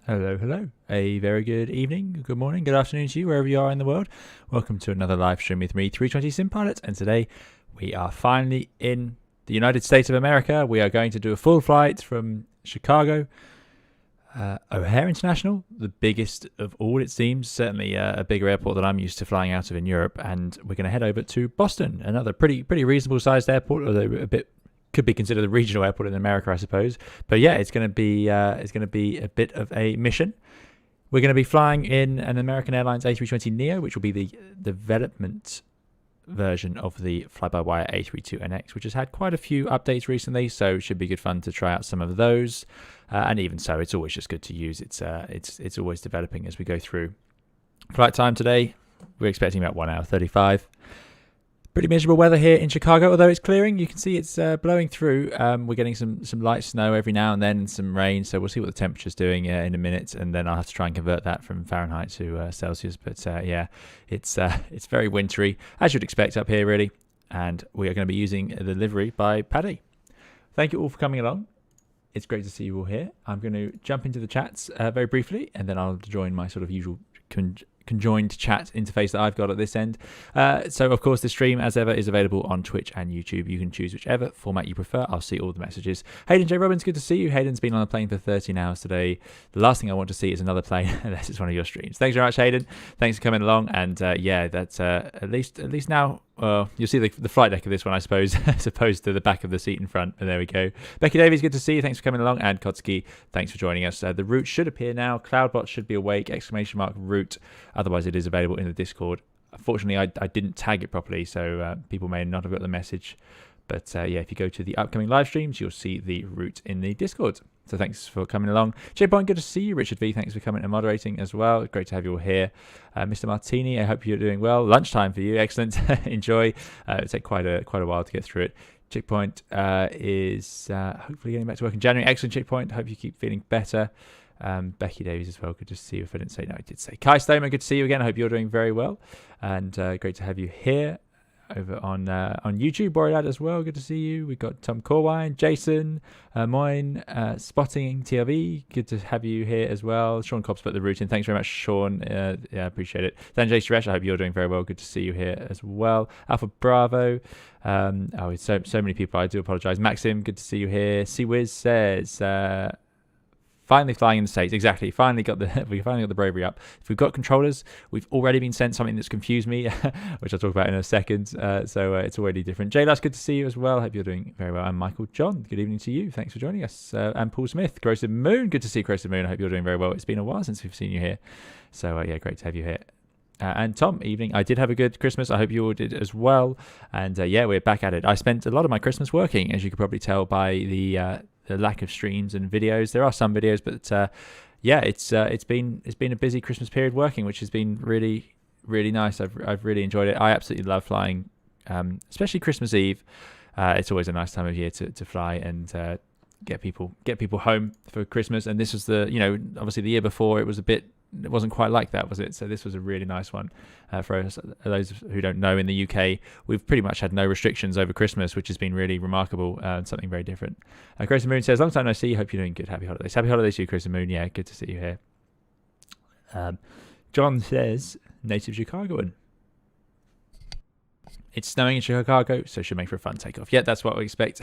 Hello, hello. A very good evening, good morning, good afternoon to you, wherever you are in the world. Welcome to another live stream with me, 320 Sim Pilot. And today we are finally in the United States of America. We are going to do a full flight from Chicago, O'Hare International, the biggest of all, it seems. Certainly a bigger airport than I'm used to flying out of in Europe. And we're going to head over to Boston, another pretty reasonable sized airport, although a bit could be considered a regional airport in America, I suppose. But yeah, it's going to be a bit of a mission. We're going to be flying in an American Airlines A320 NEO, which will be the development version of the fly-by-wire A32NX, which has had quite a few updates recently, so it should be good fun to try out some of those. And even so, it's always just good to use. It's always developing as we go through. Flight time today, we're expecting about 1 hour 35. Pretty miserable weather here in Chicago, although it's clearing. You can see it's blowing through. We're getting some light snow every now and then, and some rain. So we'll see what the temperature's doing in a minute, and then I'll have to try and convert that from Fahrenheit to Celsius. But yeah, it's very wintry, as you'd expect up here, really. And we are going to be using the livery by Padday. Thank you all for coming along. It's great to see you all here. I'm going to jump into the chats very briefly, and then I'll join my sort of usual conjoined chat interface that I've got at this end. So of course the stream as ever is available on Twitch and YouTube. You can choose whichever format you prefer. I'll see all the messages. Hayden J. Robbins, good to see you. Hayden's been on a plane for 13 hours today. The last thing I want to see is another plane unless it's one of your streams. Thanks very much, Hayden. Thanks for coming along. And yeah, that's at least now you'll see the flight deck of this one, I suppose, as opposed to the back of the seat in front. And there we go. Becky Davies, good to see you. Thanks for coming along. And Kotsky, thanks for joining us. The route should appear now. Cloudbot should be awake. !route. Otherwise, it is available in the Discord. Unfortunately, I didn't tag it properly, so people may not have got the message. But yeah, if you go to the upcoming live streams, you'll see the route in the Discord. So thanks for coming along. J-Point, good to see you. Richard V, thanks for coming and moderating as well. Great to have you all here. Mr. Martini, I hope you're doing well. Lunchtime for you. Excellent. Enjoy. It'll take quite a while to get through it. Checkpoint is hopefully getting back to work in January. Excellent, Checkpoint. Hope you keep feeling better. Becky Davies as well. Good to see you. If I didn't say no, I did say. Kai Stomer, good to see you again. I hope you're doing very well. And great to have you here. Over on YouTube, Boread as well. Good to see you. We've got Tom Corwine, Jason, Moyne, Spotting TRV. Good to have you here as well. Sean Cobbs put the route in. Thanks very much, Sean. Yeah, appreciate it. Sanjay Suresh, I hope you're doing very well. Good to see you here as well. Alpha Bravo. It's so many people. I do apologize. Maxim, good to see you here. Wiz says. Finally flying in the States. Exactly. We finally got the bravery up. If we've got controllers, we've already been sent something that's confused me, which I'll talk about in a second. So it's already different. Jaylas, good to see you as well. Hope you're doing very well. And Michael John, good evening to you. Thanks for joining us. And Paul Smith, Corrosive Moon, good to see Corrosive Moon. I hope you're doing very well. It's been a while since we've seen you here. So yeah, great to have you here. And Tom, evening. I did have a good Christmas. I hope you all did as well. And yeah, we're back at it. I spent a lot of my Christmas working, as you could probably tell by the lack of streams and videos. There are some videos, but yeah, it's been a busy Christmas period working, which has been really nice. I've really enjoyed it. I absolutely love flying, especially Christmas Eve. It's always a nice time of year to fly and get people home for Christmas. And this was obviously the year before it wasn't quite like that, was it? So this was a really nice one for us. Those who don't know, in the UK, we've pretty much had no restrictions over Christmas, which has been really remarkable and something very different. Chris Moon says, long time no see. Hope you're doing good. Happy holidays. Happy holidays to you, Chris Moon. Yeah, good to see you here. John says, native Chicagoan. It's snowing in Chicago, so should make for a fun takeoff. Yeah, that's what we expect.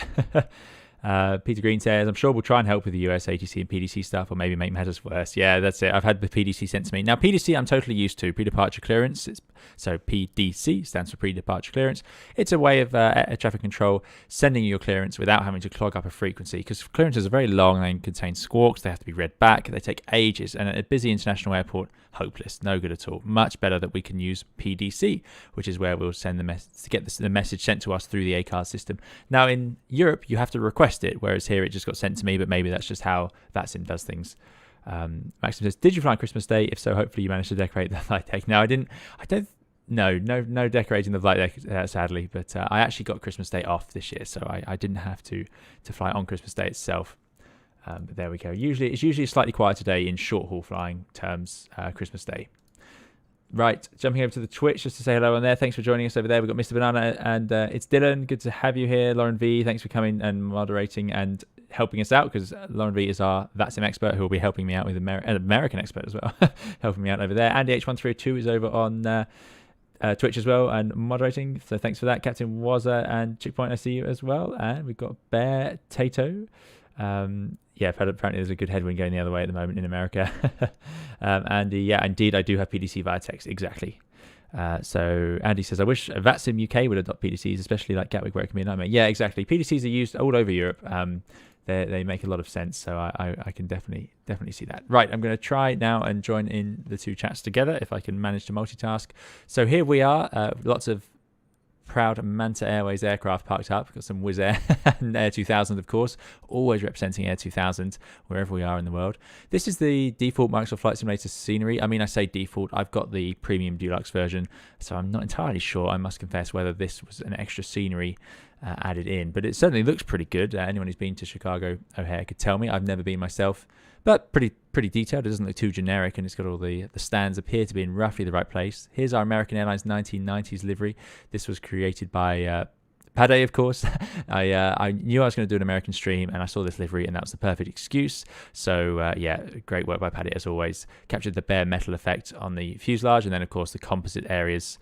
Peter Green says, I'm sure we'll try and help with the US ATC and PDC stuff, or maybe make matters worse. Yeah, that's it. I've had the PDC sent to me. Now, PDC, I'm totally used to. Pre-departure clearance. So PDC stands for pre-departure clearance. It's a way of air traffic control sending you your clearance without having to clog up a frequency, because clearances are very long. They contain squawks. They have to be read back. They take ages. And at a busy international airport, hopeless. No good at all. Much better that we can use PDC, which is where we'll send the message to get the message sent to us through the ACARS system. Now, in Europe, you have to request it, whereas here it just got sent to me, but maybe that's just how VATSIM does things. Maxim says, did you fly on Christmas Day? If so, hopefully you managed to decorate the flight deck. No, I didn't. No decorating the flight deck, sadly, but I actually got Christmas Day off this year, so I didn't have to fly on Christmas Day itself. But there we go. It's usually a slightly quieter day in short haul flying terms, Christmas Day. Right, jumping over to the Twitch just to say hello on there. Thanks for joining us over there. We've got Mr. Banana and it's Dylan. Good to have you here. Lauren V, thanks for coming and moderating. And helping us out, because Lauren V is our VATSIM expert who will be helping me out with an American expert as well, helping me out over there. Andy H1302 is over on Twitch as well and moderating, so thanks for that. Captain Wazza and Chickpoint, I see you as well. And we've got Bear Tato. Yeah, apparently there's a good headwind going the other way at the moment in America. Andy, yeah, indeed, I do have PDC via text, exactly. So Andy says, I wish VATSIM UK would adopt PDCs, especially like Gatwick, where it can be a nightmare. Yeah, exactly. PDCs are used all over Europe. They make a lot of sense, so I can definitely see that. Right, I'm going to try now and join in the two chats together if I can manage to multitask. So here we are, lots of proud Manta Airways aircraft parked up. We've got some Wizz Air and Air 2000, of course, always representing Air 2000 wherever we are in the world. This is the default Microsoft Flight Simulator scenery. I mean, I say default, I've got the premium deluxe version, so I'm not entirely sure, I must confess, whether this was an extra scenery added in, but it certainly looks pretty good. Anyone who's been to Chicago O'Hare could tell me. I've never been myself, but pretty detailed. It doesn't look too generic, and it's got all the stands appear to be in roughly the right place. Here's our American Airlines 1990s livery. This was created by Padday, of course. I knew I was going to do an American stream, and I saw this livery, and that was the perfect excuse. So yeah, great work by Padday as always. Captured the bare metal effect on the fuselage, and then of course the composite areas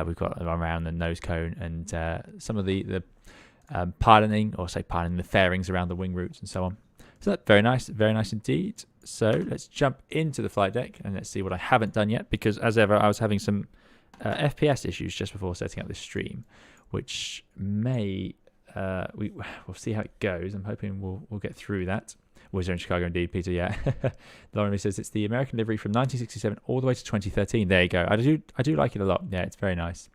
we've got around the nose cone, and some of the piloting, the fairings around the wing roots and so on. So that's very nice indeed. So let's jump into the flight deck and let's see what I haven't done yet, because as ever I was having some FPS issues just before setting up this stream, which may we'll see how it goes. I'm hoping we'll get through that. Was there in Chicago indeed, Peter? Yeah. Lauren says it's the American livery from 1967 all the way to 2013. There you go. I do like it a lot. Yeah, it's very nice.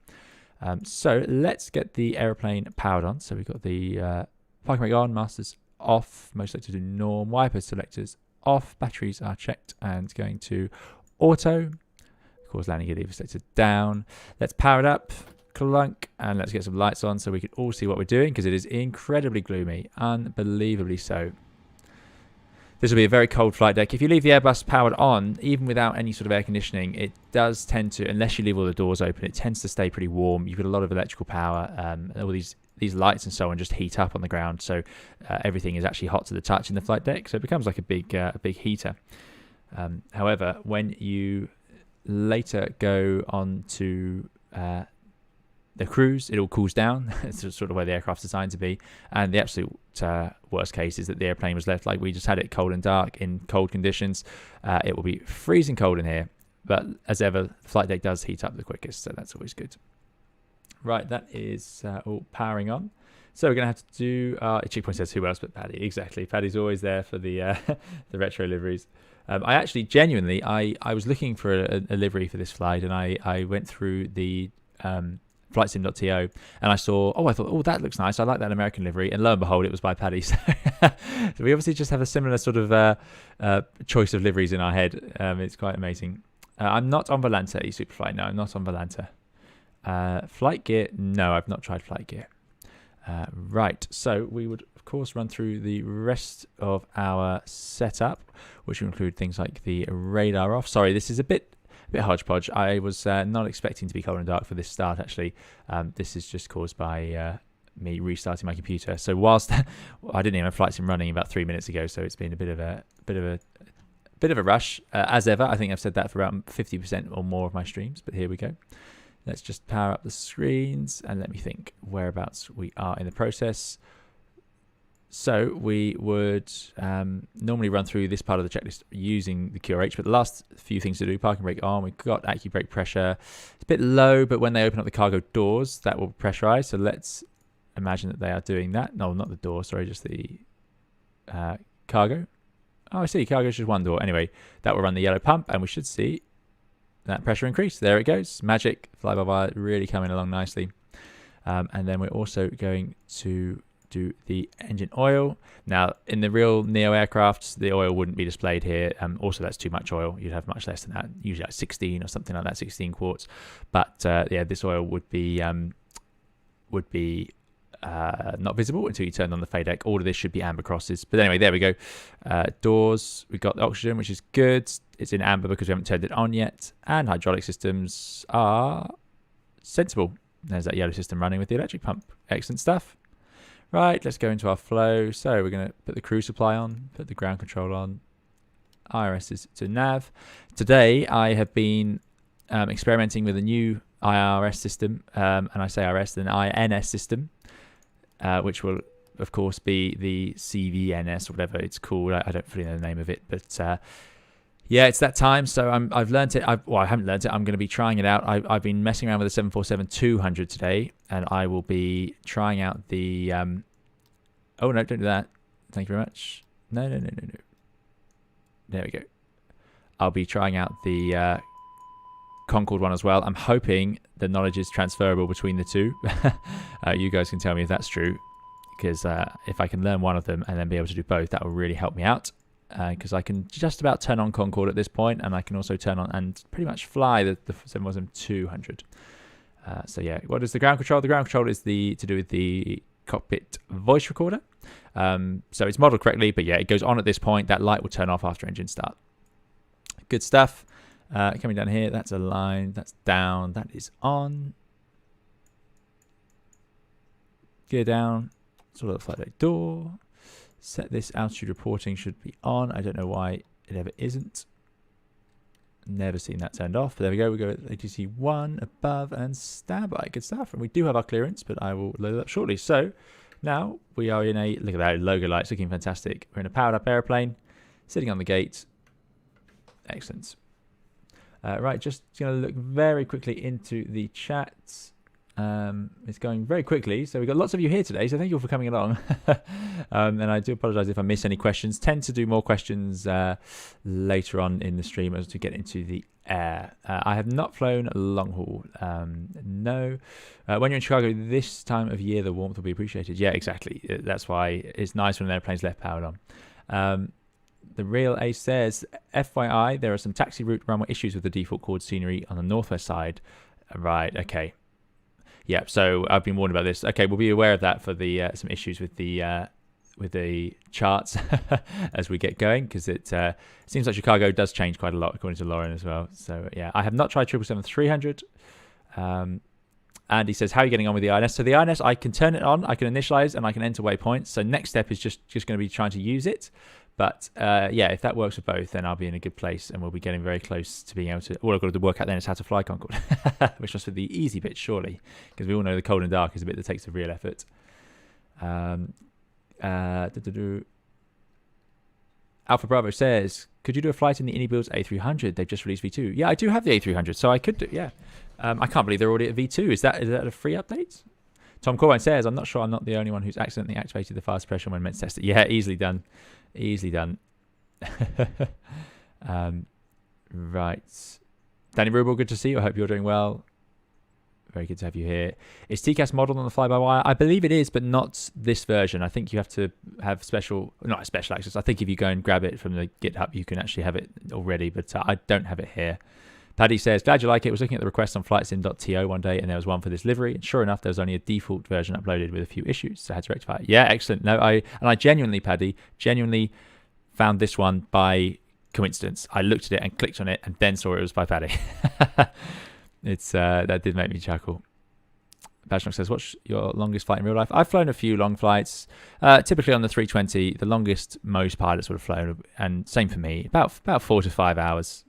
So let's get the aeroplane powered on. So we've got the parking brake on, masters off, most selectors do norm, wipers selectors off, batteries are checked and going to auto. Of course, landing gear lever selected down. Let's power it up, clunk, and let's get some lights on so we can all see what we're doing, because it is incredibly gloomy, unbelievably so. This will be a very cold flight deck. If you leave the Airbus powered on, even without any sort of air conditioning, it does tend to, unless you leave all the doors open, it tends to stay pretty warm. You've got a lot of electrical power, all these lights and so on just heat up on the ground, so everything is actually hot to the touch in the flight deck, so it becomes like a big heater. However, when you later go on to the cruise, it all cools down. It's sort of where the aircraft's designed to be, and the absolute worst case is that the airplane was left like we just had it, cold and dark in cold conditions. It will be freezing cold in here, but as ever, the flight deck does heat up the quickest, so that's always good. Right, that is all powering on. So we're going to have to do... Chickpoint says, who else but Paddy? Exactly. Paddy's always there for the the retro liveries. I actually, genuinely, I was looking for a livery for this flight, and I went through the flightsim.to, and I saw, I thought, that looks nice. I like that American livery. And lo and behold, it was by Paddy. So we obviously just have a similar sort of choice of liveries in our head. It's quite amazing. I'm not on Volanta, Superflight. No, I'm not on Volanta. Flight gear, no, I've not tried flight gear. Right, so we would of course run through the rest of our setup, which will include things like the radar off. Sorry, this is a bit hodgepodge. I was not expecting to be cold and dark for this start, actually. This is just caused by me restarting my computer. So whilst I didn't even have flight sim running about 3 minutes ago, so it's been a bit of a rush. As ever, I think I've said that for around 50% or more of my streams, but here we go. Let's just power up the screens and let me think whereabouts we are in the process. So we would normally run through this part of the checklist using the QRH, but the last few things to do: parking brake on, we've got accu brake pressure. It's a bit low, but when they open up the cargo doors, that will pressurize. So let's imagine that they are doing that. No, not the door, sorry, just the cargo. Oh, I see, cargo is just one door. Anyway, that will run the yellow pump, and we should see that pressure increase. There it goes. Magic. Fly-by-wire really coming along nicely. And then we're also going to do the engine oil. Now, in the real NEO aircrafts, the oil wouldn't be displayed here. Also, that's too much oil. You'd have much less than that, usually like 16 or something like that, 16 quarts. But yeah, this oil would be not visible until you turn on the FADEC. All of this should be amber crosses. But anyway, there we go. Doors, we've got the oxygen, which is good. It's in amber because we haven't turned it on yet. And hydraulic systems are sensible. There's that yellow system running with the electric pump. Excellent stuff. Right, let's go into our flow. So we're going to put the crew supply on, put the ground control on. IRS is to nav. Today I have been experimenting with a new IRS system, and I say IRS, then INS system, which will of course be the CVNS or whatever it's called. I don't fully know the name of it, but yeah, it's that time. So I've learnt it. Well, I haven't learnt it. I'm going to be trying it out. I've been messing around with the 747-200 today, and I will be trying out the. Oh no! Don't do that. Thank you very much. No. There we go. I'll be trying out the Concorde one as well. I'm hoping the knowledge is transferable between the two. You guys can tell me if that's true, because if I can learn one of them and then be able to do both, that will really help me out. Because I can just about turn on Concorde at this point, and I can also turn on and pretty much fly the 747-200. So yeah, what is the ground control? The ground control is to do with the cockpit voice recorder. So it's modeled correctly, but yeah, it goes on at this point. That light will turn off after engine start. Good stuff. Coming down here, that's a line, that's down, that is on. Gear down, sort of the flight deck door. Set this altitude reporting should be on. I don't know why it ever isn't. Never seen that turned off. But there we go. We go at ATC 1 above and standby. Good stuff. And we do have our clearance, but I will load it up shortly. So now we are in a, look at that, logo lights looking fantastic. We're in a powered up airplane, sitting on the gate. Excellent. Right, just going to look very quickly into the chat. It's going very quickly, so we've got lots of you here today, so thank you all for coming along. And I do apologize if I miss any questions. Tend to do more questions later on in the stream as to get into the air. I have not flown long haul. No. When you're in Chicago this time of year, the warmth will be appreciated. Yeah, exactly. That's why it's nice when an airplane's left powered on. The Real Ace says, FYI, there are some taxi route runway issues with the default chord scenery on the northwest side. Right, okay. Yeah, so I've been warned about this. Okay, we'll be aware of that for the some issues with the charts as we get going, because it seems like Chicago does change quite a lot, according to Lauren as well. So yeah, I have not tried 777-300. And he says, how are you getting on with the INS? So the INS, I can turn it on, I can initialize, and I can enter waypoints. So next step is just going to be trying to use it. But yeah, if that works for both, then I'll be in a good place, and we'll be getting very close to being able to. All I've got to work out then is how to fly Concorde, which was for the easy bit, surely, because we all know the cold and dark is a bit that takes a real effort. Alpha Bravo says, could you do a flight in the IndyBuilds A300? They've just released V2. Yeah, I do have the A300, so I could do. Yeah, I can't believe they're already at V2. Is that a free update? Tom Corwin says, I'm not sure I'm not the only one who's accidentally activated the fast pressure when meant to test it. Yeah, easily done. Easily done. Right. Danny Rubel, good to see you. I hope you're doing well. Very good to have you here. Is TCAS modeled on the fly-by-wire? I believe it is, but not this version. I think you have to have not special access. I think if you go and grab it from the GitHub, you can actually have it already, but I don't have it here. Paddy says, glad you like it. I was looking at the request on flightsim.to one day, and there was one for this livery. And sure enough, there was only a default version uploaded with a few issues, so I had to rectify it. Yeah, excellent. No, I genuinely, Paddy, found this one by coincidence. I looked at it and clicked on it, and then saw it was by Paddy. It's that did make me chuckle. Bashnock says, what's your longest flight in real life? I've flown a few long flights, typically on the 320. The longest most pilots would have flown, and same for me, about 4 to 5 hours.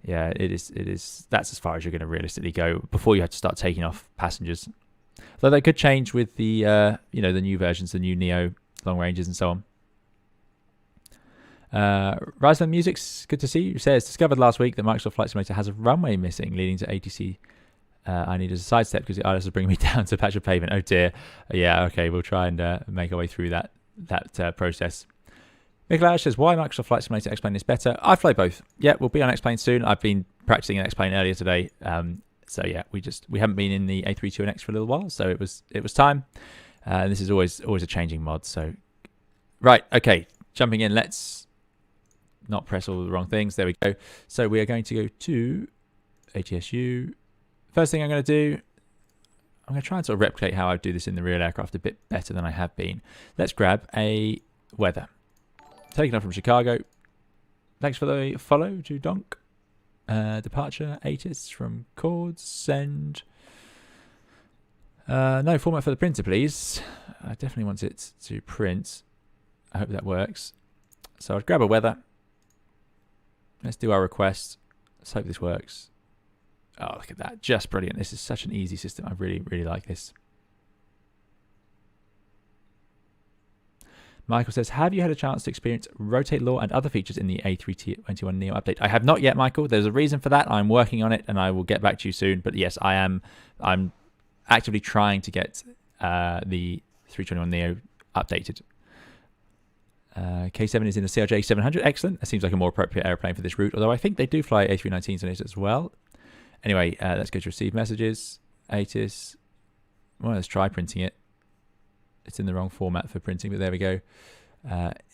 Yeah, it is. That's as far as you're going to realistically go before you have to start taking off passengers. Though that could change with the the new versions, the new NEO long ranges and so on. Riseland Music's good to see you. Says, discovered last week that Microsoft Flight Simulator has a runway missing, leading to ATC. I need a sidestep because the ILS is bringing me down to a patch of pavement. Oh dear. Yeah. Okay, we'll try and make our way through that process. Mikhail says, why Microsoft Flight Simulator X-Plane is better? I fly both. Yeah, we'll be on X-Plane soon. I've been practicing an X-Plane earlier today. So yeah, we haven't been in the A32NX for a little while, so it was time. This is always a changing mod. So right, okay, jumping in. Let's not press all the wrong things. There we go. So we are going to go to ATSU. First thing I'm going to do, I'm going to try and sort of replicate how I do this in the real aircraft a bit better than I have been. Let's grab a weather. Taking off from Chicago. Thanks for the follow to Donk. Departure, ATIS from Chords, send. No format for the printer, please. I definitely want it to print. I hope that works. So I'd grab a weather. Let's do our request. Let's hope this works. Oh, look at that. Just brilliant. This is such an easy system. I really, really like this. Michael says, have you had a chance to experience rotate law and other features in the A321 NEO update? I have not yet, Michael. There's a reason for that. I'm working on it, and I will get back to you soon. But yes, I'm actively trying to get the 321 NEO updated. K7 is in the CRJ 700. Excellent. That seems like a more appropriate airplane for this route, although I think they do fly A319s on it as well. Anyway, let's go to receive messages. ATIS. Well, let's try printing it. It's in the wrong format for printing, but there we go.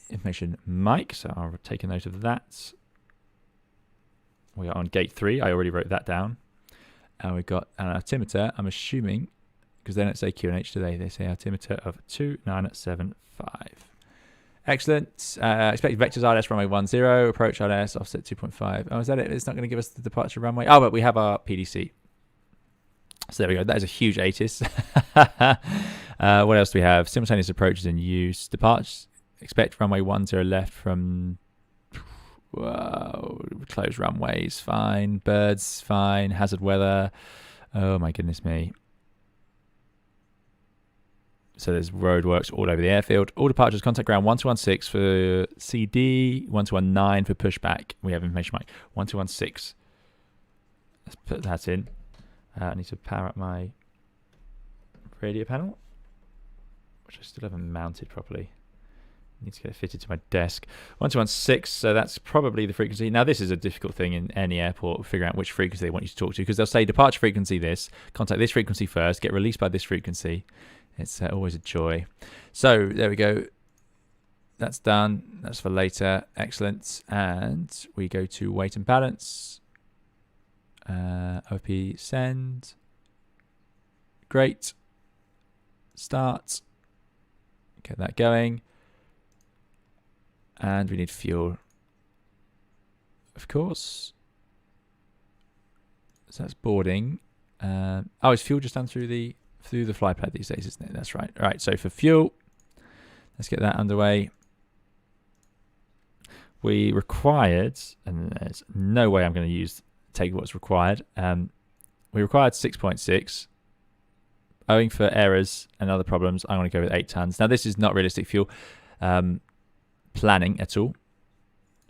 Information Mike, so I'll take a note of that. We are on gate 3. I already wrote that down. And we've got an altimeter, I'm assuming, because they don't say QNH today, they say altimeter of 2975. Excellent. Expected vectors RS runway 10, approach RS, offset 2.5. Oh, is that it? It's not going to give us the departure runway. Oh, but we have our PDC. So there we go. That is a huge ATIS. What else do we have? Simultaneous approaches in use. Departures. Expect runway 10 left from. Whoa. Closed runways. Fine. Birds. Fine. Hazard weather. Oh my goodness me. So there's roadworks all over the airfield. All departures, contact ground 1216 for CD, 1219 for pushback. We have information like 1216. Let's put that in. I need to power up my radio panel, which I still haven't mounted properly. I need to get it fitted to my desk. 1216, so that's probably the frequency. Now this is a difficult thing in any airport, figuring out which frequency they want you to talk to, because they'll say departure frequency this, contact this frequency first, get released by this frequency. It's always a joy. So there we go. That's done. That's for later. Excellent. And we go to weight and balance. OP send. Great. Start. Get that going. And we need fuel. Of course. So that's boarding. Oh, is fuel just done through the fly pad these days, isn't it? That's right. All right, so for fuel, let's get that underway. We required, and there's no way I'm going to take what's required. We required 6.6. Owing for errors and other problems, I'm going to go with 8 tons. Now, this is not realistic fuel planning at all,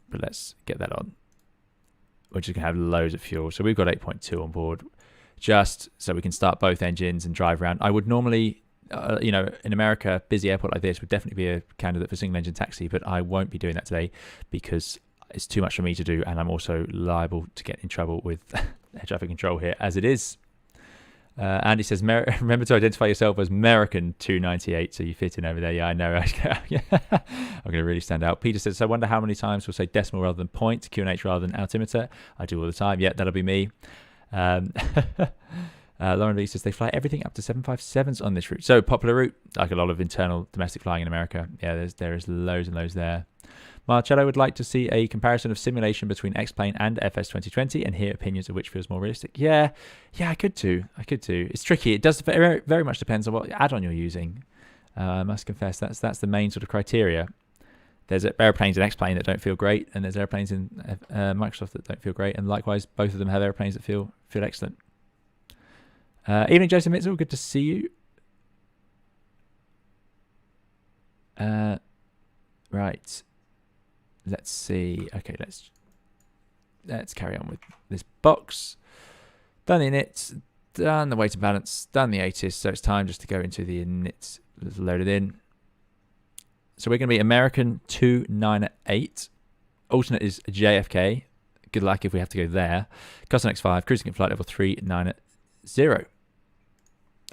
but let's get that on. We're just going to have loads of fuel. So we've got 8.2 on board, just so we can start both engines and drive around. I would normally, in America, busy airport like this would definitely be a candidate for single engine taxi, but I won't be doing that today because it's too much for me to do, and I'm also liable to get in trouble with air traffic control here as it is. Andy says, remember to identify yourself as American 298, so you fit in over there. Yeah, I know. I'm going to really stand out. Peter says, so I wonder how many times we'll say decimal rather than point, QNH rather than altimeter. I do all the time. Yeah, that'll be me. Lauren Lee says they fly everything up to 757s on this route. So popular route, like a lot of internal domestic flying in America. Yeah, there is loads and loads there. Marcello would like to see a comparison of simulation between X-Plane and FS 2020 and hear opinions of which feels more realistic. Yeah, I could too. It's tricky. It does very, very much depends on what add-on you're using. I must confess that's the main sort of criteria. There's airplanes in X-Plane that don't feel great, and there's airplanes in Microsoft that don't feel great, and likewise, both of them have airplanes that feel excellent. Evening, Joseph Mitchell. Good to see you. Right. Let's see. Okay, let's carry on with this box. Done the init, done the weight and balance, done the ATIS, so it's time just to go into the init. Let's load it in. So we're going to be American 298. Alternate is JFK. Good luck if we have to go there. Cosmo X5, cruising at flight level 390.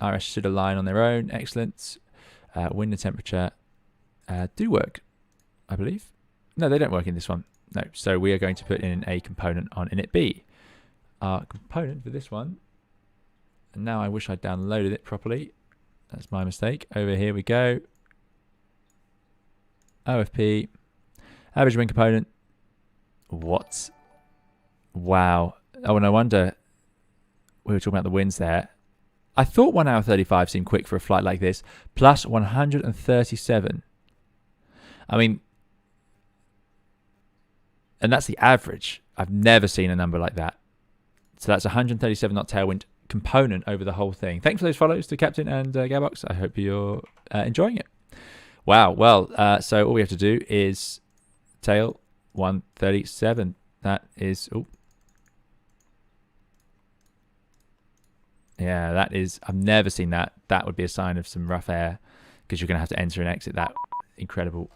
RS should align on their own. Excellent. Wind and temperature do work, I believe. No, they don't work in this one. No. So we are going to put in a component on init B. Our component for this one. And now I wish I'd downloaded it properly. That's my mistake. Over here we go. OFP. Average wind component. What? Wow. Oh, no wonder we were talking about the winds there. I thought 1 hour 35 seemed quick for a flight like this, plus 137. I mean, and that's the average. I've never seen a number like that. So that's 137 knot tailwind component over the whole thing. Thanks for those follows to Captain and Gearbox. I hope you're enjoying it. Wow. Well, so all we have to do is tail 137. That is... Oh. Yeah, that is... I've never seen that. That would be a sign of some rough air, because you're going to have to enter and exit that incredible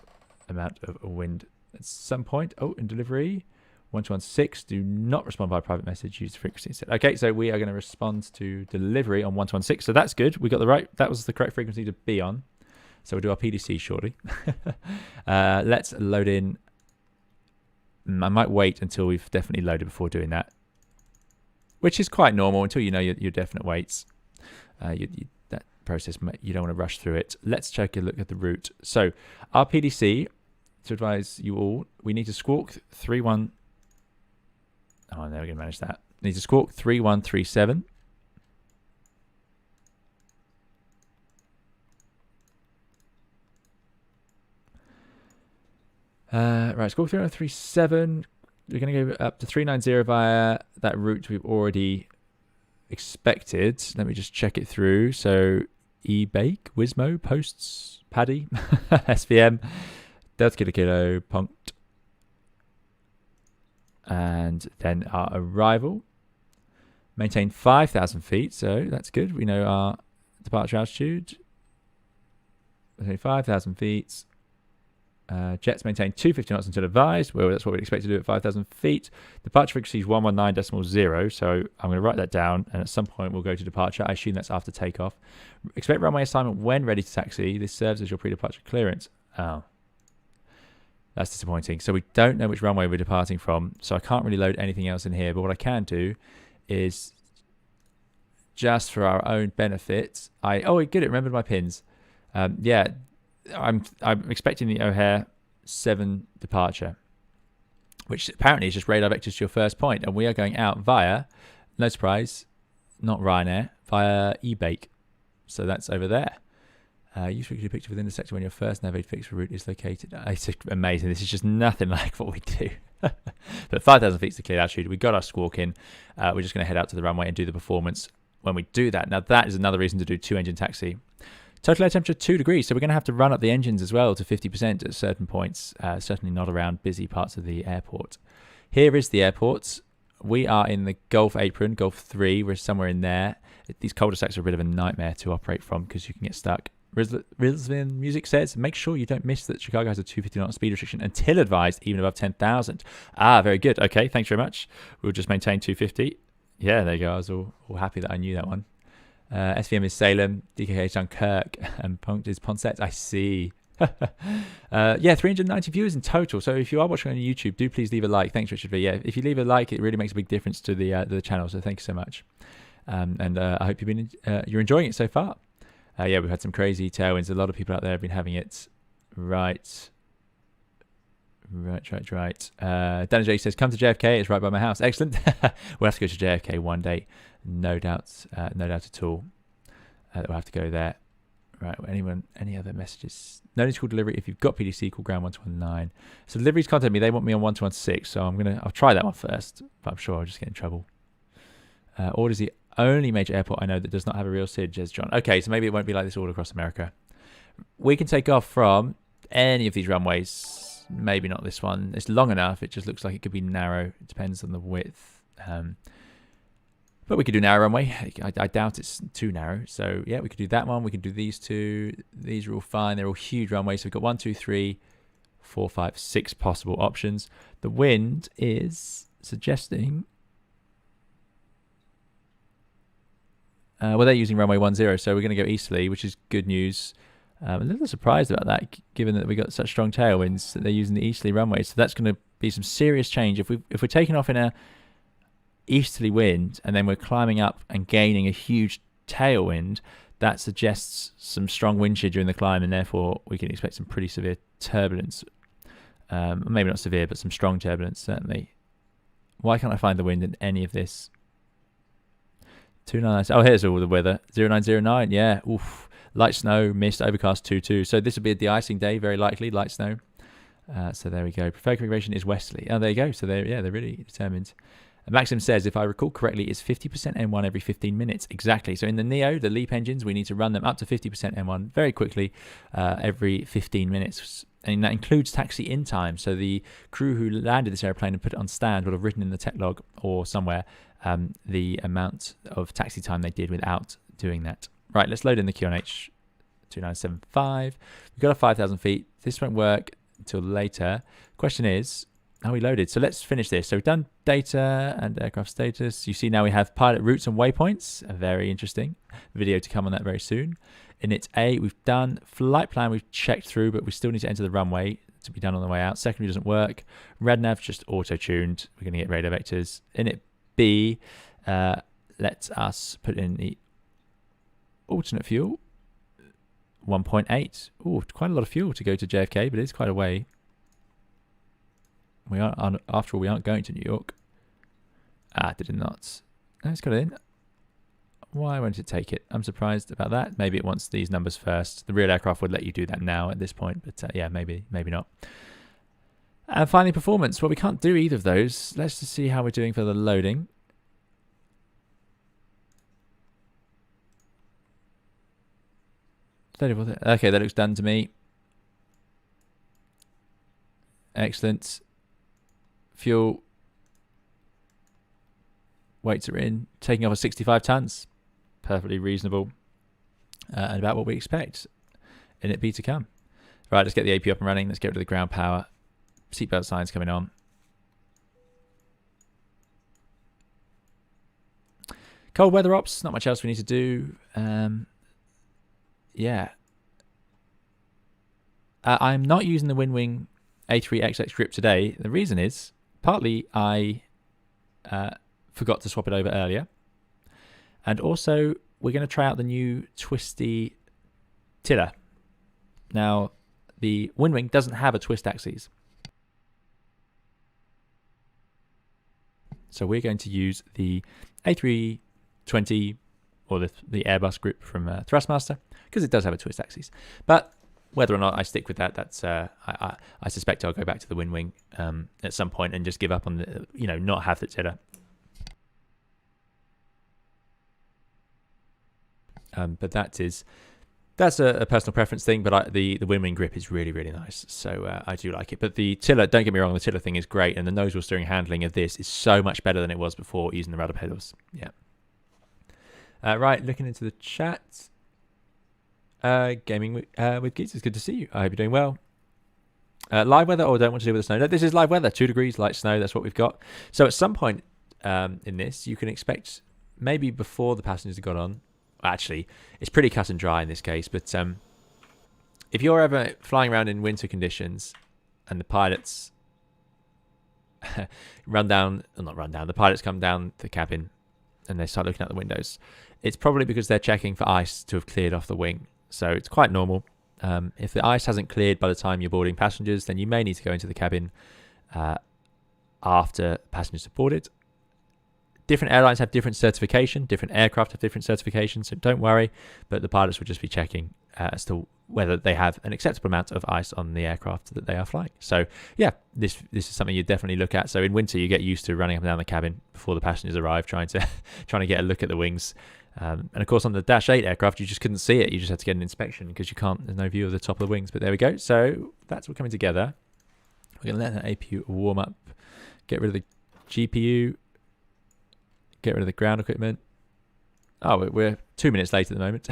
amount of wind at some point. Oh, in delivery, 1216. Do not respond by private message. Use the frequency instead. Okay, so we are going to respond to delivery on 1216. So that's good. We got the right... That was the correct frequency to be on. So we'll do our PDC shortly. Let's load in. I might wait until we've definitely loaded before doing that, which is quite normal until you know your definite weights. That process, you don't want to rush through it. Let's take a look at the route. So our PDC, to advise you all, we need to squawk 31. Oh, no, we're going to manage that. We need to squawk 3137. Right, squawk 3137. We're going to go up to 390 via that route we've already expected. Let me just check it through. So eBake, Wismo, Posts, Padday, SVM, Delta Kilo Kilo, Punct. And then our arrival. Maintain 5,000 feet, so that's good. We know our departure altitude. 5,000 feet. Jets maintain 250 knots until advised. Well, that's what we'd expect to do at 5,000 feet. Departure frequency is 119.0, so I'm going to write that down, and at some point we'll go to departure. I assume that's after takeoff. Expect runway assignment when ready to taxi. This serves as your pre-departure clearance. Oh, that's disappointing. So we don't know which runway we're departing from, so I can't really load anything else in here, but what I can do is, just for our own benefit, oh, good, it remembered my pins. Yeah, I'm expecting the O'Hare 7 departure, which apparently is just radar vectors to your first point, and we are going out via, no surprise, not Ryanair, via eBake. So that's over there. Use frequency picture within the sector when your first navigated fixed route is located. It's amazing. This is just nothing like what we do. But 5,000 feet is the clear altitude. We got our squawk in. We're just going to head out to the runway and do the performance when we do that. Now that is another reason to do 2-engine taxi. Total air temperature 2 degrees, so we're going to have to run up the engines as well to 50% at certain points, certainly not around busy parts of the airport. Here is the airport. We are in the Gulf apron, Gulf 3, we're somewhere in there. These cul-de-sacs are a bit of a nightmare to operate from because you can get stuck. Rizvin Music says, make sure you don't miss that Chicago has a 250 knot speed restriction until advised, even above 10,000. Ah, very good. Okay, thanks very much. We'll just maintain 250. Yeah, there you go. I was all happy that I knew that one. SVM is Salem, DKH is Dunkirk, and Punct is Poncet. I see. Yeah, 390 viewers in total. So if you are watching on YouTube, do please leave a like. Thanks, Richard V. Yeah, if you leave a like, it really makes a big difference to the channel. So thank you so much. And I hope you're enjoying it so far. Yeah, we've had some crazy tailwinds. A lot of people out there have been having it. Right. Dana J says, come to JFK. It's right by my house. Excellent. We'll have to go to JFK one day. No doubt at all. We'll have to go there. Right. Any other messages? No need to call delivery. If you've got PDC, call ground 1219. So deliveries contact me. They want me on 1216. So I'll try that one first, but I'm sure I'll just get in trouble. Order's the only major airport I know that does not have a real SID, says John. Okay, so maybe it won't be like this all across America. We can take off from any of these runways. Maybe not this one. It's long enough. It just looks like it could be narrow. It depends on the width. But we could do narrow runway. I doubt it's too narrow. So yeah, we could do that one. We could do these two. These are all fine. They're all huge runways. So we've got 1, 2, 3, 4, 5, 6 possible options. The wind is suggesting... well, they're using runway 10, so we're going to go easterly, which is good news. I'm a little surprised about that, given that we got such strong tailwinds that they're using the easterly runway. So that's going to be some serious change. If we're taking off in a easterly wind and then we're climbing up and gaining a huge tailwind, that suggests some strong wind shear during the climb, and therefore we can expect some pretty severe turbulence. Maybe not severe, but some strong turbulence certainly. Why can't I find the wind in any of this? 299. Oh, here's all the weather. 0909. Yeah. Oof. Light snow, mist, overcast 22. So this will be a de-icing day, very likely. Light snow. So there we go. Preferred configuration is westerly. Oh, there you go. So they're really determined. Maxim says, if I recall correctly, it's 50% N1 every 15 minutes. Exactly. So in the NEO, the LEAP engines, we need to run them up to 50% N1 very quickly every 15 minutes. And that includes taxi in time. So the crew who landed this airplane and put it on stand will have written in the tech log or somewhere the amount of taxi time they did without doing that. Right, let's load in the QNH 2975. We've got a 5,000 feet. This won't work until later. Question is, are we loaded? So let's finish this. So we've done data and aircraft status. You see now we have pilot routes and waypoints. A very interesting video to come on that very soon. Init A, we've done flight plan. We've checked through, but we still need to enter the runway to be done on the way out. Secondary doesn't work. RadNav just auto-tuned. We're going to get radar vectors. Init B, let us put in the alternate fuel. 1.8. Oh, quite a lot of fuel to go to JFK, but it is quite a way. We are, after all, we aren't going to New York. Did it not? No, it's got it in. Why won't it take it? I'm surprised about that. Maybe it wants these numbers first. The real aircraft would let you do that now at this point, but yeah, maybe not. And finally, performance. Well, we can't do either of those. Let's just see how we're doing for the loading. Okay, that looks done to me. Excellent. Fuel. Weights are in. Taking off at 65 tons. Perfectly reasonable. And about what we expect. Init B to come. Right, let's get the AP up and running. Let's get rid of the ground power. Seatbelt signs coming on. Cold weather ops. Not much else we need to do. Yeah. I'm not using the WinWing A3XX grip today. The reason is, partly I forgot to swap it over earlier. And also, we're going to try out the new twisty tiller. Now, the WinWing doesn't have a twist axis. So we're going to use the A320 or the Airbus grip from Thrustmaster, because it does have a twist axis. But whether or not I stick with that, that's I suspect I'll go back to the WinWing at some point and just give up on the, not have the tiller. But that's a personal preference thing. But the WinWing grip is really, really nice, so I do like it. But the tiller, don't get me wrong, the tiller thing is great, and the nose wheel steering handling of this is so much better than it was before using the rudder pedals. Yeah. Right, looking into the chat. Gaming with Geeks, it's good to see you. I hope you're doing well. Live weather, or don't want to deal with the snow. No, this is live weather, 2 degrees, light snow, that's what we've got. So at some point in this, you can expect, maybe before the passengers have got on, actually, it's pretty cut and dry in this case, but if you're ever flying around in winter conditions and the pilots the pilots come down the cabin and they start looking out the windows, it's probably because they're checking for ice to have cleared off the wing. So it's quite normal. If the ice hasn't cleared by the time you're boarding passengers, then you may need to go into the cabin after passengers have boarded. Different airlines have different certification, different aircraft have different certifications, so don't worry, but the pilots will just be checking as to whether they have an acceptable amount of ice on the aircraft that they are flying. So yeah, this is something you definitely look at. So in winter, you get used to running up and down the cabin before the passengers arrive, trying to get a look at the wings. And of course, on the Dash 8 aircraft, you just couldn't see it. You just had to get an inspection because there's no view of the top of the wings. But there we go. So that's all coming together. We're going to let that APU warm up, get rid of the GPU, get rid of the ground equipment. Oh, we're 2 minutes late at the moment.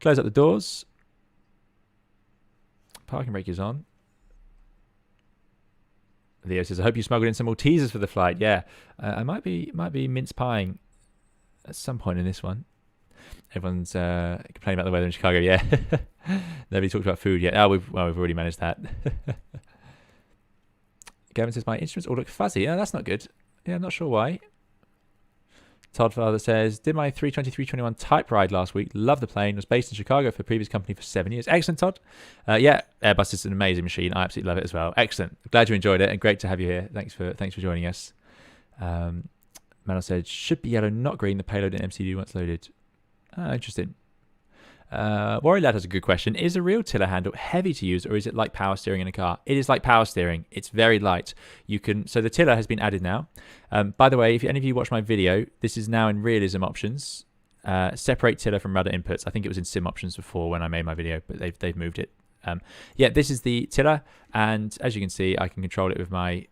Close up the doors. Parking brake is on. Leo says, I hope you smuggled in some Maltesers for the flight. Yeah, I might be mince pieing at some point in this one. Everyone's complaining about the weather in Chicago. Yeah, nobody talked about food yet. Oh, we've already managed that. Gavin says, my instruments all look fuzzy. Oh, that's not good. Yeah, I'm not sure why. Todd Father says, did my 320-321 type ride last week. Love the plane. Was based in Chicago for a previous company for 7 years. Excellent, Todd. Yeah, Airbus is an amazing machine. I absolutely love it as well. Excellent. Glad you enjoyed it and great to have you here. Thanks for joining us. Mel said, should be yellow, not green. The payload in MCD once loaded. Interesting. Warrior Lad has a good question. Is a real tiller handle heavy to use, or is it like power steering in a car? It is like power steering. It's very light. You can. So the tiller has been added now. By the way, if any of you watch my video, this is now in realism options. Separate tiller from rudder inputs. I think it was in sim options before when I made my video, but they've moved it. Yeah, this is the tiller, and as you can see, I can control it with my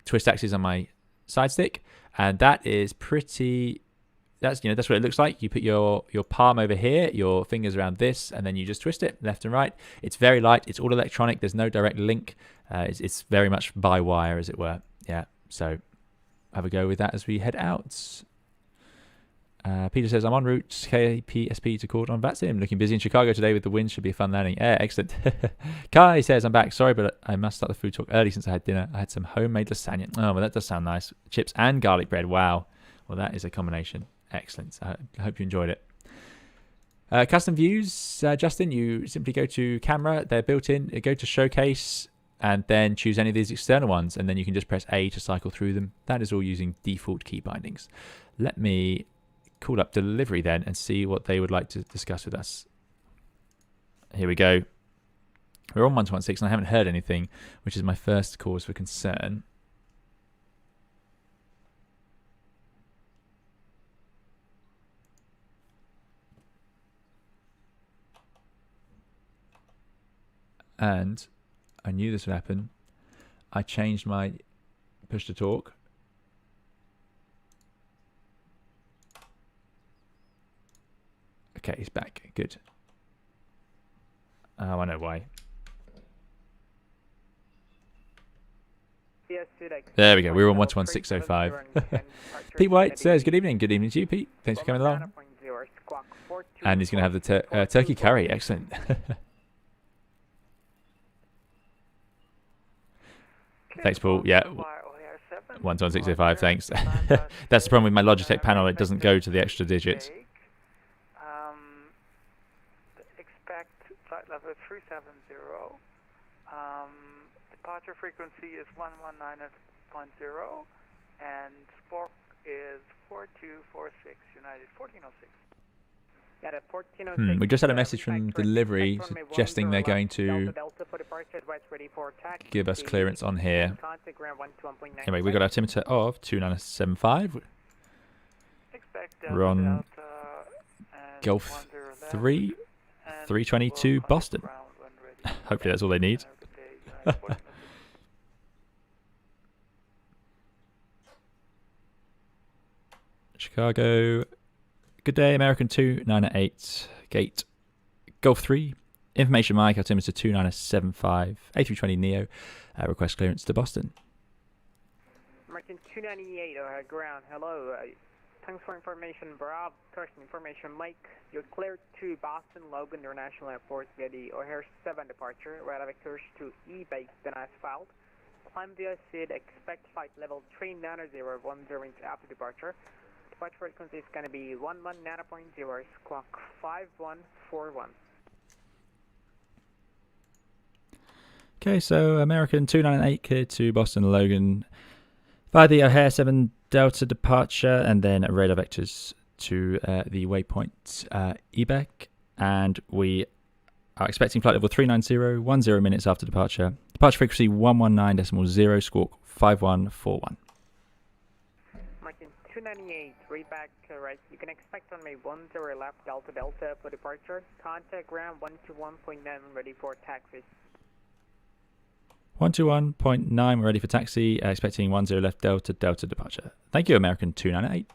twist axis on my side stick, and that is pretty. That's what it looks like. You put your palm over here, your fingers around this, and then you just twist it left and right. It's very light. It's all electronic. There's no direct link. It's very much by wire, as it were. Yeah. So have a go with that as we head out. Peter says, I'm en route KPSP to court on VATSIM. Looking busy in Chicago today with the wind. Should be a fun landing. Yeah, excellent. Kai says, I'm back. Sorry, but I must start the food talk early since I had dinner. I had some homemade lasagna. Oh, well, that does sound nice. Chips and garlic bread. Wow. Well, that is a combination. Excellent. I hope you enjoyed it. Custom views, Justin, you simply go to camera. They're built in. Go to showcase and then choose any of these external ones. And then you can just press A to cycle through them. That is all using default key bindings. Let me call up Delivery then and see what they would like to discuss with us. Here we go. We're on 116 and I haven't heard anything, which is my first cause for concern. And I knew this would happen. I changed my push to talk. Okay, he's back. Good. Oh, I know why. There we go. We were on 11605. Pete White says, good evening. Good evening to you, Pete. Thanks for coming along. And he's going to have the turkey curry. Excellent. Thanks, Paul. Yeah. 11605, thanks. That's the problem with my Logitech panel. It doesn't go to the extra digits. Expect flight level 370. Departure frequency is 119.0 and spark is 4246 United 1406. We just had a message from Delivery suggesting they're going to give us clearance on here. Anyway, we've got our altimeter of 2975. We're on Gulf 3, 322 Boston. Hopefully that's all they need. Chicago. Good day, American 298, gate, Gulf 3, information mic, altimeter 2975, A320 NEO, request clearance to Boston. American 298, ground, hello, thanks for information, Bravo, correction information, Mike, you're cleared to Boston Logan International Airport via the O'Hare 7 departure, right of course to E-base, then as filed, climb via SID, expect flight level 39010 after departure. Flight frequency is going to be 119.0, squawk 5141. Okay, so American 298 cleared to Boston Logan via the O'Hare 7 Delta departure, and then radar vectors to the waypoint EBEC, and we are expecting flight level 390, 10 minutes after departure. Departure frequency 119.0, squawk 5141. 298, read back right. You can expect on me 10 left Delta Delta for departure. Contact ground 121.9 ready for taxi. 121.9, we're ready for taxi. Expecting 10 left Delta Delta departure. Thank you, American 298.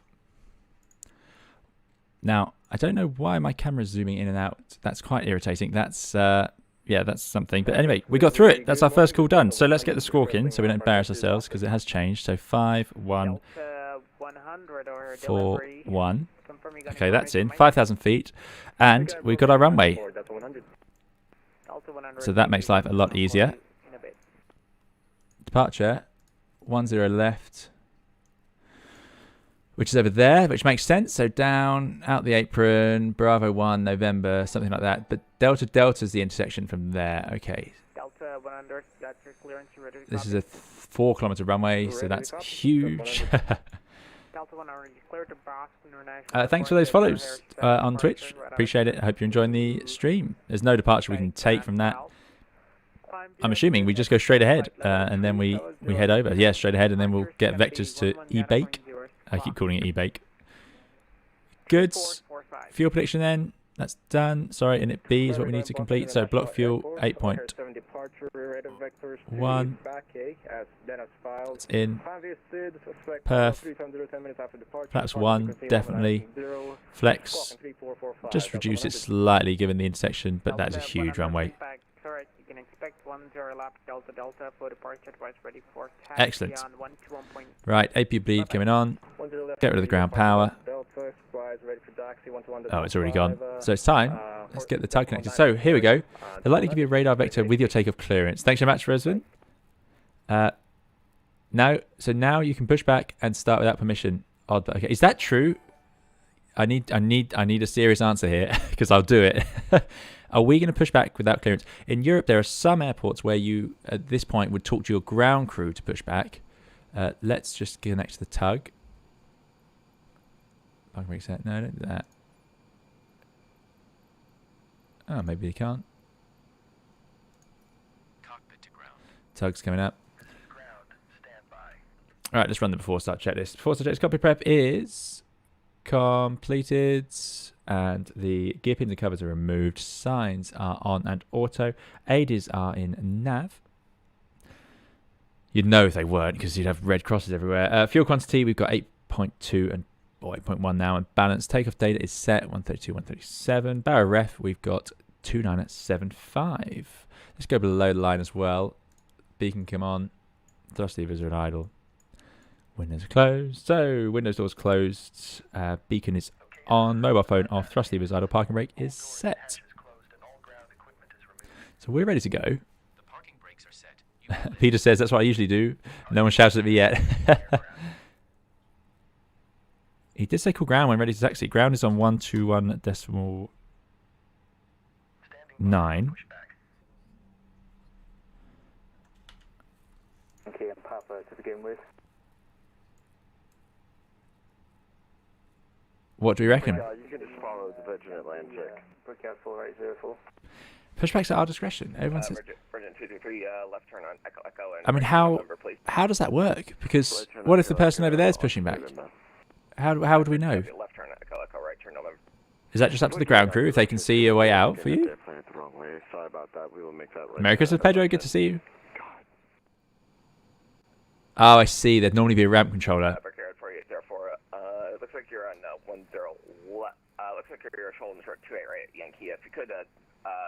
Now, I don't know why my camera's zooming in and out. That's quite irritating. That's yeah, that's something. But anyway, we got through it. That's our first call done. So let's get the squawk in so we don't embarrass ourselves because it has changed. So 5141. Okay, that's in 5,000 feet, and we've got our runway. So that makes life a lot easier. Departure 10 left, which is over there, which makes sense. So down, out the apron, Bravo 1, November, something like that. But Delta Delta is the intersection from there. Okay. Delta 100, that's your clearance. This is a 4-kilometer runway, so that's huge. Delta 1 are clear to Boston International Thanks for those follows on Twitch. Appreciate it. I hope you're enjoying the stream. There's no departure we can take from that. I'm assuming we just go straight ahead and then we head over. Yeah, straight ahead, and then we'll get vectors to E-bake. I keep calling it E-bake. Good. Fuel prediction then. That's done. Sorry, and it B is what we need to complete. So block fuel 8.1. It's in. Perth. Flaps 1, definitely. Flex. Just reduce it slightly given the intersection, but that's a huge runway. You can expect 10 lap Delta Delta for departure. Advice ready for taxi. Excellent. Right, AP bleed coming on. Get rid of the ground power. Oh, it's already gone. So it's time. Let's get the tug connected. So here we go. They'd like to give you a radar vector with your takeoff clearance. Thanks so much, Resvin. Now you can push back and start without permission. Odd, but okay. Is that true? I need a serious answer here because I'll do it. Are we going to push back without clearance? In Europe, there are some airports where you, at this point, would talk to your ground crew to push back. Let's just connect to the tug. Parking brake set. No, don't do that. Oh, maybe they can't. Cockpit to ground. Tug's coming up. Ground, stand by. All right, let's run the before start checklist. Before start checklist, copy prep is completed, and the gear pins and covers are removed. Signs are on and auto. ADs are in nav. You'd know if they weren't because you'd have red crosses everywhere. Fuel quantity, we've got 8.2 and 8.1 now, and balance takeoff data is set 132, 137. Barrow ref, we've got 2975. Let's go below the line as well. Beacon come on. Thrust levers are at idle. Windows are closed. So windows doors closed. Beacon is on. Mobile phone off. Thrust levers idle. Parking brake is set. So we're ready to go. The parking brakes are set. Peter says that's what I usually do. No one shouted at me yet. He did say call ground when ready to taxi. Ground is on 121.9. Okay, and Papa to begin with. What do we reckon? You can just follow the Virgin Atlantic. Book out 4804. Pushbacks at our discretion. Everyone says. Virgin 223, left turn on Echo Echo. And I mean, how does that work? Because what if the person over there is pushing back? How would we know? Left turn Echo Echo, right turn November. Is that just up to the ground crew if they can see a way out for you? Sorry about that. We will make that right. Merry Christmas, Pedro. Good to see you. Oh, I see. There'd normally be a ramp controller. Prepared for you, therefore, it looks like you're on 10 left. Looks like you're holding short 28 right at Yankee. If you could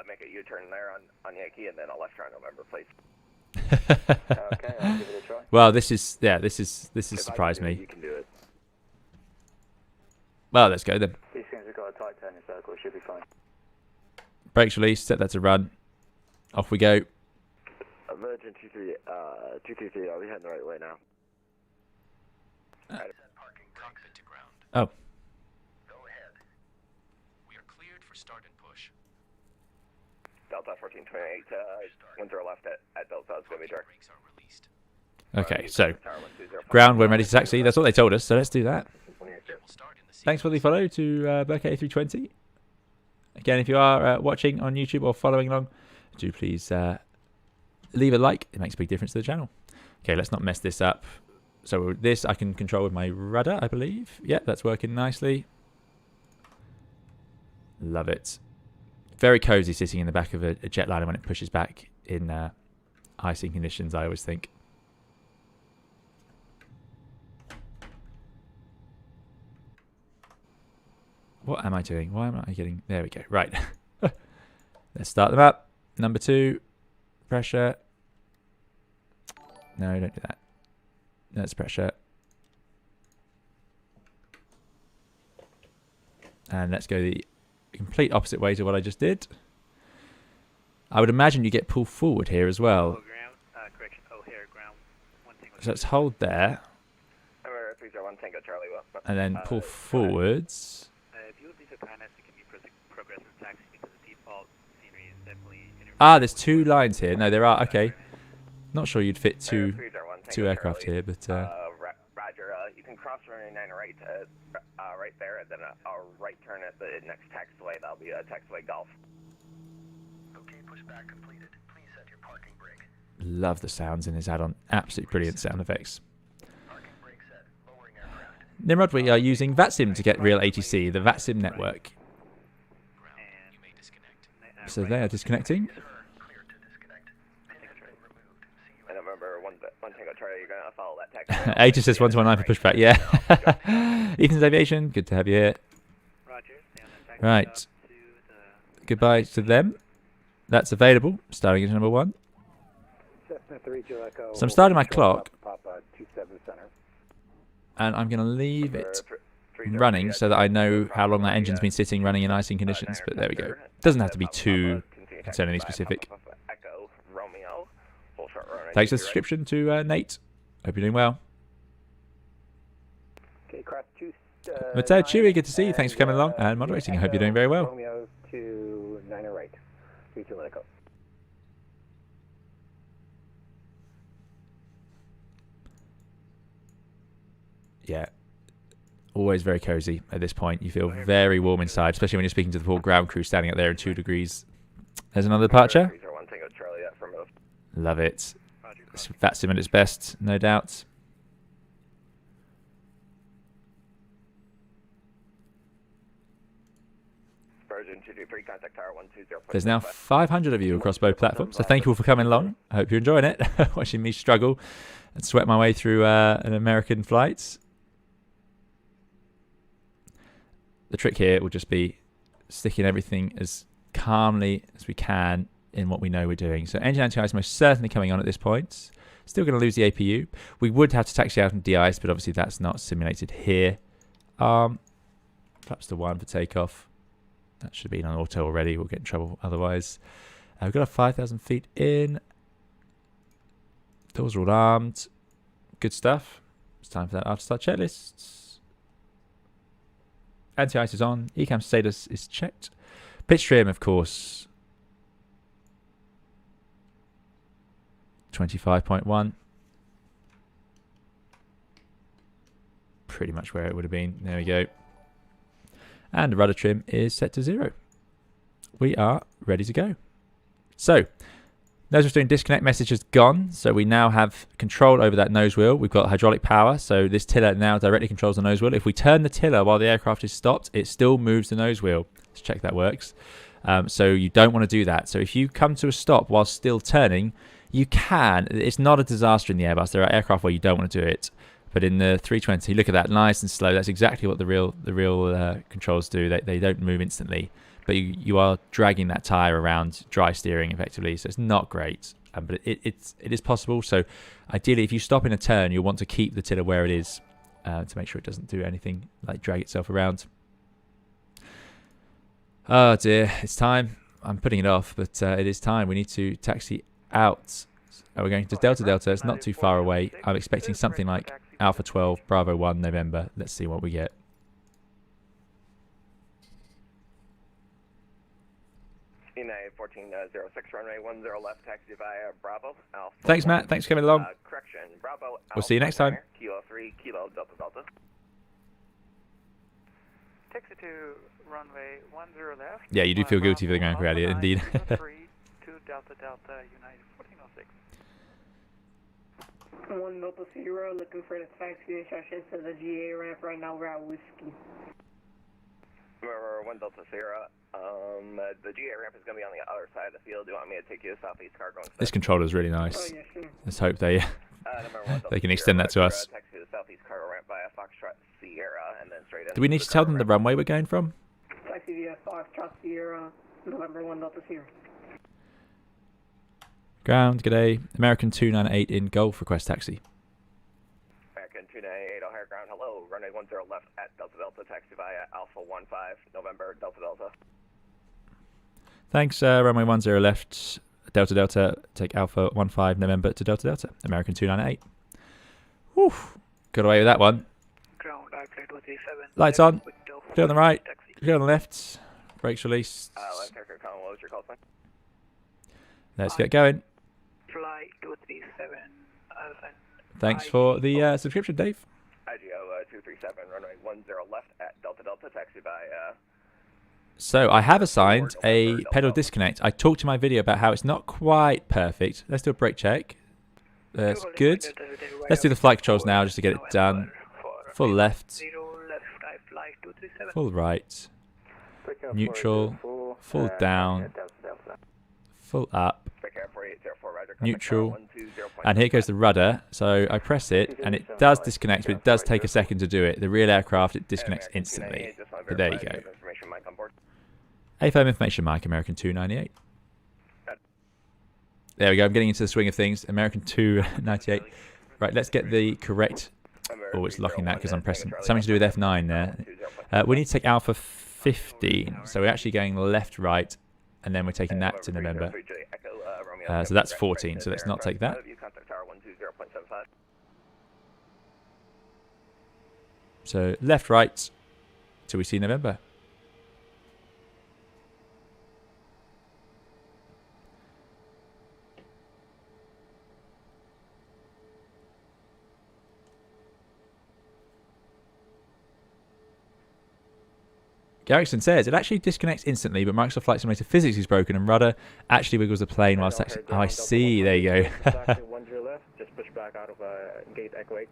make a U-turn there on Yankee and then a left turn November, please. Okay, I'll give it a try. Well, this is surprised me. You can do it. Well, let's go then. These things have got a tight turning circle. It should be fine. Brakes released. Set that to run. Off we go. Virgin 223, are we heading the right way now? Parking cockpit to ground. Oh. Go ahead. We are cleared for start and push. Delta 1428, 10 left at Delta is going to be dark. Brakes are released. Okay, so ground when ready to taxi. That's what they told us, so let's do that. We'll start in the Thanks for the follow to Burke A320. Again, if you are watching on YouTube or following along, do please leave a like. It makes a big difference to the channel. Okay, let's not mess this up. So this I can control with my rudder, I believe. Yeah, that's working nicely. Love it. Very cozy sitting in the back of a jetliner when it pushes back in icing conditions, I always think. What am I doing? Why am I getting... There we go. Right. Let's start them up. Number 2. Pressure. No, don't do that. That's pressure. And let's go the complete opposite way to what I just did. I would imagine you get pulled forward here as well. So let's hold there. And then pull forwards. Ah, there's 2 lines here. No, there are. Okay. Not sure you'd fit two aircraft here, but Roger, you can can cross runway 9 right, right there, and then a right turn at the next taxiway. That'll be taxiway Golf. Okay, pushback completed. Please set your parking brake. Love the sounds in his add-on. Absolutely brilliant sound effects. Parking brake set. Lowering aircraft. Nimrod, we are using VATSIM to get real ATC, the VATSIM network. Ground, you may disconnect. So they are disconnecting. Sir, clear to disconnect. Pin headset removed. See you And remember, one Tango Charlie, you're gonna follow that taxi. Agent says 119 for pushback. Yeah. Ethan's Aviation, good to have you here. Roger. Right. Goodbye to them. That's available. Starting into number 1. So I'm starting my clock, and I'm going to leave it running so that I know how long that engine's been sitting running in icing conditions. But there we go. Doesn't have to be too concerningly specific. Echo Romeo. Full short runway. Thanks for the subscription to Nate. Hope you're doing well. Mateo Chewy, good to see you. Thanks for coming along and moderating. I hope you're doing very well. Romeo to 9 right. 32 Echo. Yeah, always very cozy at this point. You feel very warm inside, especially when you're speaking to the poor ground crew standing up there in 2 degrees. There's another departure. 301 Tango Charlie, affirmative. Love it. It's VATSIM at its best, no doubt. Virgin 223, contact tower 120. There's now 500 of you across both platforms, so thank you all for coming along. I hope you're enjoying it, watching me struggle and sweat my way through an American flight. The trick here will just be sticking everything as calmly as we can in what we know we're doing. So engine anti-ice is most certainly coming on at this point. Still going to lose the APU. We would have to taxi out and de-ice, but obviously that's not simulated here. Perhaps the 1 for takeoff. That should have been on auto already. We'll get in trouble otherwise. We've got a 5,000 feet in. Doors are all armed. Good stuff. It's time for that after start checklist. Anti-ice is on. ECAM status is checked. Pitch trim, of course. 25.1. Pretty much where it would have been. There we go. And the rudder trim is set to 0. We are ready to go. So, nose wheel steering disconnect message has gone. So we now have control over that nose wheel. We've got hydraulic power. So this tiller now directly controls the nose wheel. If we turn the tiller while the aircraft is stopped, it still moves the nose wheel. Let's check that works. So you don't want to do that. So if you come to a stop while still turning, you can. It's not a disaster in the Airbus. There are aircraft where you don't want to do it. But in the 320, look at that, nice and slow. That's exactly what the real controls do. They don't move instantly, but you are dragging that tire around, dry steering effectively. So it's not great, but it is possible. So ideally, if you stop in a turn, you'll want to keep the tiller where it is to make sure it doesn't do anything like drag itself around. Oh dear, it's time. I'm putting it off, but it is time. We need to taxi out. We're going to Delta Delta. It's not too far away. I'm expecting something like Alpha 12, Bravo 1, November. Let's see what we get. United 1406, runway 10 left, taxi via Bravo. Alpha Thanks, Matt. Thanks for coming along. Correction, Bravo. We'll see you next time. Kilo 3, Kilo Delta Delta. Taxi to runway 10 left. Yeah, you do feel guilty for the ground crew earlier, indeed. 3 to Delta Delta, United 1406. 1 Delta Zero, looking for the taxi instructions to the GA ramp right now. We're at Whiskey. Remember 1 Delta Sierra. The GA ramp is going to be on the other side of the field. Do you want me to take you to Southeast Cargo instead? This controller is really nice. Oh, yeah, sure. Let's hope they they can extend that to us. Taxi to Southeast Cargo ramp via Foxtrot Sierra and then straight in. Do we need to tell them the runway we're going from? Taxi via Foxtrot Sierra, November 1 Delta Sierra. Ground, g'day. American 298 in Golf, request taxi. American 298 O'Hare ground, hello. Runway 10 left at Delta Delta, taxi via Alpha 15, November, Delta Delta. Thanks, runway 10 left, Delta Delta, take Alpha 15, November to Delta Delta. American 298. Whew, got away with that one. Ground, I with A7. Lights on, clear on the right, clear on the left, brakes released. Left Aircraft Column, what was your call sign? Let's get going. Flight 237. Thanks for the subscription, Dave. IGO 237, runway 10 left at Delta Delta, taxi by... So I have assigned a pedal disconnect. I talked in my video about how it's not quite perfect. Let's do a brake check. That's good. Let's do the flight controls now just to get it done. Full left. Full right. Neutral. Full down. Full up. Neutral. And here goes the rudder. So I press it and it does disconnect, but it does take a second to do it. The real aircraft, it disconnects instantly. But there you go. AFM information mic, American 298. There we go. I'm getting into the swing of things. American 298. Right, let's get the correct... Oh, it's locking that because I'm pressing... Something to do with F9 there. We need to take Alpha 15. So we're actually going left, right, and then we're taking that to November. So that's 14, so let's not take that. So left, right, till we see November. Garrison says, it actually disconnects instantly, but Microsoft Flight Simulator physics is broken and rudder actually wiggles the plane whilst actually... Oh, I see. There you go. Just push back out of gate Echo 8.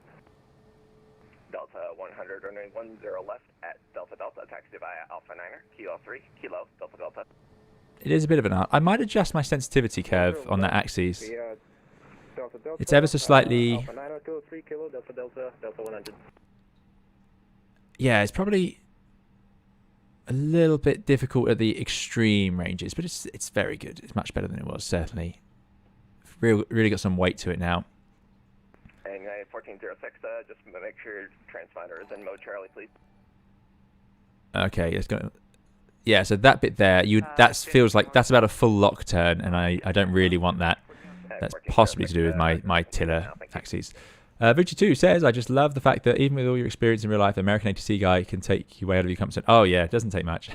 Delta 100, runway 10 left at Delta Delta, taxi via Alpha 9er, Kilo 3, Kilo, Delta Delta. It is a bit of an art. I might adjust my sensitivity curve on that axis. It's ever so slightly... Alpha 902, 3 Kilo, Delta Delta, Delta 100. Yeah, it's probably... a little bit difficult at the extreme ranges, but it's very good. It's much better than it was, certainly. Really got some weight to it now. And 1406, just make sure your transponder is in mode Charlie, please. Okay, let's go. Yeah, so that bit there, that feels like that's about a full lock turn, and I don't really want that. That's possibly to do with my tiller axes. Vucci2 says, I just love the fact that even with all your experience in real life, American ATC guy can take you way out of your comfort zone. Oh yeah, it doesn't take much.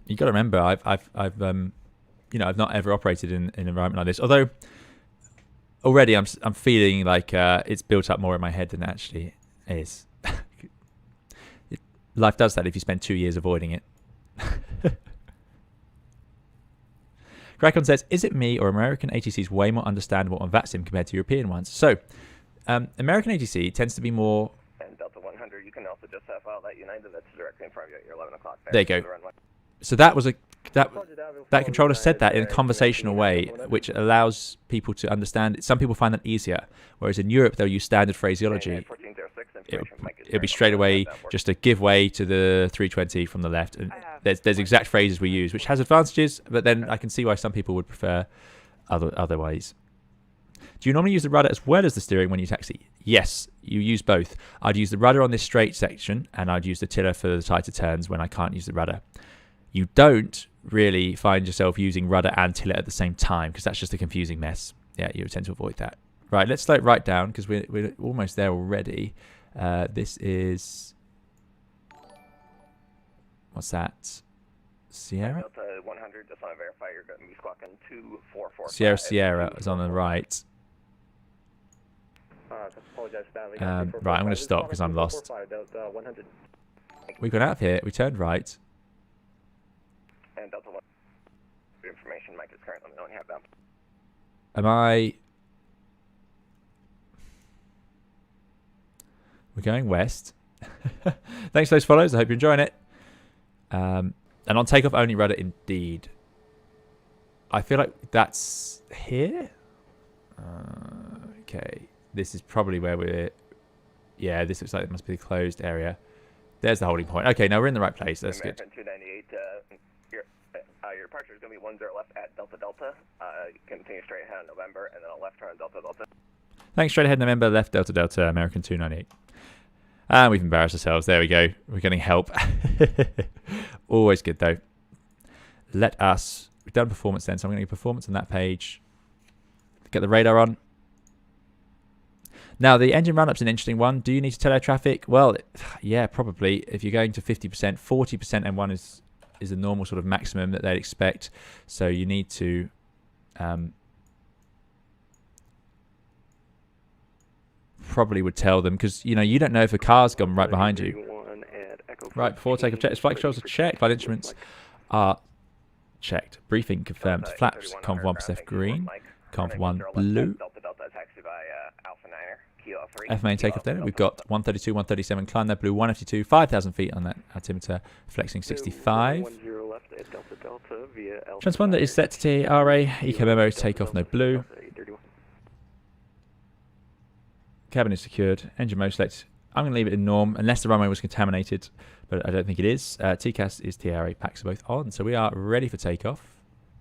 You got to remember, I've not ever operated in an environment like this. Although already I'm feeling like it's built up more in my head than it actually is. Life does that if you spend 2 years avoiding it. Gracon says, is it me or American ATCs way more understandable on VATSIM compared to European ones? So, American ATC tends to be more... And Delta 100, you can also just file that United that's directly in front of you at your 11 o'clock. There you go. So that was that controller said that in a conversational way, which allows people to understand it. Some people find that easier, whereas in Europe they'll use standard phraseology. It'll be straight away just a give way to the 320 from the left. And there's exact phrases we use, which has advantages, but then I can see why some people would prefer other ways. Do you normally use the rudder as well as the steering when you taxi? Yes, you use both. I'd use the rudder on this straight section, and I'd use the tiller for the tighter turns when I can't use the rudder. You don't really find yourself using rudder and tiller at the same time, because that's just a confusing mess. Yeah, you tend to avoid that. Right, let's slow it right down, because we're almost there already. This is... What's that? Sierra? Delta 100, just want to verify you're going to be squawking 2445. Sierra is on the right. Right, I'm going to stop because I'm lost. We got out of here. We turned right. And Delta 1, information Mike is currently we don't have them. Am I... We're going west. Thanks for those follows. I hope you're enjoying it. And on takeoff only rudder, indeed. I feel like that's here. Okay. This is probably where we're... Yeah, this looks like it must be the closed area. There's the holding point. Okay, now we're in the right place. That's good. American 298, your departure is going to be 10 left at Delta Delta. Continue straight ahead on November, and then a left turn on Delta Delta. Thanks, straight ahead November, left Delta Delta, American 298. And we've embarrassed ourselves. There we go. We're getting help. Always good, though. Let us... We've done performance then, so I'm going to get performance on that page. Get the radar on. Now, the engine run-up's an interesting one. Do you need to tell air traffic? Well, yeah, probably. If you're going to 50%, 40% M1 is the normal sort of maximum that they'd expect. So you need to... probably would tell them, because you know you don't know if a car's gone right behind you. Right before takeoff checks, flight controls are checked, flight instruments are checked. Briefing confirmed. Flaps, conv 1 percent green, conv 1 blue. F main takeoff then. We've got 132, 137, climb that blue, 152, 5,000 feet on that altimeter, flexing 65. Transponder is set to TRA, eco memo, takeoff no blue. Cabin is secured, engine mode select. I'm going to leave it in norm, unless the runway was contaminated, but I don't think it is. TCAS is TRA, packs are both on, so we are ready for takeoff.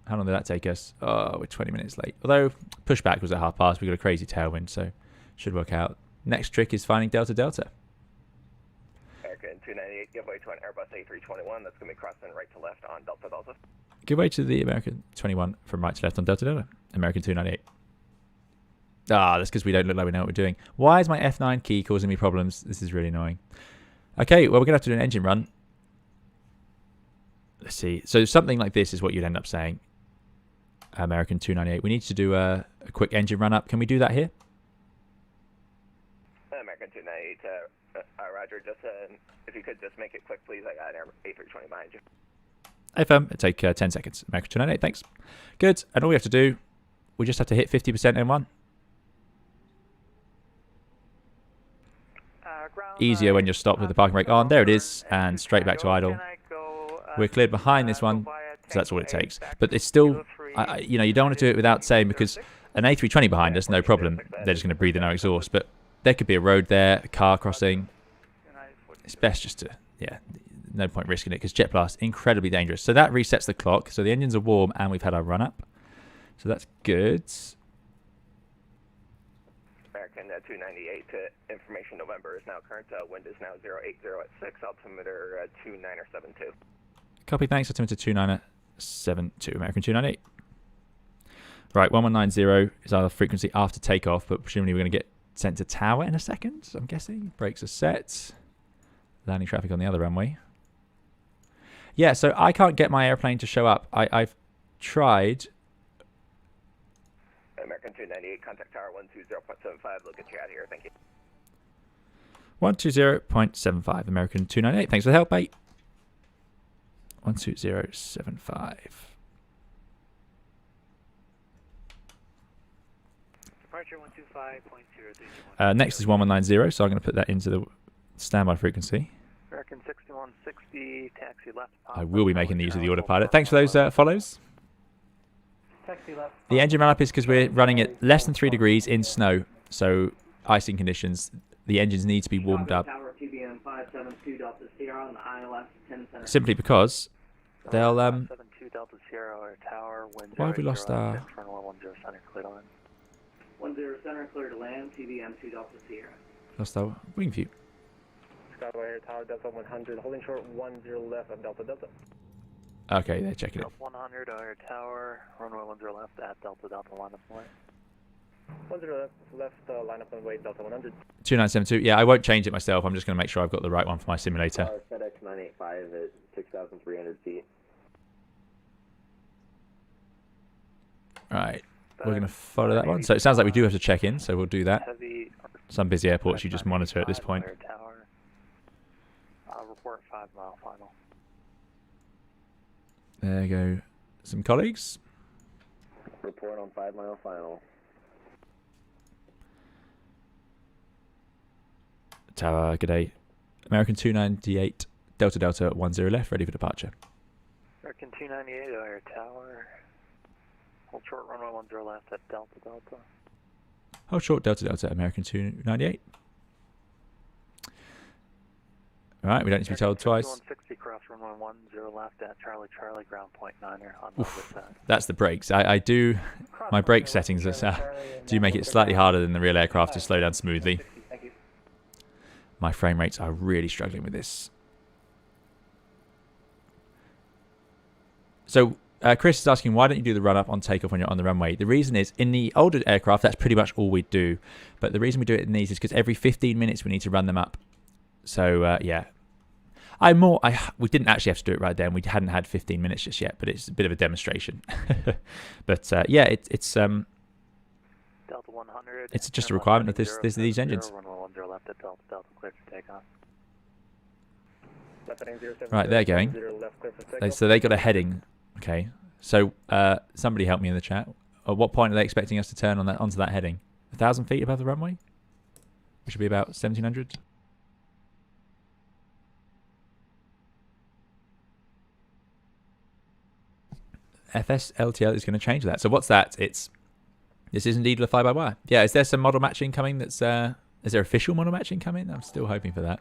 How long did that take us? Oh, we're 20 minutes late. Although, pushback was at 1/2 past, we got a crazy tailwind, so should work out. Next trick is finding Delta Delta. American 298, give way to an Airbus A321. That's going to be crossing right to left on Delta Delta. Give way to the American 21 from right to left on Delta Delta. American 298. Ah, that's because we don't look like we know what we're doing. Why is my F9 key causing me problems? This is really annoying. Okay, well, we're going to have to do an engine run. Let's see. So something like this is what you'd end up saying. American 298. We need to do a quick engine run up. Can we do that here? American 298, Roger. Just if you could just make it quick, please. I got an A320 behind you. FM, it'll take 10 seconds. American 298, thanks. Good. And all we have to do, we just have to hit 50% N1. Easier when you're stopped with the parking brake on. There it is. And straight back to idle. We're cleared behind this one, so that's all it takes. But it's still, you know, you don't want to do it without saying, because an A320 behind us, no problem. They're just going to breathe in our exhaust. But there could be a road there, a car crossing. It's best just to, yeah, no point risking it, because jet blast, incredibly dangerous. So that resets the clock. So the engines are warm and we've had our run up. So that's good. American 298 to information November is now current. Wind is now 080 at 6, altimeter 2972. Copy, thanks. Altimeter 2972, American 298. Right, 1190 is our frequency after takeoff, but presumably we're going to get sent to tower in a second, I'm guessing. Brakes are set. Landing traffic on the other runway. Yeah, so I can't get my airplane to show up. I've tried. American 298, contact tower 120.75. They'll get you out of here. Thank you. 120.75, American 298. Thanks for the help, mate. 120.75. Departure 125.031. Next is 1190, so I'm going to put that into the standby frequency. American 6160, taxi left. I will be making the use of the autopilot. Thanks for those follows. Taxi left. The engine run up is because we're running at less than 3 degrees in snow, so icing conditions. The engines need to be warmed up. Simply because they'll why have we lost our 10 center clear to land, TBM 2 Delta Sierra. lost our wing view? Skyway Air Tower Delta 100, holding short 10 left of Delta Delta. Okay, they're checking it. 100 Air Tower, runway 10 left at Delta Delta, line up and wait. 10 left, line up and wait, Delta 100. 2972. Yeah, I won't change it myself. I'm just going to make sure I've got the right one for my simulator. FedEx 985 at 6,300 feet. Right, we're going to follow that one. So it sounds like we do have to check in, so we'll do that. Some busy airports you just monitor at this point. Report 5 mile final. There you go. Some colleagues. Report on 5 mile final. Tower, good day. American 298, Delta Delta 10 left, ready for departure. American 298 Air Tower. Hold short runway 10 left at Delta Delta. Hold short Delta Delta, American 298. Alright, we don't need to be told twice. 160 cross runway 10 left at Charlie Charlie ground point 9er on the other side. That's the brakes. I do, my brake settings do make it slightly harder than the real aircraft to slow down smoothly. My frame rates are really struggling with this. So Chris is asking, why don't you do the run-up on takeoff when you're on the runway? The reason is, in the older aircraft, that's pretty much all we do. But the reason we do it in these is because every 15 minutes we need to run them up. So, yeah. We didn't actually have to do it right then. We hadn't had 15 minutes just yet, but it's a bit of a demonstration. But, yeah, it's... Delta 100. It's just a requirement of these engines. Runway 10 left at Delta, Delta, clear for takeoff. Right, they're going. So they got a heading. Okay. So somebody help me in the chat. At what point are they expecting us to turn on onto that heading? 1,000 feet above the runway, which would be about 1,700. FS LTL is going to change that. So what's that? This is indeed a fly-by-wire. Yeah, is there some model matching coming? Is there official model matching coming? I'm still hoping for that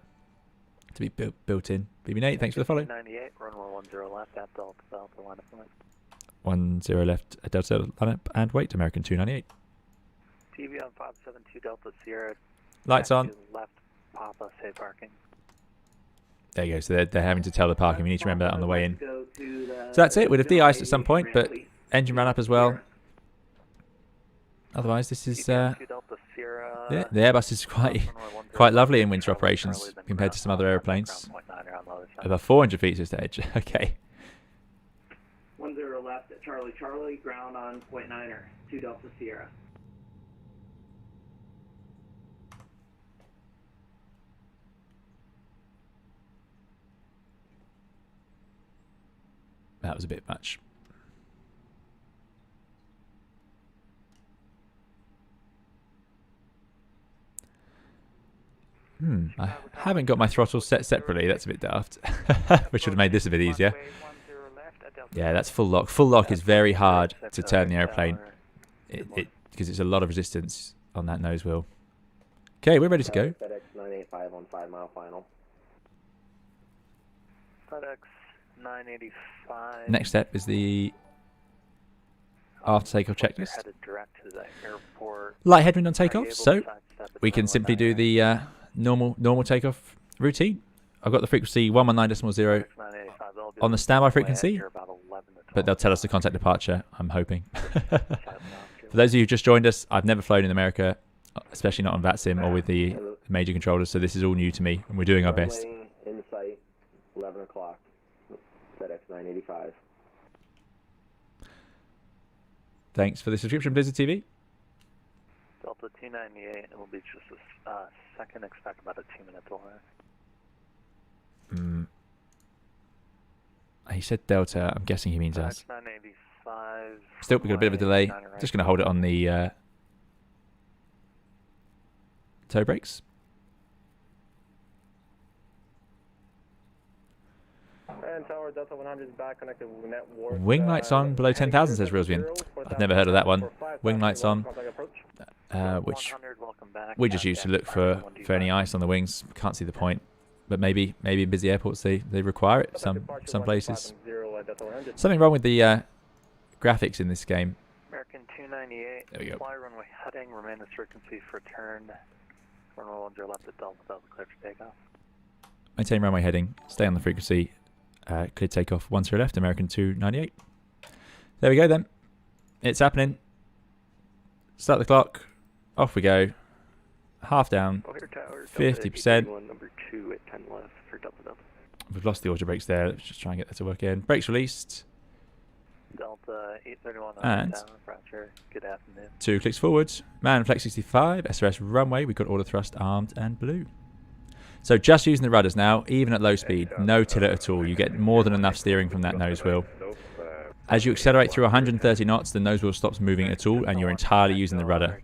to be built in. BB Nate, thanks for the follow. 98, runway 10 left at Delta, Delta, line up and wait. 10 left at Delta, line up and wait. American 298. TV on 572 Delta Sierra. Lights on. Left, Papa, say parking. There you go. So they're having to tell the parking. We need to remember that on the way in. So that's it. We'd have de-iced at some point, but engine ran up as well. Otherwise, this is yeah, the Airbus is quite lovely in winter operations compared to some other airplanes. About 400 feet is the edge. Okay. 10 left at Charlie Charlie, ground on .9er, 2 Delta Sierra. That was a bit much. I haven't got my throttle set separately. That's a bit daft. Which would have made this a bit easier. Yeah, that's full lock. Full lock is very hard to turn the airplane because it's a lot of resistance on that nose wheel. Okay, we're ready to go. FedEx 985 on 5 mile final. FedEx 985. Next step is the after takeoff checklist. Headed direct to the airport. Light headwind on takeoff, so we can simply do the normal takeoff routine. I've got the frequency 119.0 on the standby frequency, but they'll tell us to contact departure, I'm hoping. For those of you who just joined us, I've never flown in America, especially not on VATSIM or with the major controllers, so this is all new to me, and we're doing our best. In sight, 11 o'clock, FedEx 985. Thanks for the subscription, Blizzard TV. Delta 298, it will be just a second, expect about a 2-minute delay. He said Delta, I'm guessing he means us. 985. Still, we've got a bit of a delay. Just going to hold it on the toe brakes. And tower Delta 100 is back connected with network. Wing lights on below 10,000, says Reelsvian. I've never heard of that one. Wing lights on, which we just use to look for any ice on the wings. Can't see the point, but maybe in busy airports they require it. Some places. Something wrong with the graphics in this game. American 298. There we go. Fly runway heading. Remain this frequency for turn. Runway 10 left at Delta, Delta, clear for takeoff. Maintain runway heading. Stay on the frequency. Clear takeoff. 10 left. American 298. There we go then. It's happening. Start the clock. Off we go. Half down. 50%. Number 2 at 10 left for Delta, Delta. We've lost the auto brakes there. Let's just try and get that to work in. Brakes released. Delta 831 And down, Roger. Good afternoon. 2 clicks forward. Man flex 65. SRS runway. We've got auto thrust armed and blue. So just using the rudders now, even at low speed, no tilt at all. You get more than enough steering from that nose wheel. As you accelerate through 130 knots, the nose wheel stops moving at all, and you're entirely using the rudder.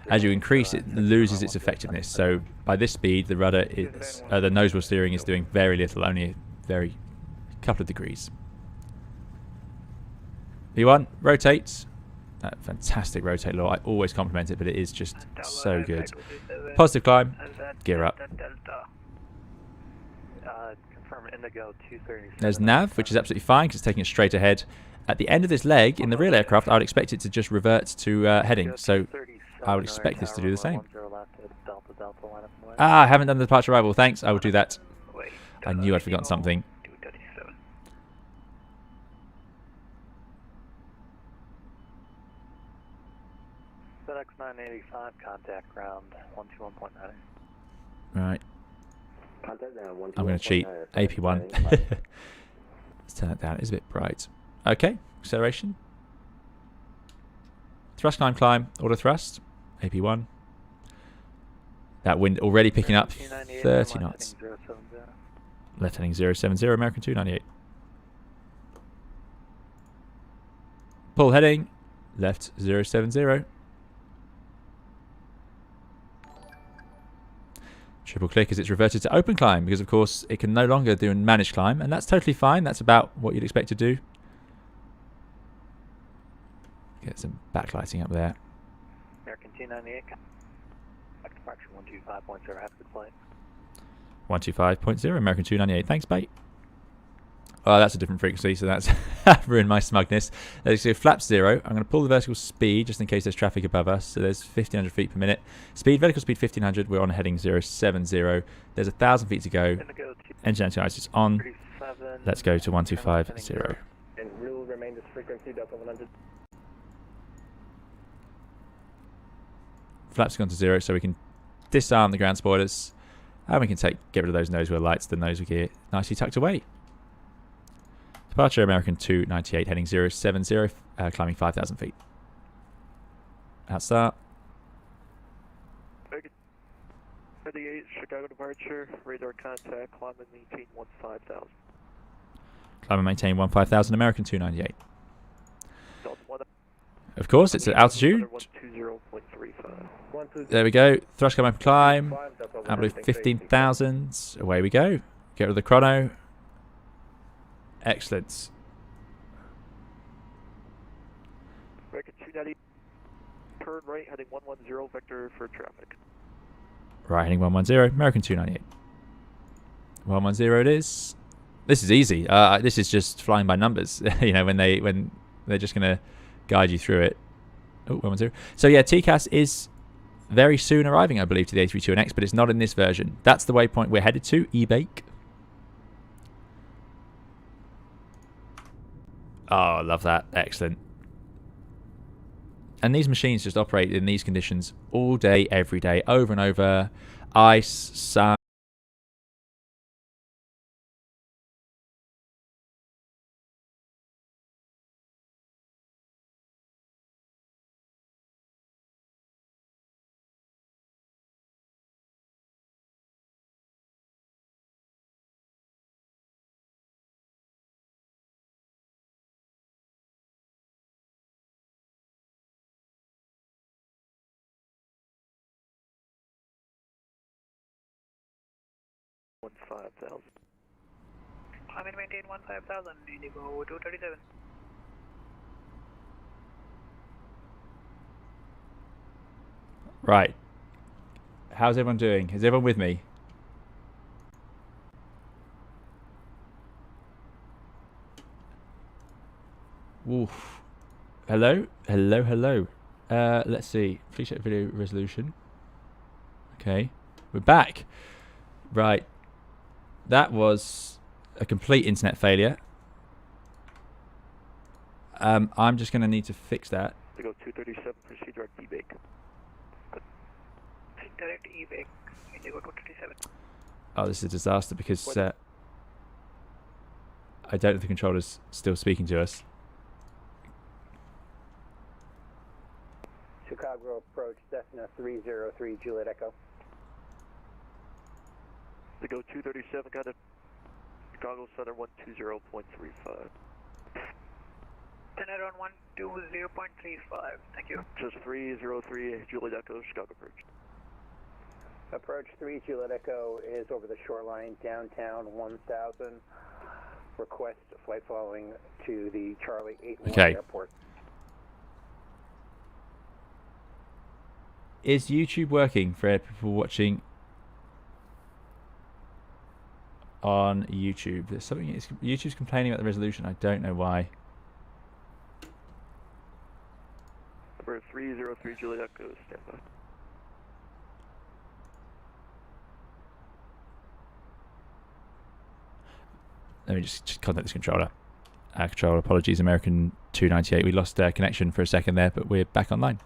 As you increase, it loses its effectiveness. So by this speed, the rudder is, the nose wheel steering is doing very little, only a very couple of degrees. V1 rotates. Fantastic rotate law. I always compliment it, but it is just so good. Positive climb. Gear up. Confirm Indigo 230. There's nav, which is absolutely fine because it's taking it straight ahead. At the end of this leg, in the real aircraft, I would expect it to just revert to heading. So I would expect this to do the same. I haven't done the departure arrival. Thanks. I will do that. I knew I'd forgotten something. FedEx 985, contact ground 121.9. Right. I'm going to cheat. AP1. Let's turn that down. It's a bit bright. Okay. Acceleration. Thrust climb, auto thrust. AP1. That wind already picking up 30 knots. Left heading 070, American 298. Pull heading, left 070. Triple click as it's reverted to open climb because of course it can no longer do a managed climb, and that's totally fine. That's about what you'd expect to do. Get some backlighting up there. American 298. Departure 125.0. Have a good flight. 125.0, American 298. Thanks, mate. Oh, that's a different frequency, so that's ruined my smugness. Let's go flaps 0. I'm going to pull the vertical speed just in case there's traffic above us. So there's 1,500 feet per minute. Speed, vertical speed 1,500. We're on heading 070. There's 1,000 feet to go. Engine anti-ice is on. Let's go to 125.0. And we'll remain this frequency, Delta 100. Flaps gone to 0, so we can disarm the ground spoilers. And we can get rid of those nose wheel lights. The nose gear nicely tucked away. Departure American 298 heading 070, climbing 5,000 feet. Outstart. 38, Chicago departure, radar contact, climb and maintain 15,000. Climb and maintain 15,000, American 298. Of course, it's at altitude. There we go. Thrust come up climb. I believe 15,000. Away we go. Get rid of the chrono. Excellent. American 290, turn right, heading 110, vector for traffic. Right, heading 110, American 298. 110 it is. This is easy. This is just flying by numbers. You know, when they're just going to guide you through it. Oh, 110. So yeah, TCAS is very soon arriving, I believe, to the A32NX, but it's not in this version. That's the waypoint we're headed to, E-Bake. Oh, love that. Excellent. And these machines just operate in these conditions all day, every day, over and over. Ice, sun. Climb and maintain 15,000, Indigo 237. Right. How's everyone doing? Is everyone with me? Oof. Hello? Hello, hello. Let's see. Please check video resolution. Okay. We're back. Right. That was a complete internet failure. I'm just going to need to fix that. To go 237, proceed direct E-Bake. Direct E-Bake, Indigo 237. Oh, this is a disaster because I don't know if the controller's still speaking to us. Chicago approach, Cessna 303, Juliet Echo. To go 237, got it. Chicago Center 120.35. Then around 120.35, thank you. Just 303, Juliet Echo, Chicago approach. Approach 3, Juliet Echo is over the shoreline, downtown 1000. Request flight following to the Charlie 81 airport. Is YouTube working for people watching on YouTube? There's something. YouTube's complaining about the resolution. I don't know why. Number 303, Juliet Echo, stand by. Let me just contact this controller. Controller, apologies, American 298. We lost connection for a second there, but we're back online.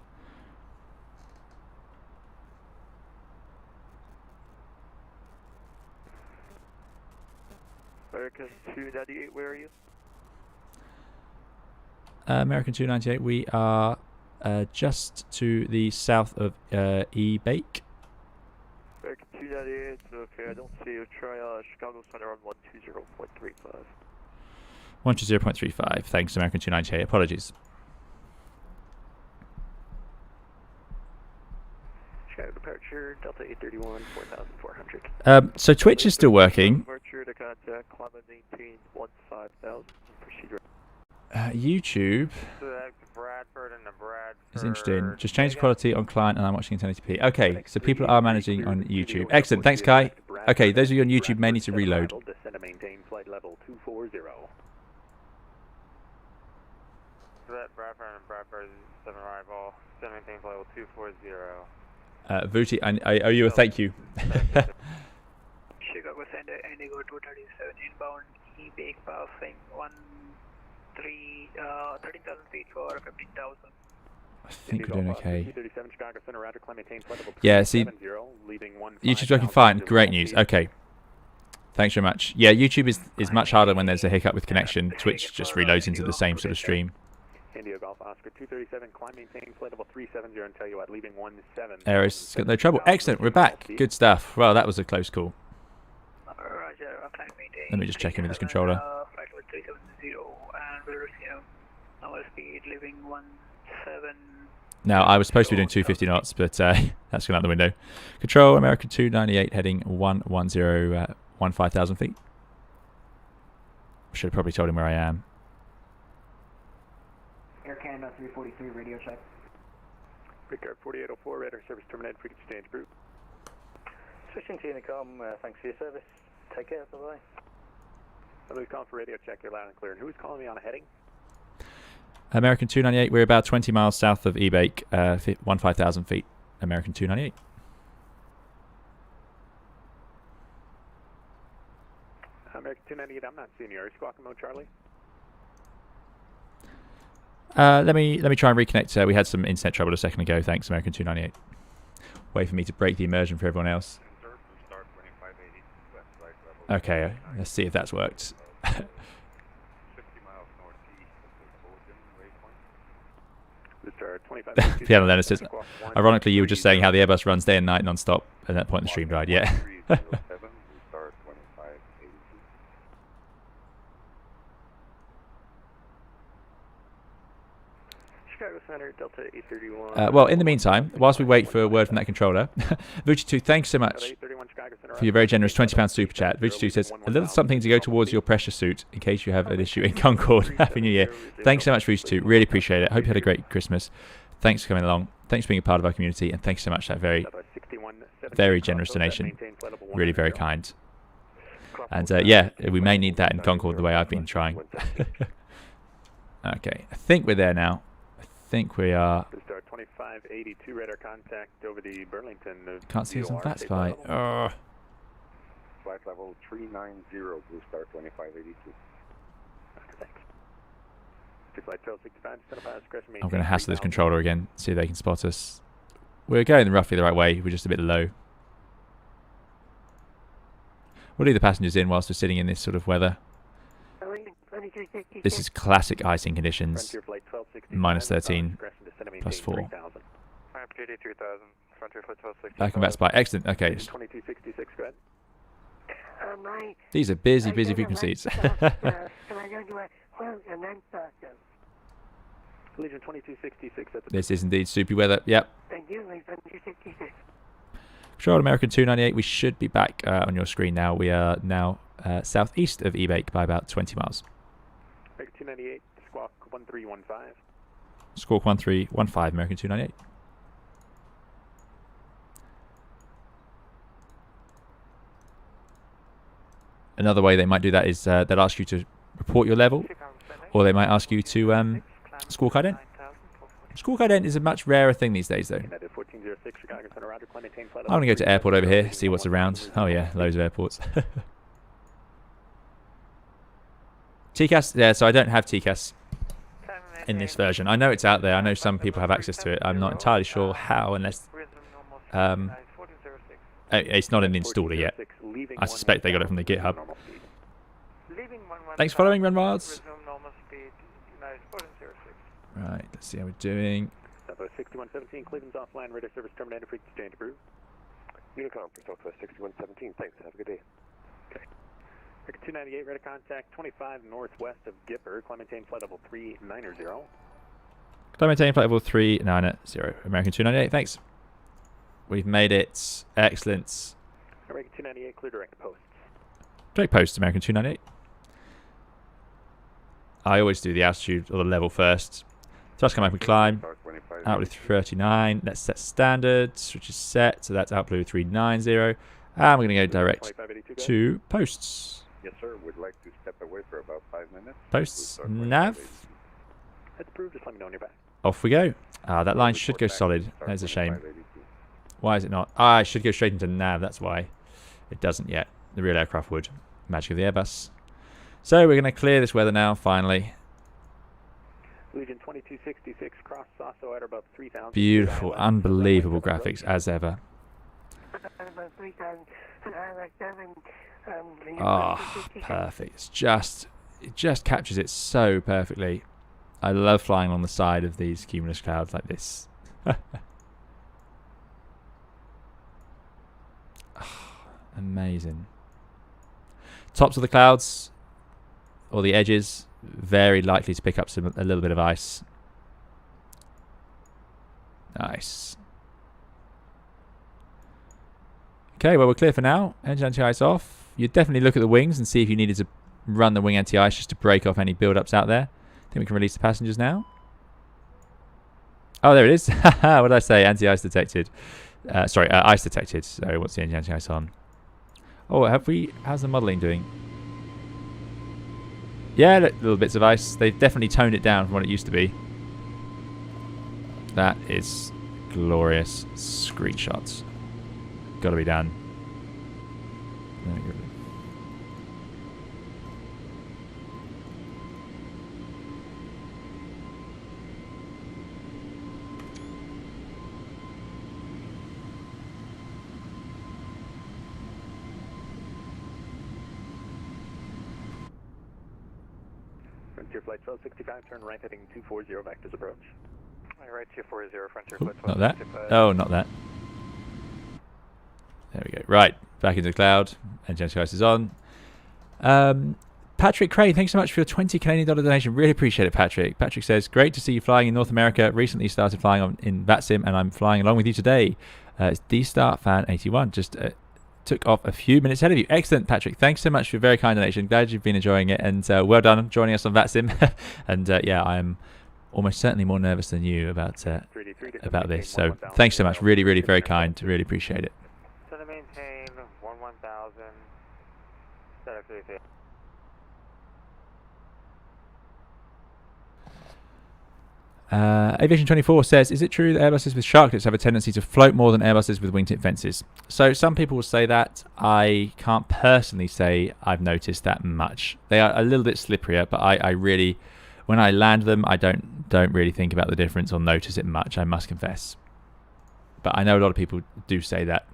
American 298, where are you? American 298, we are just to the south of E-Bake. American 298, okay, I don't see you. Try Chicago Center on 120.35. 120.35. Thanks, American 298. Apologies. Chicago departure, Delta 831, 4,400. So Twitch is still working. Departure to contact, climb and maintain 15,000. Proceed. YouTube Bradford and the Bradford. is interesting. Just change the quality on client and I'm watching in 1080p. Okay, so people are managing on YouTube. Excellent. Thanks, Kai. Okay, those of you on YouTube may need to reload. Descend and maintain flight level 240. Bradford and Bradford 7 arrival. 17 flight level 240. Vuti, I owe you a thank you. Chicago Center, Indigo 237 inbound, E-Bake passing 13,000 feet for 15,000. I think we're doing okay. Yeah, see, YouTube's working fine. Great news. Okay. Thanks very much. Yeah, YouTube is much harder when there's a hiccup with connection. Twitch just reloads into the same sort of stream. India Golf Oscar 237, climb maintain flight level 370 and tell you at leaving 17. Air's got no trouble. Excellent, we're back. Good stuff. Well, that was a close call. Roger, climb maintain. Let me just check in with this controller. Flight level 370 and we'll resume our speed, leaving 17. Now, I was supposed to be doing 250 knots, but that's gone out the window. Control, American 298, heading 110, 15,000 feet. Should have probably told him where I am. Air Canada 343, radio check. Brickyard 4804, radar service terminated, frequency change group. Switching to Unicom, thanks for your service. Take care, bye-bye. Somebody's calling for radio check, you're loud and clear. And who's calling me on a heading? American 298, we're about 20 miles south of E-Bake, 15,000 feet. American 298. American 298, I'm not seeing you. Are you squawking mode, Charlie? Let me try and reconnect. We had some internet trouble a second ago. Thanks, American 298. Wait for me to break the immersion for everyone else. Okay, let's see if that's worked. Piano Leonard says, ironically, you were just saying how the Airbus runs day and night non-stop at that point in the stream died. Yeah. Chicago Center, Delta 831. Well, in the meantime, whilst we wait for a word from that controller, Vuci2, thanks so much for your very generous £20 super chat. Vuci2 says, a little something to go towards your pressure suit in case you have an issue in Concorde. Happy New Year. Thanks so much, Vuci2. Really appreciate it. Hope you had a great Christmas. Thanks for coming along. Thanks for being a part of our community. And thanks so much for that very generous donation. Really very kind. And yeah, we may need that in Concorde the way I've been trying. Okay, I think we're there now. I think we are. 2582 radar contact over the Burlington. Can't see us on Fatsfly. Flight level 390, Blue Star 2582. I'm going to hassle this controller again, see if they can spot us. We're going roughly the right way, we're just a bit low. We'll leave the passengers in whilst we're sitting in this sort of weather. This is classic icing conditions. Minus 13, plus 4. Back and back spy. Excellent. Okay. These are busy frequencies. This is indeed soupy weather. Yep. Control American 298. We should be back on your screen now. We are now southeast of E-Bake by about 20 miles. 298, squawk 1315. Squawk 1315, American 298. Another way they might do that is they'll ask you to report your level, or they might ask you to squawk ident. Squawk ident is a much rarer thing these days, though. I'm going to go to airport over here, see what's around. Oh yeah, loads of airports. TCAS, yeah, so I don't have TCAS in this version. I know it's out there. I know some people have access to it. I'm not entirely sure how, unless it's not in the installer yet. I suspect they got it from the GitHub. Thanks for following, Run Wilds. Right, let's see how we're doing. Southwest 6117, Cleveland's offline, radar service terminated, frequency change approved. Unicom for Southwest 6117, thanks, have a good day. Okay. American 298, radar contact 25 northwest of Gipper, climb maintain flight level 390. Climb maintain flight level 390. American 298, thanks. We've made it. Excellent. American 298, clear direct posts. Direct post, American 298. I always do the altitude or the level first. Thrust come open climb. Out blue 39. Let's set standard, which is set. So that's out blue 390. And we're going to go direct to posts. Yes, sir. We'd like to step away for about 5 minutes. Posts. Nav. That's approved. Just let me know when you're back. Off we go. That line should go solid. That's a shame. Why is it not? I should go straight into nav. That's why it doesn't yet. The real aircraft would. Magic of the Airbus. So we're going to clear this weather now, finally. Legion 2266, cross Sasso at about 3,000. Beautiful, unbelievable graphics, as ever. Oh, perfect. It just captures it so perfectly. I love flying on the side of these cumulus clouds like this. Amazing. Tops of the clouds, or the edges, very likely to pick up a little bit of ice. Nice. Okay, well, we're clear for now. Engine anti-ice off. You'd definitely look at the wings and see if you needed to run the wing anti-ice just to break off any build-ups out there. I think we can release the passengers now. Oh, there it is. What did I say? Anti-ice detected. Sorry, ice detected. So what's the engine anti-ice on? Oh, have we... How's the modelling doing? Yeah, little bits of ice. They've definitely toned it down from what it used to be. That is glorious. Screenshots. Got to be done. There we go. Frontier Flight 1265, turn right heading 240, vectors approach. Right 240, Frontier Flight 1265. Not that. Oh, not that. There we go. Right, back into the cloud. Engine anti-ice is on. Patrick Crane, thanks so much for your $20 Canadian donation. Really appreciate it, Patrick. Patrick says, great to see you flying in North America. Recently started flying in VATSIM, and I'm flying along with you today. It's D-Star Fan 81. Just took off a few minutes ahead of you. Excellent, Patrick. Thanks so much for your very kind donation. Glad you've been enjoying it, and well done joining us on VATSIM. And yeah, I'm almost certainly more nervous than you about this. So thanks so much. Really, really very kind. Really appreciate it. So to maintain 1000. Aviation 24 says, is it true that Airbuses with sharklets have a tendency to float more than Airbuses with wingtip fences? So some people will say that. I can't personally say I've noticed that much. They are a little bit slipperier, but I really, when I land them, I don't really think about the difference or notice it much, I must confess. But I know a lot of people do say that.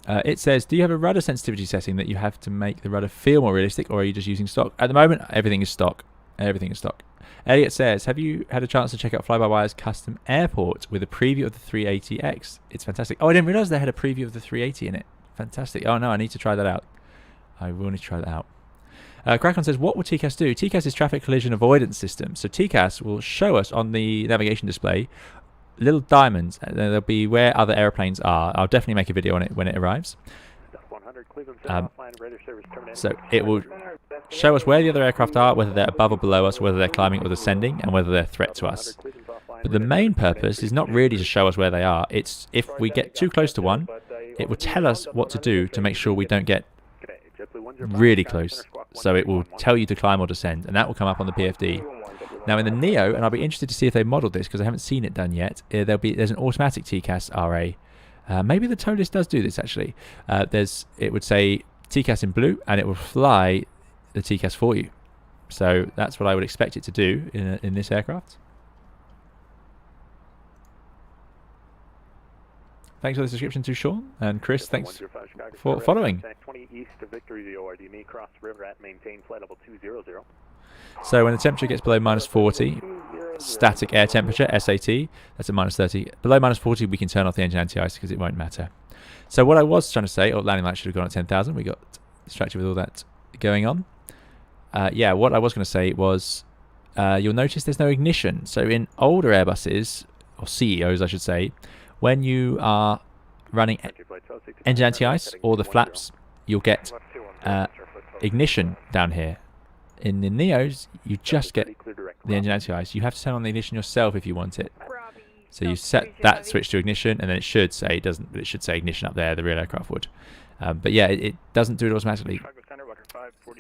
It says, do you have a rudder sensitivity setting that you have to make the rudder feel more realistic, or are you just using stock? At the moment, everything is stock. Everything is stock. Elliot says, have you had a chance to check out Fly-by-Wire's custom airport with a preview of the 380X? It's fantastic. Oh, I didn't realise they had a preview of the 380 in it. Fantastic. Oh, no, I need to try that out. I will need to try that out. Krakon says, what will TCAS do? TCAS is traffic collision avoidance system. So TCAS will show us on the navigation display little diamonds. There'll be where other airplanes are. I'll definitely make a video on it when it arrives. So it will show us where the other aircraft are, whether they're above or below us, whether they're climbing or descending, and whether they're a threat to us. But the main purpose is not really to show us where they are. It's if we get too close to one, it will tell us what to do to make sure we don't get really close. So it will tell you to climb or descend, and that will come up on the PFD. Now in the NEO, and I'll be interested to see if they modelled this because I haven't seen it done yet, there's an automatic TCAS RA. Maybe the Toliss does do this actually. It would say TCAS in blue, and it will fly the TCAS for you. So that's what I would expect it to do in this aircraft. Thanks for the subscription to Sean and Chris. Thanks for following. 20 east of Victory, ORD, cross river at maintain flight level 200. So when the temperature gets below -40, static air temperature, SAT. That's at minus 30. Below minus 40, we can turn off the engine anti-ice because it won't matter. So what I was trying to say, landing light should have gone at 10,000. We got distracted with all that going on. Yeah, what I was going to say was, you'll notice there's no ignition. So in older Airbuses, or CEOs I should say, when you are running engine anti-ice or the flaps, you'll get ignition down here. In the Neos, you just get the engine anti-ice. You have to turn on the ignition yourself if you want it. So you set that switch to ignition, and then it should say, it doesn't, but it should say ignition up there, the real aircraft would. But yeah, it doesn't do it automatically.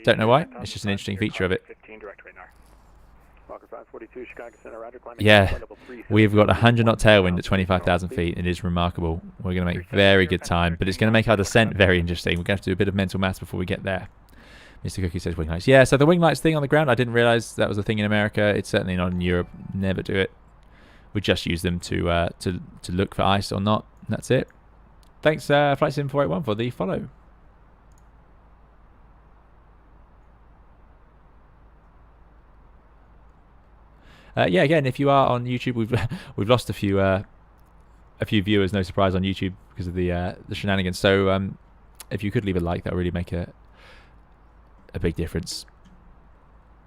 Don't know why, it's just an interesting feature of it. Yeah, we've got 100 knot tailwind at 25,000 feet. It is remarkable. We're going to make very good time, but it's going to make our descent very interesting. We're going to have to do a bit of mental maths before we get there. Mr. Cookie says wing lights. Yeah, so the wing lights thing on the ground, I didn't realise that was a thing in America. It's certainly not in Europe. Never do it. We just use them to look for ice or not. And that's it. Thanks, Flight Sim 481 for the follow. Yeah, again, if you are on YouTube, we've lost a few viewers. No surprise on YouTube because of the shenanigans. So if you could leave a like, that would really make a big difference.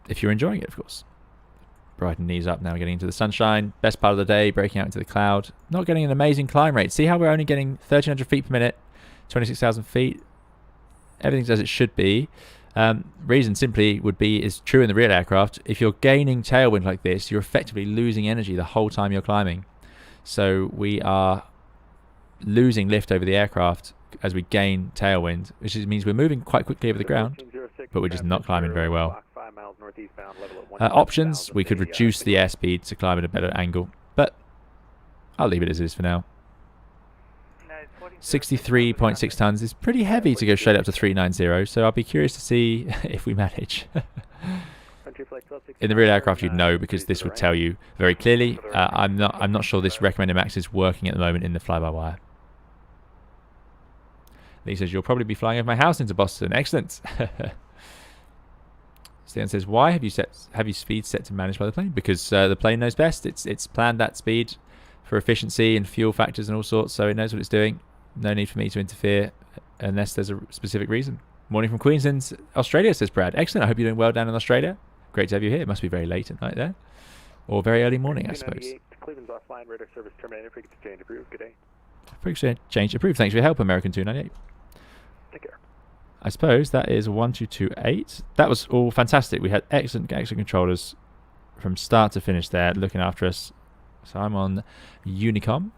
If you're enjoying it, of course. Brighten knees up now, getting into the sunshine. Best part of the day, breaking out into the cloud. Not getting an amazing climb rate. See how we're only getting 1,300 feet per minute, 26,000 feet. Everything's as it should be. Reason simply would be is true in the real aircraft. If you're gaining tailwind like this, you're effectively losing energy the whole time you're climbing. So we are losing lift over the aircraft as we gain tailwind, which means we're moving quite quickly over the ground, but we're just not climbing very well. Options, we could reduce the airspeed to climb at a better angle, but I'll leave it as it is for now. 63.6 tons is pretty heavy to go straight up to 390, so I'll be curious to see if we manage. In the real aircraft you'd know, because this would tell you very clearly. I'm not sure this recommended max is working at the moment in the fly-by-wire. Lee says you'll probably be flying over my house into Boston. Excellent. Stan says, why have you speed set to manage by the plane? Because the plane knows best. It's planned that speed for efficiency and fuel factors and all sorts, so it knows what it's doing. No need for me to interfere unless there's a specific reason. Morning from Queensland, Australia, says Brad. Excellent. I hope you're doing well down in Australia. Great to have you here. It must be very late at night there, or very early morning, I suppose. Cleveland's offline. Radar service terminated. Frequency change approved. Good day. Frequency change approved. Thanks for your help, American 298. Take care. I suppose that is 1228. That was all fantastic. We had excellent controllers from start to finish there, looking after us. So I'm on Unicom.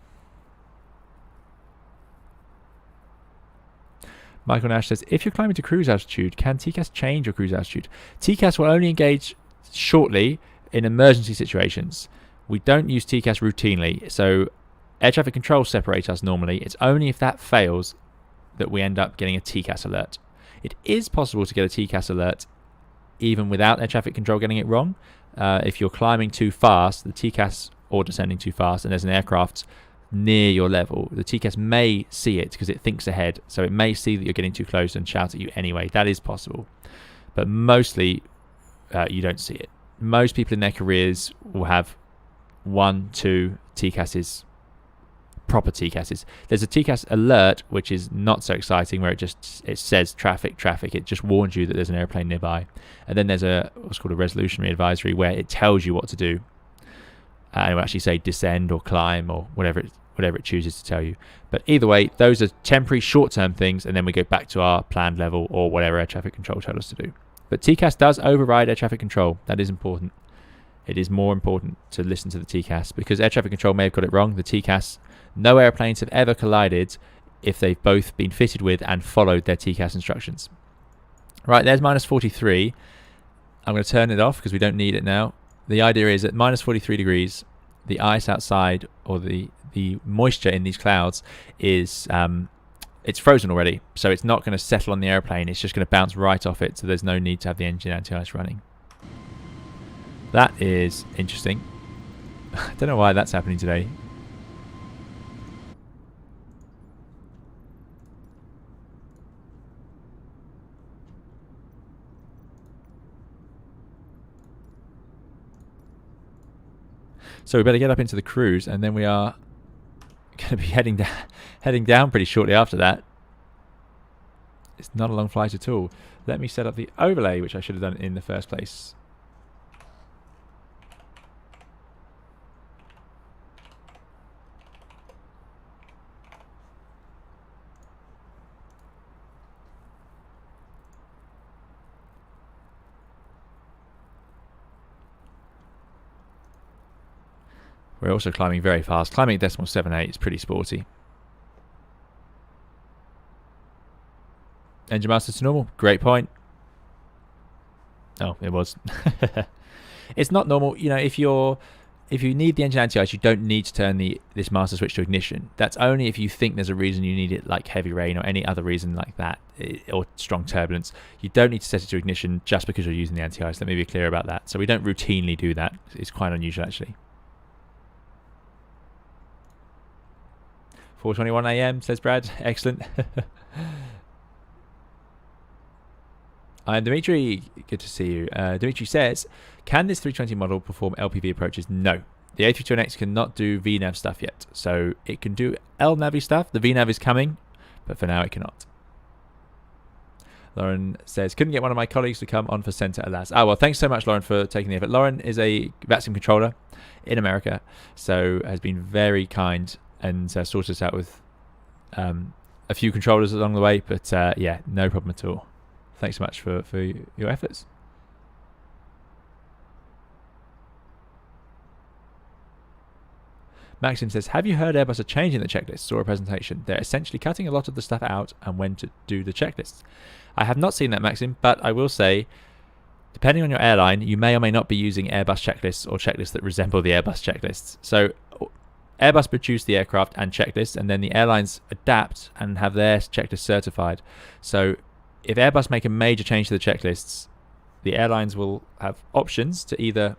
Michael Nash says, if you're climbing to cruise altitude, can TCAS change your cruise altitude? TCAS will only engage shortly in emergency situations. We don't use TCAS routinely, so air traffic control separates us normally. It's only if that fails that we end up getting a TCAS alert. It is possible to get a TCAS alert even without air traffic control getting it wrong. If you're climbing too fast, the TCAS, or descending too fast, and there's an aircraft near your level, the TCAS may see it because it thinks ahead, so it may see that you're getting too close and shout at you anyway. That is possible, but mostly you don't see it. Most people in their careers will have 1, 2 TCASs, proper TCASs. There's a TCAS alert which is not so exciting, where it says traffic, it just warns you that there's an airplane nearby, and then there's what's called a resolutionary advisory, where it tells you what to do, and it will actually say descend or climb or whatever it chooses to tell you. But either way, those are temporary short-term things, and then we go back to our planned level or whatever air traffic control tells us to do. But TCAS does override air traffic control. That is important. It is more important to listen to the TCAS, because air traffic control may have got it wrong. The TCAS, no airplanes have ever collided if they've both been fitted with and followed their TCAS instructions. Right, there's minus 43. I'm going to turn it off because we don't need it now. The idea is at minus 43 degrees, the ice outside, or the moisture in these clouds, is it's frozen already, so it's not going to settle on the airplane. It's just going to bounce right off it, so there's no need to have the engine anti-ice running. That is interesting. I don't know why that's happening today. So we better get up into the cruise, and then we are going to be heading down pretty shortly after that. It's not a long flight at all. Let me set up the overlay, which I should have done in the first place. We're also climbing very fast. Climbing at 0.78 is pretty sporty. Engine master to normal. Great point. Oh, it was. It's not normal. You know, if you need the engine anti-ice, you don't need to turn this master switch to ignition. That's only if you think there's a reason you need it, like heavy rain or any other reason like that, or strong turbulence. You don't need to set it to ignition just because you're using the anti-ice. Let me be clear about that. So we don't routinely do that. It's quite unusual, actually. 4:21 a.m. says Brad. Excellent. I am Dimitri. Good to see you. Dimitri says, can this 320 model perform LPV approaches? No. The A32NX cannot do VNAV stuff yet. So it can do LNAV stuff. The VNAV is coming, but for now it cannot. Lauren says, couldn't get one of my colleagues to come on for center, alas. Oh, well, thanks so much, Lauren, for taking the effort. Lauren is a VATSIM controller in America, so has been very kind and sorted us out with a few controllers along the way. But yeah, no problem at all. Thanks so much for your efforts. Maxim says, have you heard Airbus are changing the checklists or a presentation? They're essentially cutting a lot of the stuff out and when to do the checklists. I have not seen that, Maxim, but I will say, depending on your airline, you may or may not be using Airbus checklists or checklists that resemble the Airbus checklists. So Airbus produce the aircraft and checklists, and then the airlines adapt and have their checklists certified. So if Airbus make a major change to the checklists, the airlines will have options to either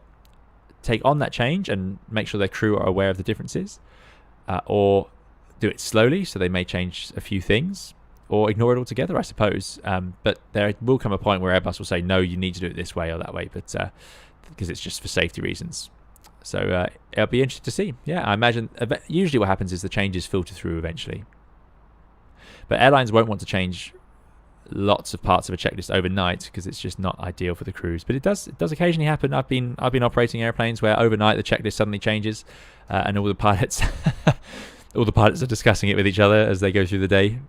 take on that change and make sure their crew are aware of the differences, or do it slowly, so they may change a few things, or ignore it altogether, I suppose. But there will come a point where Airbus will say, no, you need to do it this way or that way, but because it's just for safety reasons. So it'll be interesting to see. Yeah, I imagine usually what happens is the changes filter through eventually. But airlines won't want to change lots of parts of a checklist overnight because it's just not ideal for the crews. But it does occasionally happen. I've been operating airplanes where overnight the checklist suddenly changes, and all the pilots are discussing it with each other as they go through the day.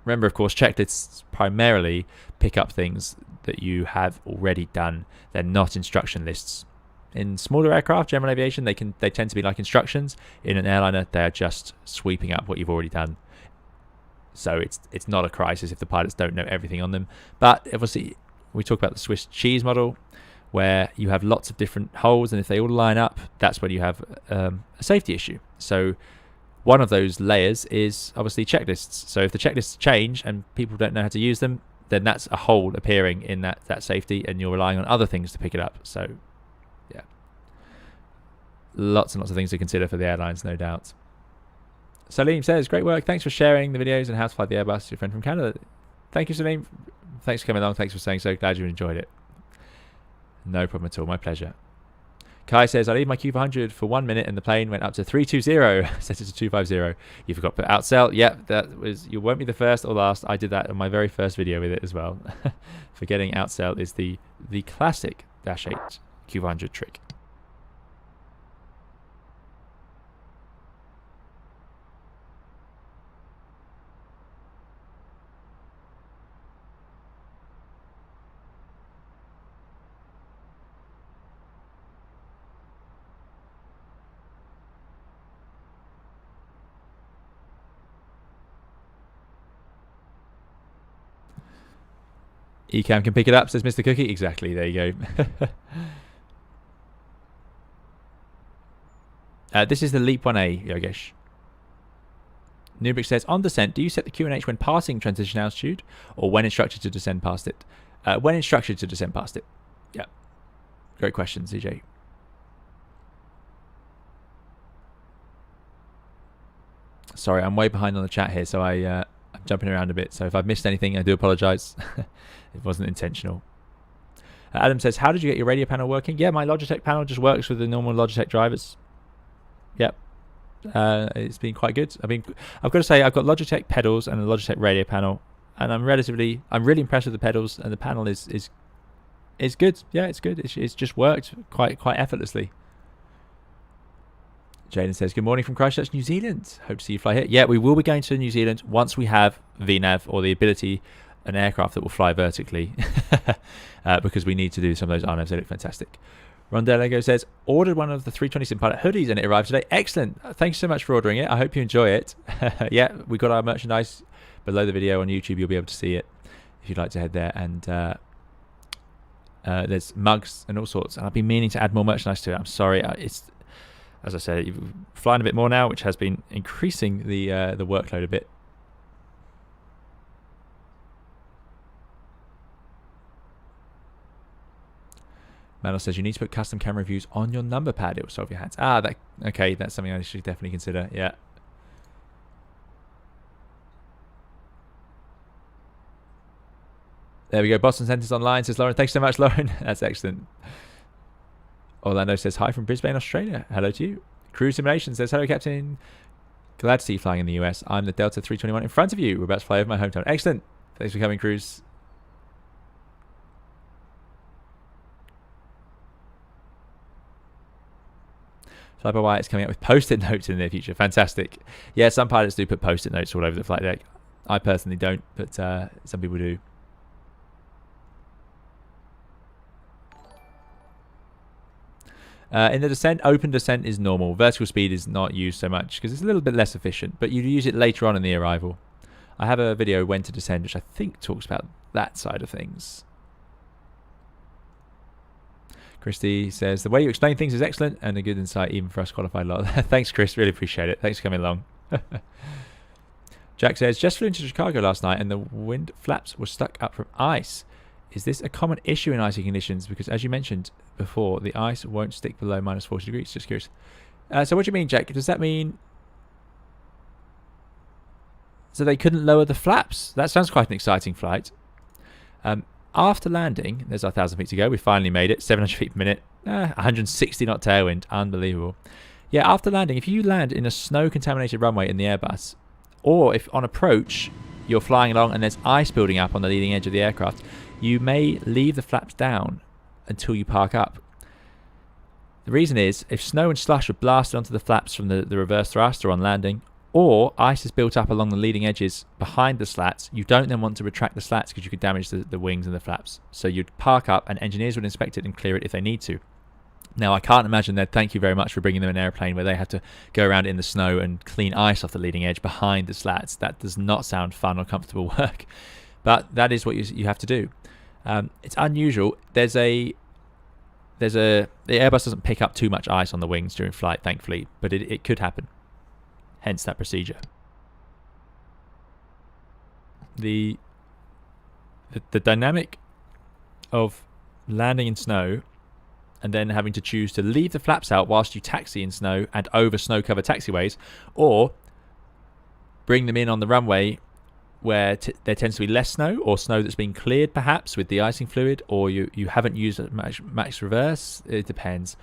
Remember, of course, checklists primarily pick up things that you have already done. They're not instruction lists. In smaller aircraft, general aviation, they tend to be like instructions. In an airliner, they're just sweeping up what you've already done. So it's not a crisis if the pilots don't know everything on them. But obviously, we talk about the Swiss cheese model, where you have lots of different holes, and if they all line up, that's when you have a safety issue. So one of those layers is obviously checklists. So if the checklists change and people don't know how to use them, then that's a hole appearing in that safety, and you're relying on other things to pick it up. So yeah, lots and lots of things to consider for the airlines, no doubt. Salim says, great work, thanks for sharing the videos on how to fly the Airbus, your friend from Canada. Thank you, Salim. Thanks for coming along, thanks for saying so, glad you enjoyed it. No problem at all, my pleasure. Kai says, I leave my Q400 for 1 minute and the plane went up to 320, set it to 250. You forgot to put outsell. Yep, you won't be the first or last. I did that on my very first video with it as well. Forgetting outsell is the classic Dash 8 Q400 trick. Ecam can pick it up, says Mr. Cookie. Exactly, there you go. This is the Leap 1A, Yogesh. Nubrick says, on descent, do you set the QNH when passing transition altitude, or when instructed to descend past it? When instructed to descend past it. Yeah. Great question, CJ. Sorry, I'm way behind on the chat here, so I'm jumping around a bit. So if I've missed anything, I do apologise. It wasn't intentional. Adam says, how did you get your radio panel working? Yeah, my Logitech panel just works with the normal Logitech drivers. Yep. It's been quite good. I've got to say, I've got Logitech pedals and a Logitech radio panel, and I'm really impressed with the pedals, and the panel is good. Yeah, it's good. It's just worked quite effortlessly. Jaden says, good morning from Christchurch, New Zealand. Hope to see you fly here. Yeah, we will be going to New Zealand once we have VNAV, or the ability, an aircraft that will fly vertically, because we need to do some of those RNAVs. They look fantastic. Rondelego says, ordered one of the 320 Simpilot hoodies and it arrived today. Excellent. Thanks so much for ordering it. I hope you enjoy it. Yeah, we got our merchandise below the video on YouTube. You'll be able to see it if you'd like to head there. And there's mugs and all sorts. And I've been meaning to add more merchandise to it. I'm sorry. It's, as I said, you're flying a bit more now, which has been increasing the workload a bit. Manuel says, you need to put custom camera views on your number pad. It will solve your hands. Okay, that's something I should definitely consider. Yeah. There we go. Boston Centre's online, says Lauren. Thanks so much, Lauren. That's excellent. Orlando says, hi from Brisbane, Australia. Hello to you. Cruise Simulation says, hello, Captain. Glad to see you flying in the US. I'm the Delta 321 in front of you. We're about to fly over my hometown. Excellent. Thanks for coming, Cruise. Fly-by-wire is coming out with post-it notes in the near future. Fantastic. Yeah, some pilots do put post-it notes all over the flight deck. I personally don't, but some people do. In the descent, open descent is normal. Vertical speed is not used so much because it's a little bit less efficient, but you use it later on in the arrival. I have a video, when to descend, which I think talks about that side of things. Christy says, the way you explain things is excellent and a good insight even for us qualified lot. Thanks, Chris. Really appreciate it. Thanks for coming along. Jack says, just flew into Chicago last night and the wind flaps were stuck up from ice. Is this a common issue in icy conditions? Because as you mentioned before, the ice won't stick below minus 40 degrees. Just curious. So what do you mean, Jack? Does that mean... So they couldn't lower the flaps? That sounds quite an exciting flight. After landing, there's our 1,000 feet to go. We finally made it. 700 feet per minute. 160 knot tailwind. Unbelievable. Yeah, after landing, if you land in a snow-contaminated runway in the Airbus, or if on approach you're flying along and there's ice building up on the leading edge of the aircraft, you may leave the flaps down until you park up. The reason is, if snow and slush are blasted onto the flaps from the reverse thruster on landing, or ice is built up along the leading edges behind the slats, you don't then want to retract the slats because you could damage the wings and the flaps. So you'd park up and engineers would inspect it and clear it if they need to. Now, I can't imagine they'd thank you very much for bringing them an airplane where they had to go around in the snow and clean ice off the leading edge behind the slats. That does not sound fun or comfortable work. But that is what you have to do. It's unusual. The Airbus doesn't pick up too much ice on the wings during flight, thankfully, but it could happen. Hence that procedure. The dynamic of landing in snow and then having to choose to leave the flaps out whilst you taxi in snow and over snow-covered taxiways, or bring them in on the runway where there tends to be less snow, or snow that's been cleared perhaps with de icing fluid, or you haven't used max reverse. It depends.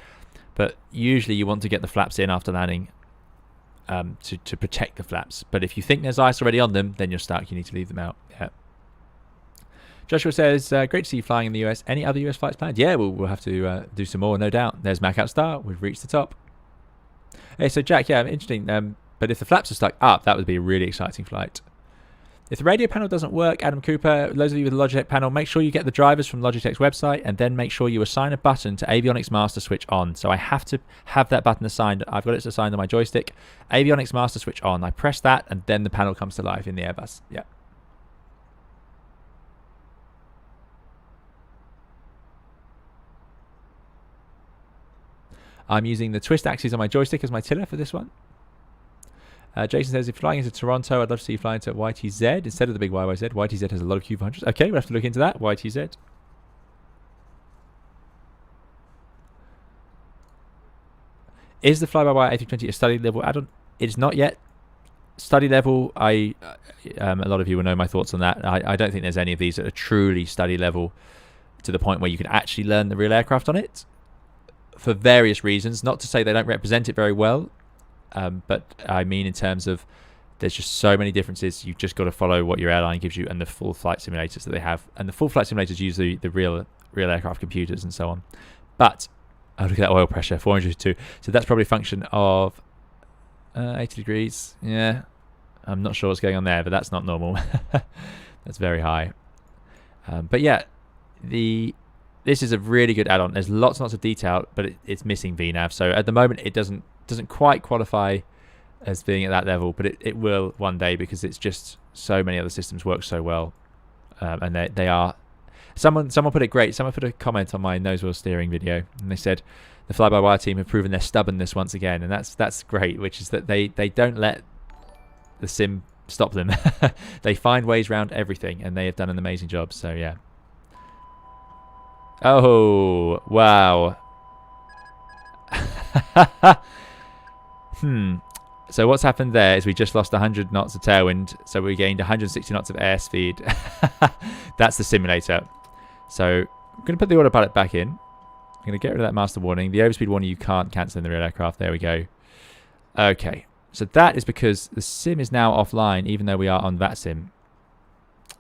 But usually you want to get the flaps in after landing to protect the flaps. But if you think there's ice already on them, then you're stuck. You need to leave them out. Yeah. Joshua says, great to see you flying in the US. Any other US flights planned? Yeah, we'll have to do some more, no doubt. There's Mac out star. We've reached the top. Hey, so Jack, yeah, interesting. But if the flaps are stuck up, that would be a really exciting flight. If the radio panel doesn't work, Adam Cooper, those of you with the Logitech panel, make sure you get the drivers from Logitech's website and then make sure you assign a button to Avionics Master Switch On. So I have to have that button assigned. I've got it assigned on my joystick. Avionics Master Switch On. I press that and then the panel comes to life in the Airbus. Yeah. I'm using the twist axis on my joystick as my tiller for this one. Jason says, if you're flying into Toronto, I'd love to see you fly into YTZ instead of the big YYZ. YTZ has a lot of Q400s. Okay, we'll have to look into that. YTZ. Is the fly-by-wire A320 a study level add-on? It is not yet. Study level, a lot of you will know my thoughts on that. I don't think there's any of these that are truly study level to the point where you can actually learn the real aircraft on it for various reasons. Not to say they don't represent it very well, but I mean in terms of there's just so many differences. You've just got to follow what your airline gives you and the full flight simulators that they have. And the full flight simulators use the real aircraft computers and so on. But, oh, look at that oil pressure, 402. So that's probably a function of 80 degrees. Yeah, I'm not sure what's going on there, but that's not normal. That's very high. But yeah, this is a really good add-on. There's lots and lots of detail, but it's missing VNAV. So at the moment, it doesn't quite qualify as being at that level, but it will one day, because it's just so many other systems work so well, and they are. Someone put it great. Someone put a comment on my nose wheel steering video, and they said the fly-by-wire team have proven their stubbornness once again, and that's great. Which is that they don't let the sim stop them. They find ways around everything, and they have done an amazing job. So yeah. Oh wow. So what's happened there is we just lost 100 knots of tailwind, so we gained 160 knots of airspeed. That's the simulator. So I'm going to put the autopilot back in. I'm going to get rid of that master warning. The overspeed warning you can't cancel in the real aircraft. There we go. Okay, so that is because the sim is now offline, even though we are on that sim.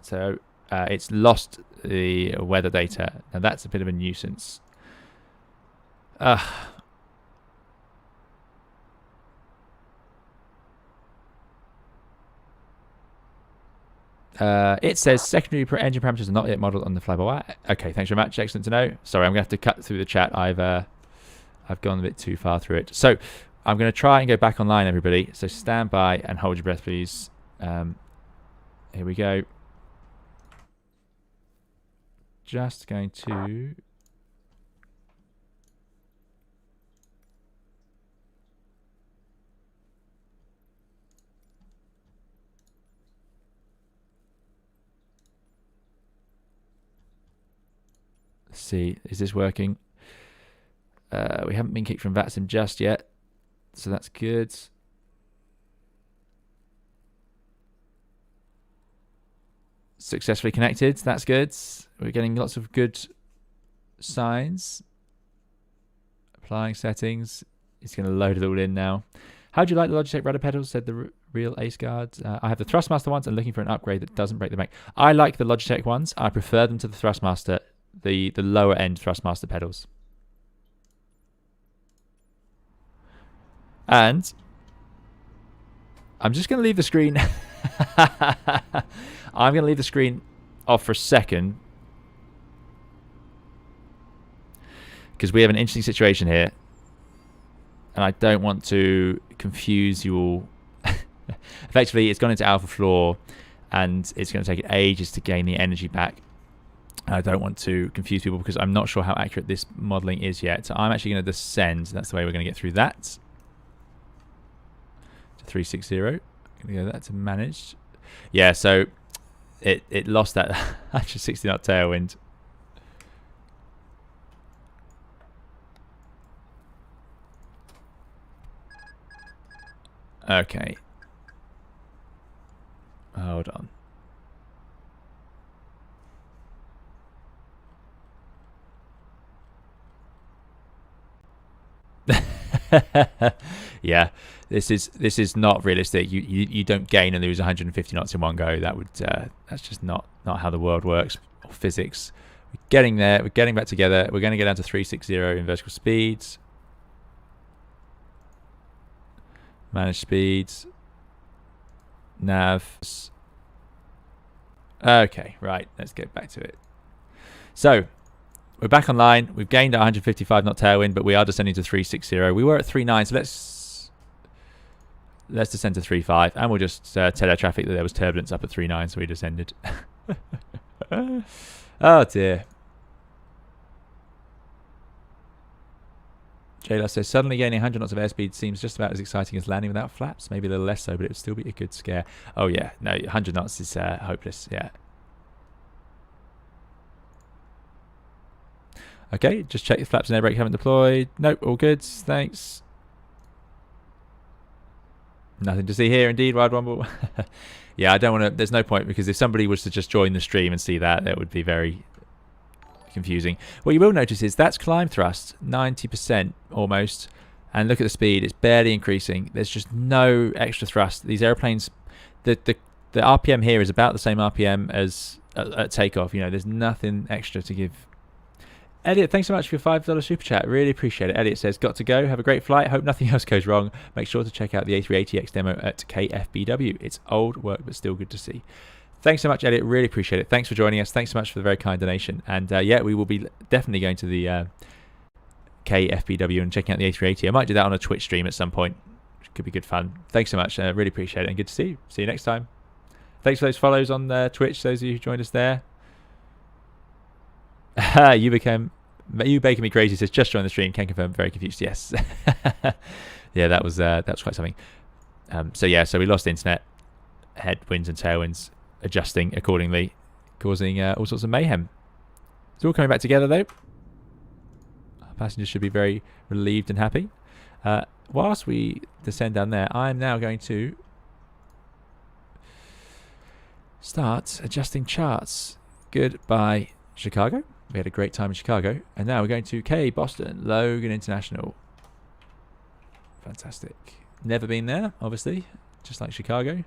So it's lost the weather data, and that's a bit of a nuisance. It says secondary engine parameters are not yet modeled on the fly-by-wire. Okay, thanks very much. Excellent to know. Sorry, I'm going to have to cut through the chat. I've gone a bit too far through it. So I'm going to try and go back online, everybody. So stand by and hold your breath, please. Here we go. Just going to... see, is this working? We haven't been kicked from VATSIM just yet, so that's good. Successfully connected, that's good. We're getting lots of good signs. Applying settings. It's going to load it all in now. How do you like the Logitech rudder pedals? Said the real Ace Guard. I have the Thrustmaster ones and looking for an upgrade that doesn't break the bank. I like the Logitech ones. I prefer them to the Thrustmaster. The lower end Thrustmaster pedals. And I'm just going to leave the screen. I'm going to leave the screen off for a second, because we have an interesting situation here, and I don't want to confuse you all. Effectively, it's gone into alpha floor, and it's going to take it ages to gain the energy back. I don't want to confuse people because I'm not sure how accurate this modeling is yet. So I'm actually going to descend. That's the way we're going to get through that. To 360. I'm going to go that to managed. Yeah, so it lost that 160 knot tailwind. Okay. Hold on. Yeah, this is not realistic. You don't gain and lose 150 knots in one go. That would that's just not how the world works, or physics. We're getting there. We're getting back together. We're going to get down to 360 in vertical speeds. Manage speeds. Nav. Okay, right. Let's get back to it. So we're back online. We've gained 155 knot tailwind, but we are descending to 360. We were at 39, so let's descend to 35, and we'll just tell our traffic that there was turbulence up at 39, so we descended. Oh dear. Jayla says, suddenly gaining 100 knots of airspeed seems just about as exciting as landing without flaps. Maybe a little less so, but it would still be a good scare. Oh yeah, no, 100 knots is hopeless, yeah. Okay, just check the flaps and air brake haven't deployed. Nope, all good, thanks. Nothing to see here indeed, Wild Womble. Yeah, I don't want to, there's no point, because if somebody was to just join the stream and see that, that would be very confusing. What you will notice is that's climb thrust, 90% almost, and look at the speed, it's barely increasing. There's just no extra thrust. These airplanes, the RPM here is about the same RPM as at takeoff. You know, there's nothing extra to give. Elliot, thanks so much for your $5 super chat. Really appreciate it. Elliot says, got to go. Have a great flight. Hope nothing else goes wrong. Make sure to check out the A380X demo at KFBW. It's old work, but still good to see. Thanks so much, Elliot. Really appreciate it. Thanks for joining us. Thanks so much for the very kind donation. And yeah, we will be definitely going to the KFBW and checking out the A380. I might do that on a Twitch stream at some point. It could be good fun. Thanks so much. Really appreciate it. And good to see you. See you next time. Thanks for those follows on Twitch, those of you who joined us there. You baking me crazy says just join the stream. Can confirm. Very confused. Yes. Yeah, that was quite something. So we lost internet, headwinds and tailwinds adjusting accordingly, causing all sorts of mayhem. It's all coming back together though. Our passengers should be very relieved and happy. Whilst we descend down there, I'm now going to start adjusting charts. Goodbye, Chicago. We had a great time in Chicago. And now we're going to K, Boston, Logan International. Fantastic. Never been there, obviously, just like Chicago.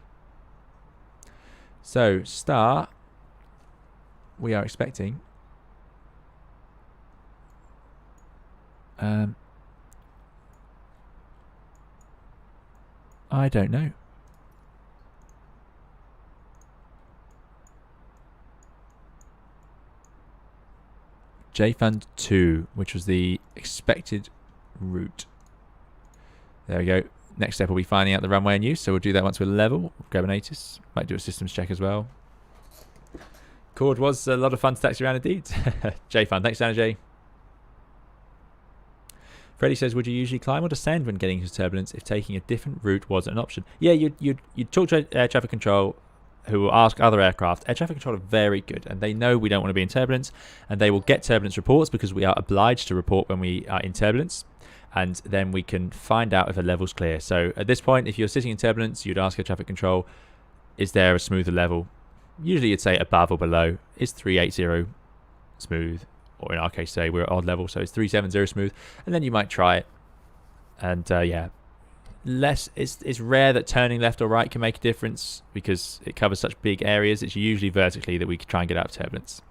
So, star, we are expecting I don't know. JFund 2, which was the expected route. There we go. Next step will be finding out the runway in use, so we'll do that once we're level. We'll grab an ATIS. Might do a systems check as well. Chord was a lot of fun to taxi around indeed. JFund, thanks Dana J. Freddie says, would you usually climb or descend when getting into turbulence if taking a different route was an option? Yeah, you'd talk to air traffic control, who will ask other aircraft. Air traffic control are very good, and they know we don't want to be in turbulence, and they will get turbulence reports because we are obliged to report when we are in turbulence, and then we can find out if a level's clear. So at this point, if you're sitting in turbulence, you'd ask air traffic control, is there a smoother level? Usually you'd say above or below. Is 380 smooth? Or in our case, say we're at odd level, so it's 370 smooth, and then you might try it. And yeah, it's rare that turning left or right can make a difference because it covers such big areas. It's usually vertically that we can try and get out of turbulence.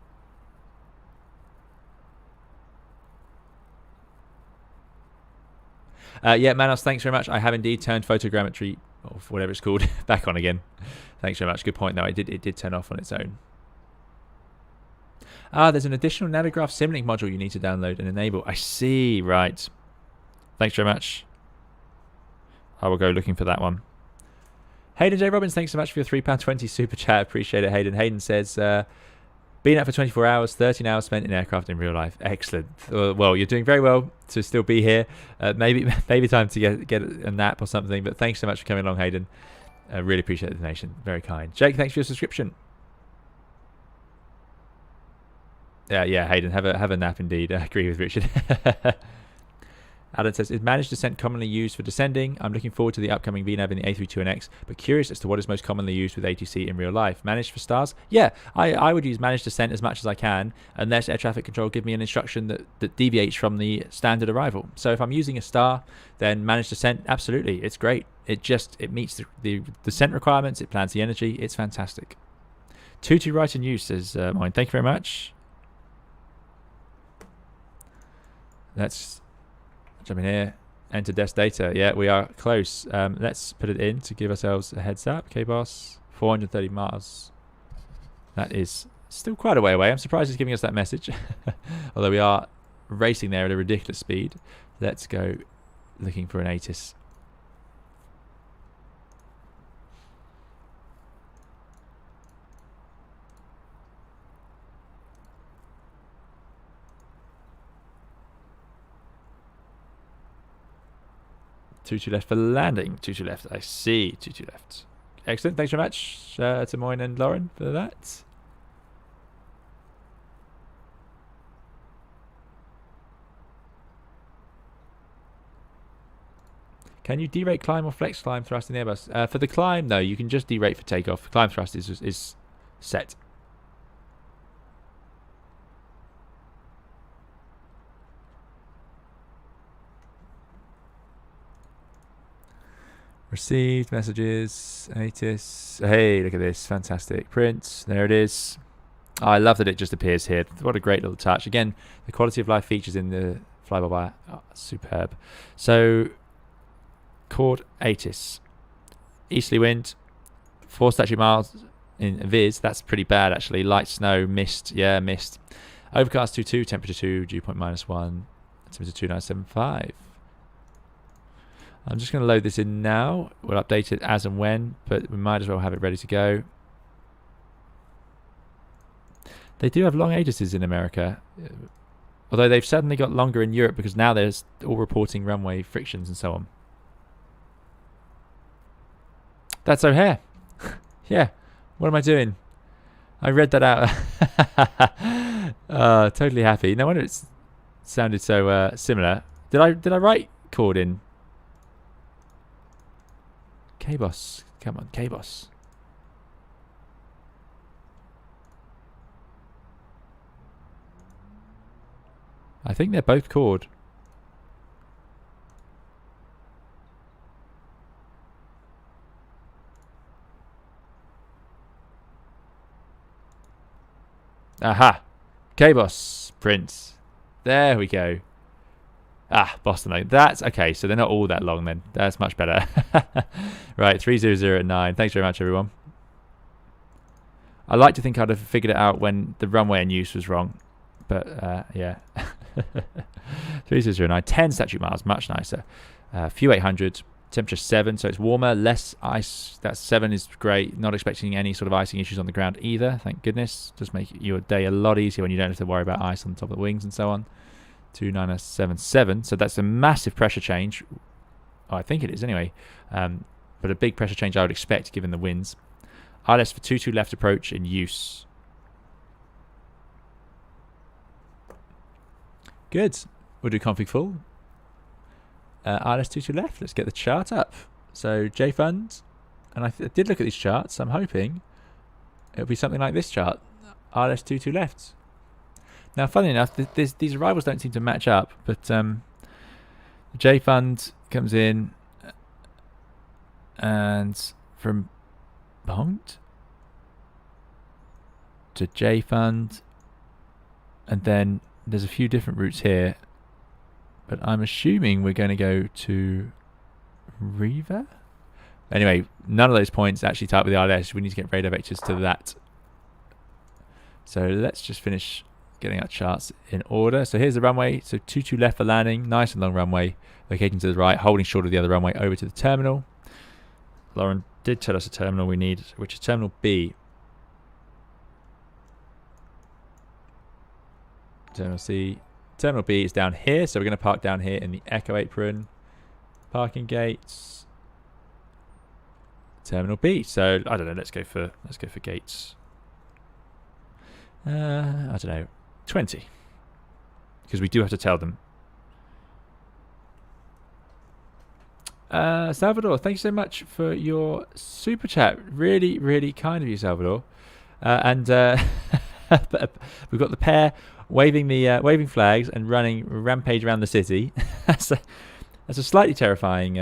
Yeah, Manos, thanks very much. I have indeed turned photogrammetry, or whatever it's called, back on again. Thanks very much. Good point, though. It did turn off on its own. There's an additional Navigraph Simlink module you need to download and enable. I see, right. Thanks very much. I will go looking for that one. Hayden J. Robbins, thanks so much for your £3.20 super chat. Appreciate it, Hayden. Hayden says, been out for 24 hours, 13 hours spent in aircraft in real life. Excellent. Well, you're doing very well to still be here. Maybe time to get a nap or something, but thanks so much for coming along, Hayden. I really appreciate the donation. Very kind. Jake, thanks for your subscription. Yeah, Hayden, have a nap indeed. I agree with Richard. Alan says, is managed descent commonly used for descending? I'm looking forward to the upcoming VNAV in the A32NX, but curious as to what is most commonly used with ATC in real life. Managed for stars? Yeah, I would use managed descent as much as I can, unless air traffic control give me an instruction that deviates from the standard arrival. So if I'm using a star, then managed descent, absolutely, it's great. It meets the descent requirements, it plans the energy, it's fantastic. 2 right in use, says mine. Thank you very much. Let's jump in here, enter desk data. Yeah, we are close. Let's put it in to give ourselves a heads up. KBOS, 430 miles. That is still quite a way away. I'm surprised it's giving us that message. Although we are racing there at a ridiculous speed. Let's go looking for an ATIS. Two left for landing. Two left. I see. Two left. Excellent. Thanks very much to Moyne and Lauren for that. Can you derate climb or flex climb thrust in the Airbus? For the climb, no. You can just derate for takeoff. Climb thrust is set. Received messages. ATIS. Hey, look at this. Fantastic. Print. There it is. Oh, I love that it just appears here. What a great little touch. Again, the quality of life features in the fly-by-wire are superb. So, chord ATIS. Easterly wind. 4 statute miles in Viz. That's pretty bad, actually. Light snow. Mist. Yeah, mist. Overcast 22. Temperature 2. Dew point -1. Temperature 2975. I'm just going to load this in now. We'll update it as and when, but we might as well have it ready to go. They do have long ATISes in America, although they've suddenly got longer in Europe because now there's all reporting runway frictions and so on. That's O'Hare. Yeah, what am I doing? I read that out. Totally happy. No wonder it sounded so similar. Did I write chord in? K-Boss. Come on, K-Boss. I think they're both chord. Aha! K-Boss Prince. There we go. Ah, Boston. That's okay. So they're not all that long then. That's much better. Right, 30009. Thanks very much, everyone. I like to think I'd have figured it out when the runway in use was wrong, but yeah. 30009. 10 statute miles, much nicer. Few 800. Temperature 7, so it's warmer, less ice. That 7 is great. Not expecting any sort of icing issues on the ground either. Thank goodness. Just make your day a lot easier when you don't have to worry about ice on the top of the wings and so on. 2977. So that's a massive pressure change. Oh, I think it is anyway. But a big pressure change I would expect given the winds. ILS for 22 left approach in use. Good. We'll do config full. ILS 22 left. Let's get the chart up. So JFund. And I did look at these charts. I'm hoping it'll be something like this chart. ILS 22 left. Now, funny enough, these arrivals don't seem to match up, but JFund comes in, and from Bond to JFund, and then there's a few different routes here, but I'm assuming we're going to go to Riva. Anyway, none of those points actually type with the ILS. We need to get radar vectors to that. So let's just finish getting our charts in order. So here's the runway. So 22 left for landing. Nice and long runway. Locating to the right, holding short of the other runway over to the terminal. Lauren did tell us a terminal we need, which is Terminal B. Terminal C. Terminal B is down here, so we're going to park down here in the Echo apron. Parking gates. Terminal B. So I don't know. Let's go for gates. I don't know. 20, because we do have to tell them. Salvador, thank you so much for your super chat. Really, really kind of you, Salvador. And we've got the pair waving the waving flags and running rampage around the city. that's a slightly terrifying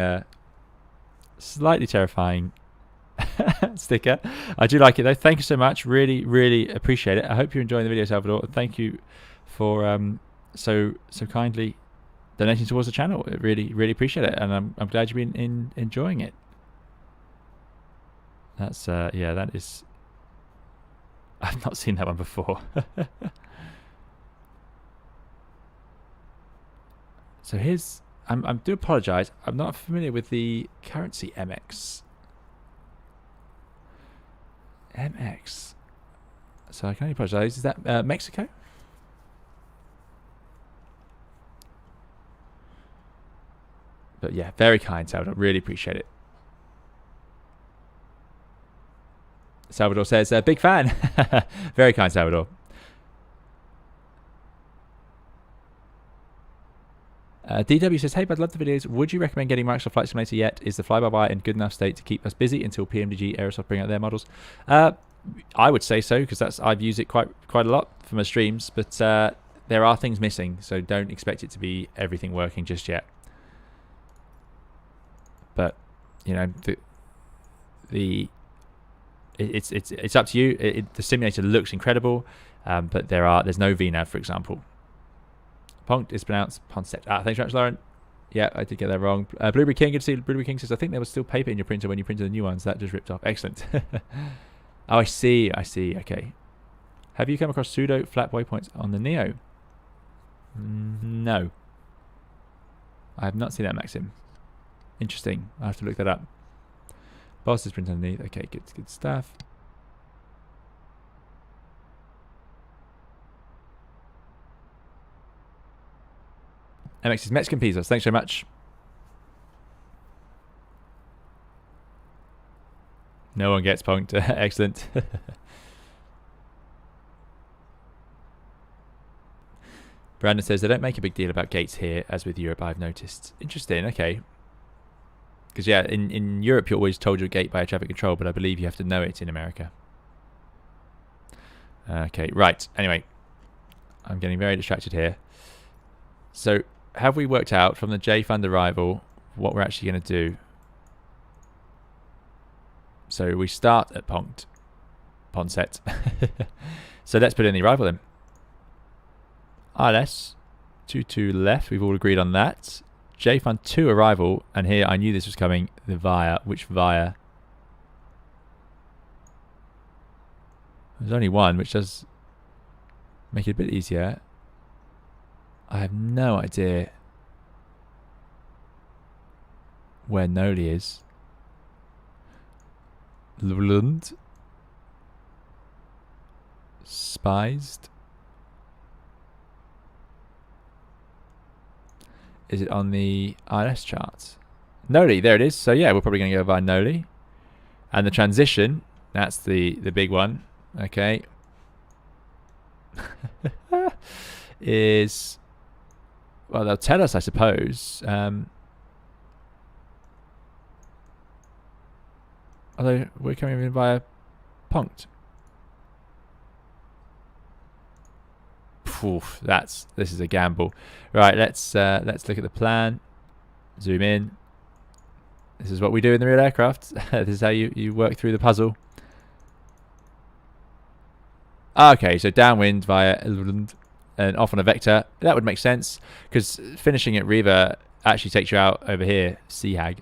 sticker. I do like it though. Thank you so much. Really, really appreciate it. I hope you're enjoying the video, Salvador. Thank you for so kindly donating towards the channel. I really, really appreciate it, and I'm glad you've been enjoying it. That's yeah, that is. I've not seen that one before. So here's. I do apologise. I'm not familiar with the currency MX. MX. So I can only apologise. Is that Mexico? But yeah, very kind, Salvador. Really appreciate it. Salvador says, big fan. Very kind, Salvador. DW says, hey, I'd love the videos. Would you recommend getting Microsoft Flight Simulator yet? Is the fly-by-wire in good enough state to keep us busy until PMDG Aerosoft bring out their models? I would say so, because I've used it quite a lot for my streams, but there are things missing, so don't expect it to be everything working just yet. But you know, it's up to you. The simulator looks incredible, but there's no VNAV, for example. Ponct is pronounced Ponset. Thanks very much, Lauren. Yeah, I did get that wrong. Blueberry King, good to see. Blueberry King says, I think there was still paper in your printer when you printed the new ones. That just ripped off. Excellent. Oh, I see. Okay. Have you come across pseudo flat waypoints on the Neo? No. I have not seen that, Maxim. Interesting. I'll have to look that up. Boss is printed underneath. Okay, good stuff. MX is Mexican pizzas. Thanks very much. No one gets punked. Excellent. Brandon says they don't make a big deal about gates here, as with Europe, I've noticed. Interesting. Okay. Because yeah, in Europe you're always told you're a gate by a traffic control, but I believe you have to know it in America. Okay, right. Anyway, I'm getting very distracted here. So, have we worked out from the J-Fund arrival what we're actually going to do? So we start at Ponset. So let's put in the arrival then. ILS 22 left. We've all agreed on that. J-Fund 2 arrival, and here I knew this was coming. The via, which via? There's only one, which does make it a bit easier. I have no idea where Noli is. Lund. Spiced. Is it on the ILS charts? Noli, there it is. So yeah, we're probably going to go via Noli. And the transition, that's the big one. Okay. Is, well, they'll tell us, I suppose. Although we're coming in via Ponct. Oof, this is a gamble. Right, let's look at the plan. Zoom in. This is what we do in the real aircraft. This is how you work through the puzzle. Okay, so downwind via and off on a vector. That would make sense because finishing at Riva actually takes you out over here, Seahag,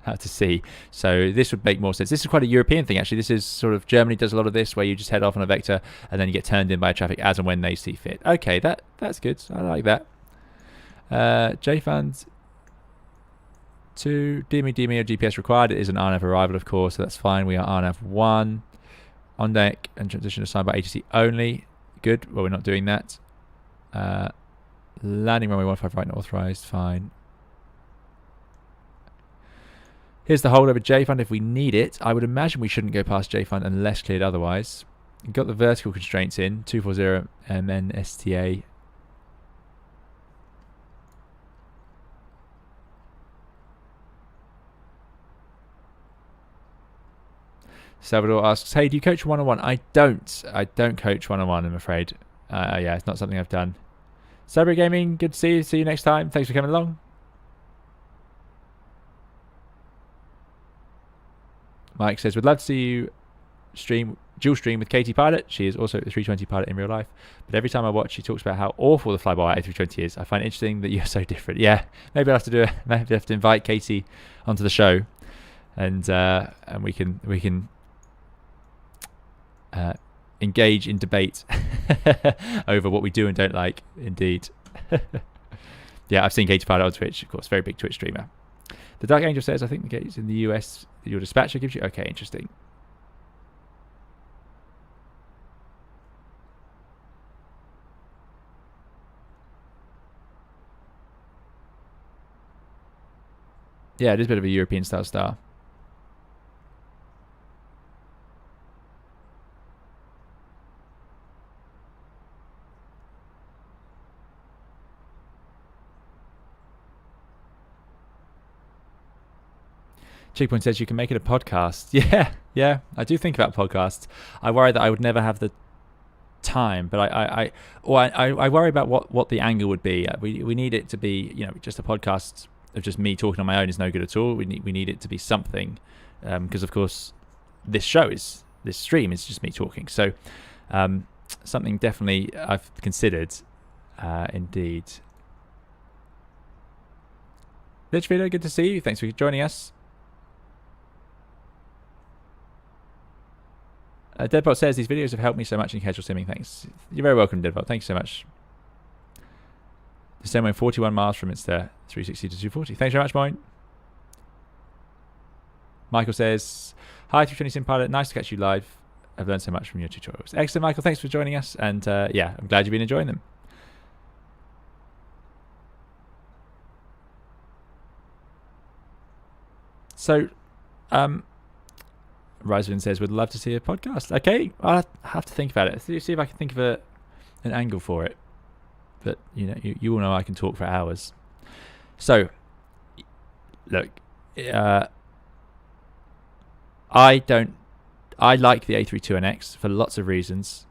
out to sea. So this would make more sense. This is quite a European thing actually. This is sort of, Germany does a lot of this where you just head off on a vector and then you get turned in by traffic as and when they see fit. Okay, that's good. I like that. J-Fund 2, DME or GPS required. It is an RNAV arrival, of course, so that's fine. We are RNAV 1. On deck and transition assigned by ATC only. Good. Well, we're not doing that. Landing runway 15 right, not authorized. Fine. Here's the holdover J-Fund if we need it. I would imagine we shouldn't go past J-Fund unless cleared otherwise. We've got the vertical constraints in. 240 MNSTA. Salvador asks, hey, do you coach one-on-one? I don't coach one-on-one, I'm afraid. Yeah, it's not something I've done. Cyber Gaming, good to see you. See you next time. Thanks for coming along. Mike says, would love to see you dual stream with Katie Pilot. She is also the 320 pilot in real life. But every time I watch, she talks about how awful the flyby A320 is. I find it interesting that you're so different. Yeah, maybe I'll have to do it. Maybe I have to invite Katie onto the show, and we can engage in debate over what we do and don't like. Indeed. Yeah, I've seen Katie Pilot on Twitch, of course, very big Twitch streamer. The Dark Angel says, I think the gates in the US that your dispatcher gives you. Okay, interesting. Yeah, it is a bit of a European style star. Cheekpoint says you can make it a podcast. Yeah, I do think about podcasts. I worry that I would never have the time, but I worry about what the angle would be. We need it to be, just a podcast of just me talking on my own is no good at all. We need it to be something, because of course this stream is just me talking. So something definitely I've considered, indeed. Litchfielder, good to see you. Thanks for joining us. Deadbot says these videos have helped me so much in casual simming. Thanks. You're very welcome, Deadbot. Thank you so much. The same way 41 miles from its 360 to 240. Thanks very much, Moin. Michael says, hi, 320 Sim Pilot. Nice to catch you live. I've learned so much from your tutorials. Excellent, Michael. Thanks for joining us. And yeah, I'm glad you've been enjoying them. So, Risevin says, would love to see a podcast. Okay, I'll have to think about it. See if I can think of an angle for it. But, you know, you all know I can talk for hours. So, look, I like the A32NX for lots of reasons.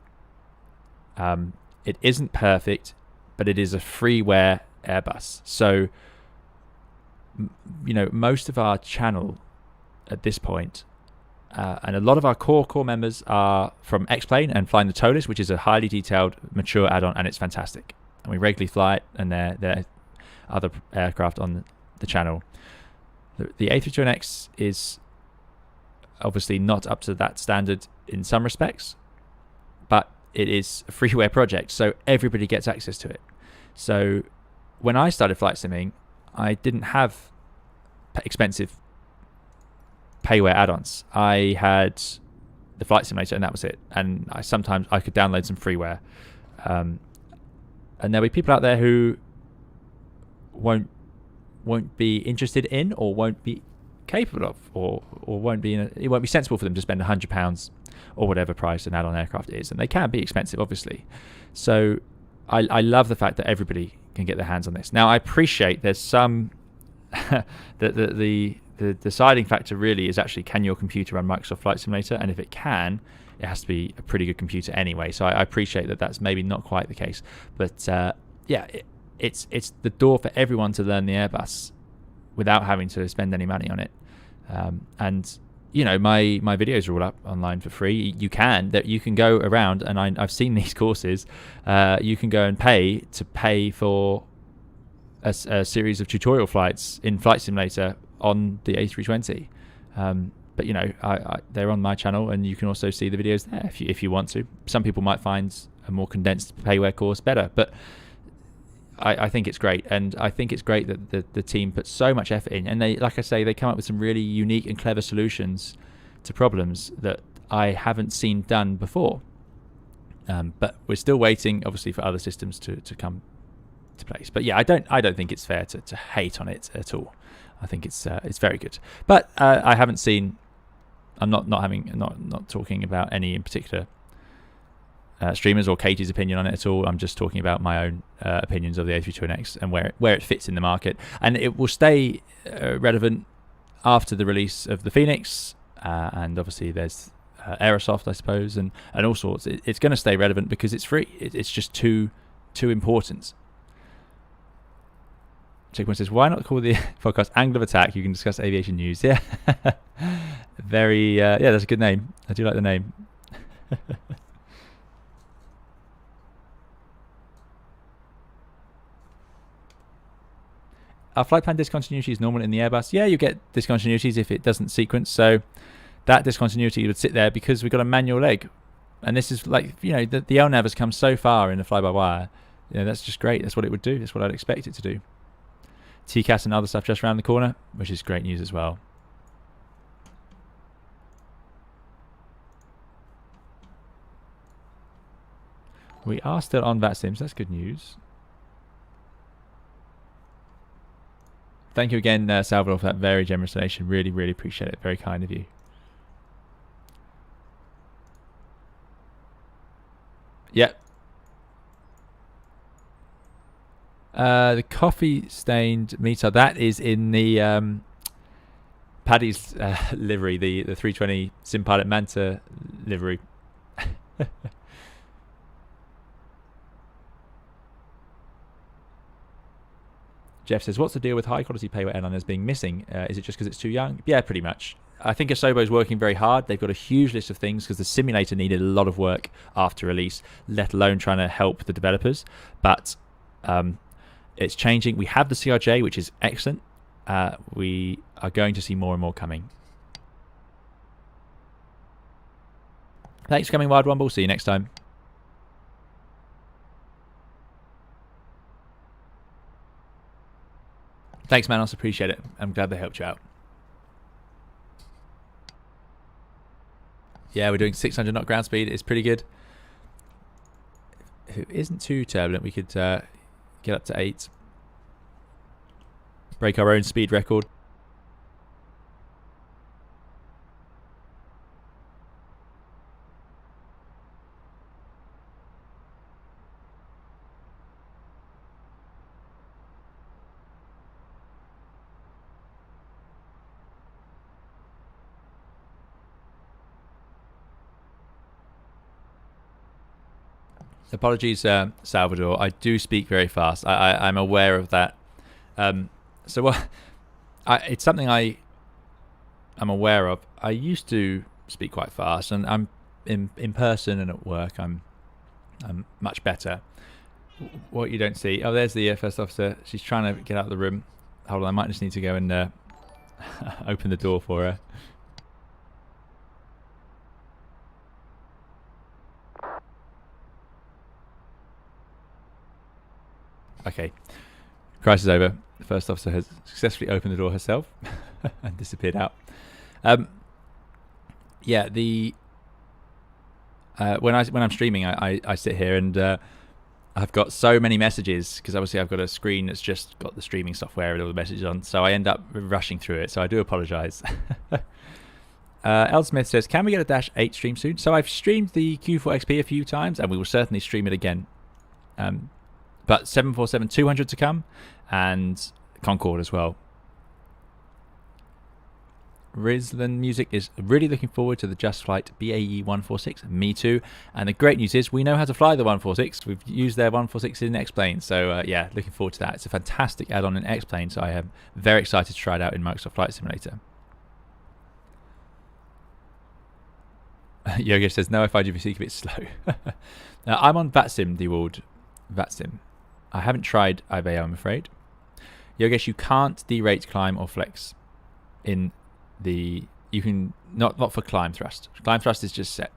It isn't perfect, but it is a freeware Airbus. So, you know, most of our channel at this point, and a lot of our core members are from X-Plane and flying the Toliss, which is a highly detailed, mature add-on, and it's fantastic. And we regularly fly it, and there are other aircraft on the channel. The A32NX is obviously not up to that standard in some respects, but it is a freeware project, so everybody gets access to it. So when I started flight simming, I didn't have expensive payware add-ons. I had the flight simulator, and that was it. And sometimes I could download some freeware. And there'll be people out there who won't be interested in, or won't be capable of, or won't be it won't be sensible for them to spend £100 or whatever price an add-on aircraft is, and they can be expensive, obviously. So I love the fact that everybody can get their hands on this. Now, I appreciate there's some the deciding factor really is actually, can your computer run Microsoft Flight Simulator? And if it can, it has to be a pretty good computer anyway. So I appreciate that that's maybe not quite the case. But yeah, it's the door for everyone to learn the Airbus without having to spend any money on it. And you know, my videos are all up online for free. You can go around, and I've seen these courses. You can go and pay for a series of tutorial flights in Flight Simulator on the A320. But you know, they're on my channel, and you can also see the videos there if you want to. Some people might find a more condensed payware course better, but I think it's great, and I think it's great that the team puts so much effort in, and they, like I say, they come up with some really unique and clever solutions to problems that I haven't seen done before. But we're still waiting, obviously, for other systems to come to place. But yeah, I don't think it's fair to hate on it at all. I think it's very good. But I haven't seen. I'm not talking about any in particular streamers or Katie's opinion on it at all. I'm just talking about my own opinions of the A32NX and where it fits in the market, and it will stay relevant after the release of the Phoenix, and obviously there's Aerosoft, I suppose, and all sorts. It's going to stay relevant because it's free. It's just too important. Checkpoint says, why not call the podcast Angle of Attack? You can discuss aviation news. Yeah, very yeah, that's a good name. I do like the name. Our flight plan discontinuity is normal in the Airbus. Yeah, you get discontinuities if it doesn't sequence. So that discontinuity would sit there because we've got a manual leg. And this is like, you know, the LNAV has come so far in the fly-by-wire. You know, that's just great. That's what it would do. That's what I'd expect it to do. TCAS and other stuff just around the corner, which is great news as well. We are still on VATSIMs. That's good news. Thank you again, Salvador, for that very generous donation. Really, really appreciate it. Very kind of you. Yep. The coffee-stained meter, that is in the Padday's livery, the 320 Sim Pilot Manta livery. Jeff says, what's the deal with high quality pay where airliners being missing? Is it just because it's too young? Yeah, pretty much. I think Asobo is working very hard. They've got a huge list of things because the simulator needed a lot of work after release, let alone trying to help the developers. But it's changing. We have the CRJ, which is excellent. We are going to see more and more coming. Thanks for coming, Wild Wumble. See you next time. Thanks, Manos. Appreciate it. I'm glad they helped you out. Yeah, we're doing 600 knot ground speed. It's pretty good. If it isn't too turbulent, we could get up to 8. Break our own speed record. Apologies, Salvador. I do speak very fast. I'm aware of that. So what? It's something I'm aware of. I used to speak quite fast, and I'm in person and at work. I'm much better. What you don't see. Oh, there's the first officer. She's trying to get out of the room. Hold on, I might just need to go and open the door for her. Okay, crisis over. The first officer has successfully opened the door herself and disappeared out. Yeah, when I'm streaming, I sit here and I've got so many messages because obviously I've got a screen that's just got the streaming software with all the messages on, so I end up rushing through it. So I do apologise. L Smith says, "Can we get a Dash 8 stream soon?" So I've streamed the Q4XP a few times, and we will certainly stream it again. But 747-200 to come, and Concorde as well. Rizlan Music is really looking forward to the Just Flight BAE 146. Me too. And the great news is we know how to fly the 146. We've used their 146 in X-Plane. So yeah, looking forward to that. It's a fantastic add-on in X-Plane. So I am very excited to try it out in Microsoft Flight Simulator. Yogesh says, no, F5 GVC can be slow. Now, I'm on VATSIM, the award VATSIM. I haven't tried IBAO, I'm afraid. Yogesh, you can't derate climb or flex in the... You can... Not for climb thrust. Climb thrust is just set.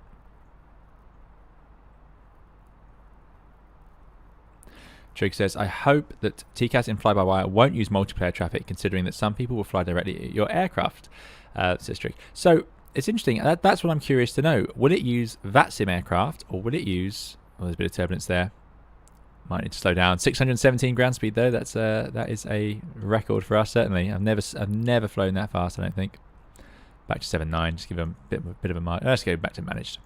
Trig says, I hope that TCAS in fly-by-wire won't use multiplayer traffic, considering that some people will fly directly at your aircraft, says Trig. So, it's interesting. That's what I'm curious to know. Will it use VATSIM aircraft, or will it use... Well, there's a bit of turbulence there. Might need to slow down. 617 ground speed though. That is a record for us certainly. I've never flown that fast. I don't think. Back to 7.9. Just give them a bit of a mark. Let's go back to managed.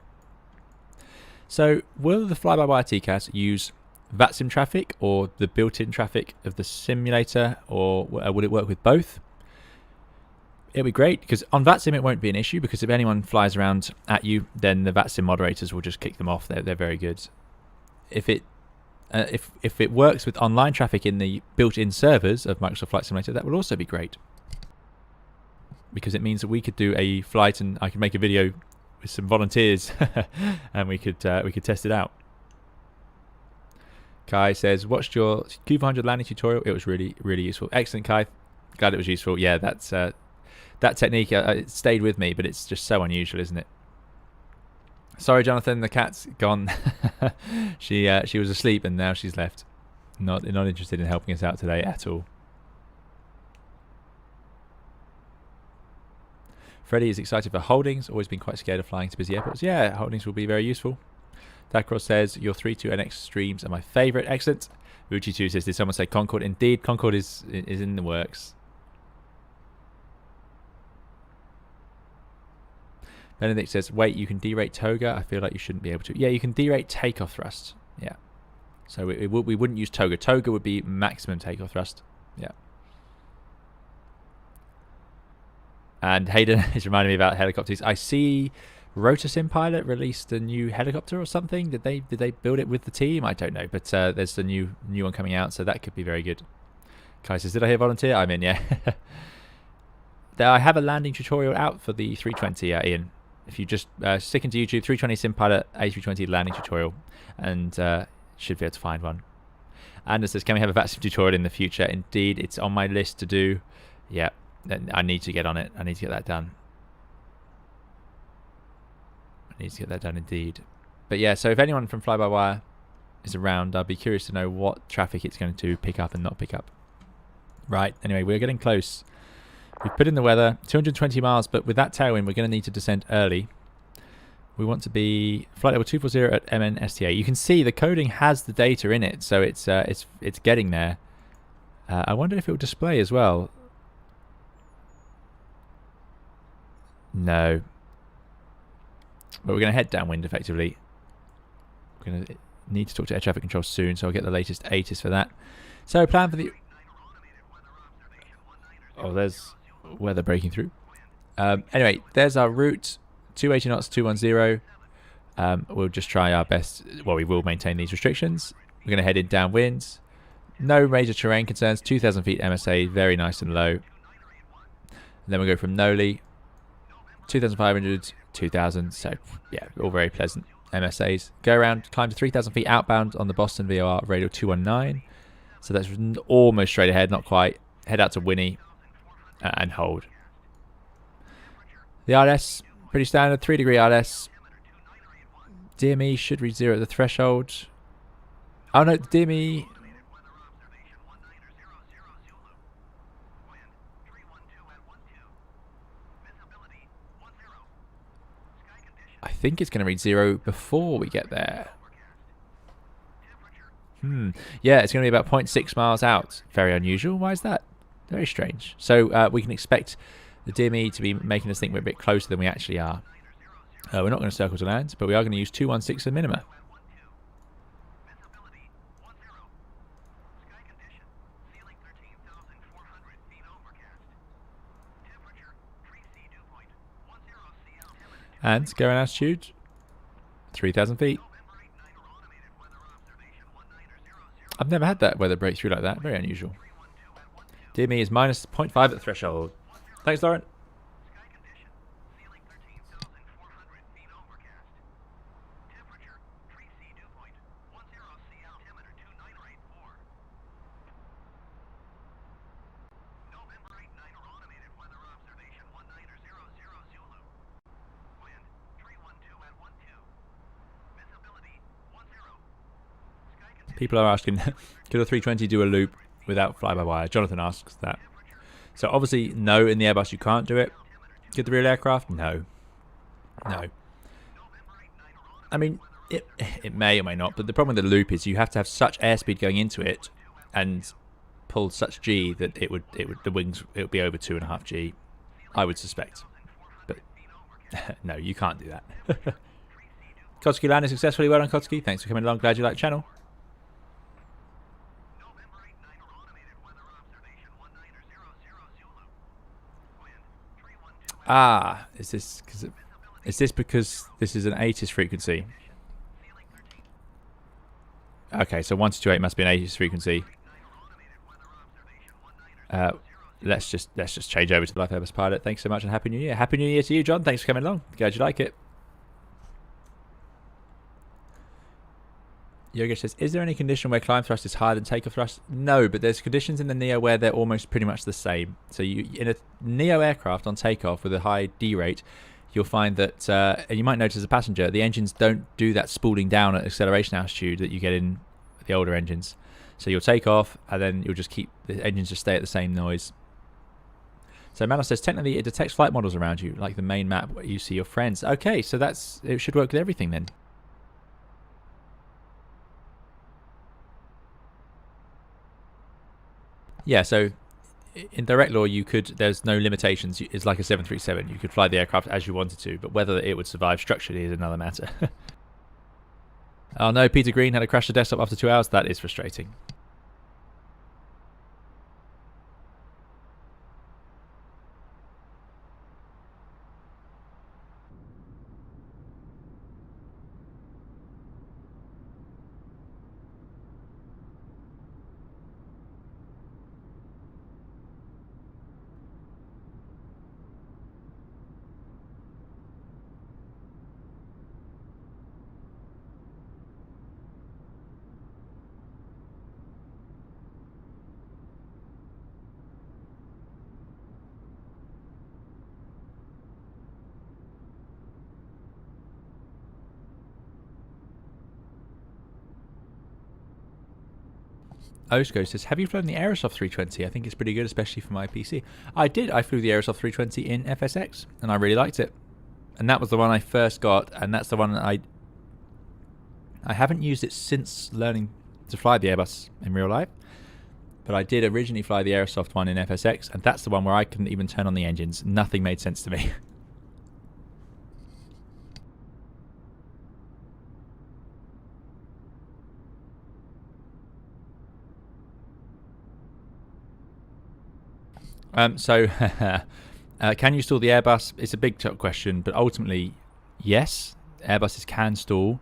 So will the fly-by-wire TCAS use VATSIM traffic or the built-in traffic of the simulator, or would it work with both? It'll be great because on VATSIM it won't be an issue, because if anyone flies around at you, then the VATSIM moderators will just kick them off. They're very good. If it works with online traffic in the built-in servers of Microsoft Flight Simulator, that would also be great, because it means that we could do a flight and I could make a video with some volunteers and we could test it out. Kai says, watched your Q400 landing tutorial. It was really, really useful. Excellent, Kai. Glad it was useful. Yeah, that's that technique. It stayed with me, but it's just so unusual, isn't it? Sorry, Jonathan, the cat's gone. She was asleep and now she's left. Not interested in helping us out today at all. Freddie is excited for Holdings. Always been quite scared of flying to busy airports. Yeah, Holdings will be very useful. Dacross says, your 32NX streams are my favourite. Excellent. Uchi2 says, did someone say Concorde? Indeed, Concorde is in the works. Benedict says, wait, you can derate toga? I feel like you shouldn't be able to. Yeah, you can derate takeoff thrust. Yeah. So we wouldn't use toga. Toga would be maximum takeoff thrust. Yeah. And Hayden is reminding me about helicopters. I see Rotorsim Pilot released a new helicopter or something. Did they build it with the team? I don't know. But there's a new one coming out, so that could be very good. Kai says, did I hear volunteer? I'm in, yeah. I have a landing tutorial out for the 320, Ian. If you just stick into YouTube, 320 SimPilot A320 landing tutorial, and should be able to find one. And it says, can we have a VATSIM tutorial in the future? Indeed, it's on my list to do. Yeah, I need to get on it. I need to get that done. I need to get that done indeed. But yeah, so if anyone from Fly-by-Wire is around, I'd be curious to know what traffic it's going to pick up and not pick up. Right, anyway, we're getting close. We've put in the weather, 220 miles, but with that tailwind, we're going to need to descend early. We want to be flight level 240 at MNSTA. You can see the coding has the data in it, so it's getting there. I wonder if it will display as well. No. But we're going to head downwind effectively. We're going to need to talk to air traffic control soon, so I'll get the latest ATIS for that. So plan for the... Oh, there's weather breaking through. Anyway, there's our route. 280 knots, 210. We'll just try our best. Well, we will maintain these restrictions. We're going to head in downwind. No major terrain concerns. 2,000 feet MSA, very nice and low. And then we go from Noli, 2,500, 2,000. So, yeah, all very pleasant MSAs. Go around, climb to 3,000 feet outbound on the Boston VOR radial 219. So that's almost straight ahead, not quite. Head out to Winnie and hold. The RS, pretty standard, 3-degree RS. DME should reach 0 at the threshold. Oh no, the DME... I think it's going to reach 0 before we get there. Yeah, it's going to be about 0.6 miles out. Very unusual. Why is that? Very strange. So we can expect the DME to be making us think we're a bit closer than we actually are. We're not going to circle to land, but we are going to use 216 as minima. And going altitude, 3,000 feet. I've never had that weather break through like that. Very unusual. DME is minus 0.5 at the threshold. Thanks, Lauren. People are asking, could a 320 do a loop without fly-by-wire? Jonathan asks that. So obviously, no, in the Airbus you can't do it. Could the real aircraft? No. No. I mean, it may or may not, but the problem with the loop is you have to have such airspeed going into it and pull such G that it would be over 2.5 G, I would suspect. But no, you can't do that. Kotsky landed successfully. Well done, Kotsky. Thanks for coming along. Glad you like the channel. Ah, is this because this is an ATIS frequency? Okay, so 1228 must be an ATIS frequency. Let's just change over to the Life Airbus Pilot. Thanks so much and Happy New Year. Happy New Year to you, John. Thanks for coming along. Glad you like it. Yogesh says, is there any condition where climb thrust is higher than takeoff thrust? No, but there's conditions in the NEO where they're almost pretty much the same. So you in a NEO aircraft on takeoff with a high D rate, you'll find that, and you might notice as a passenger, the engines don't do that spooling down at acceleration altitude that you get in the older engines. So you'll take off and then you'll just keep, the engines just stay at the same noise. So Manos says, technically it detects flight models around you, like the main map where you see your friends. Okay, so it should work with everything then. Yeah, so in direct law, there's no limitations. It's like a 737. You could fly the aircraft as you wanted to, but whether it would survive structurally is another matter. Oh no, Peter Green had to crash the desktop after 2 hours. That is frustrating. Osco says, have you flown the Aerosoft 320? I think it's pretty good, especially for my PC. I did. I flew the Aerosoft 320 in FSX, and I really liked it. And that was the one I first got, and that's the one that I haven't used it since learning to fly the Airbus in real life. But I did originally fly the Aerosoft one in FSX, and that's the one where I couldn't even turn on the engines. Nothing made sense to me. Can you stall the Airbus? It's a big question, but ultimately, yes, Airbuses can stall,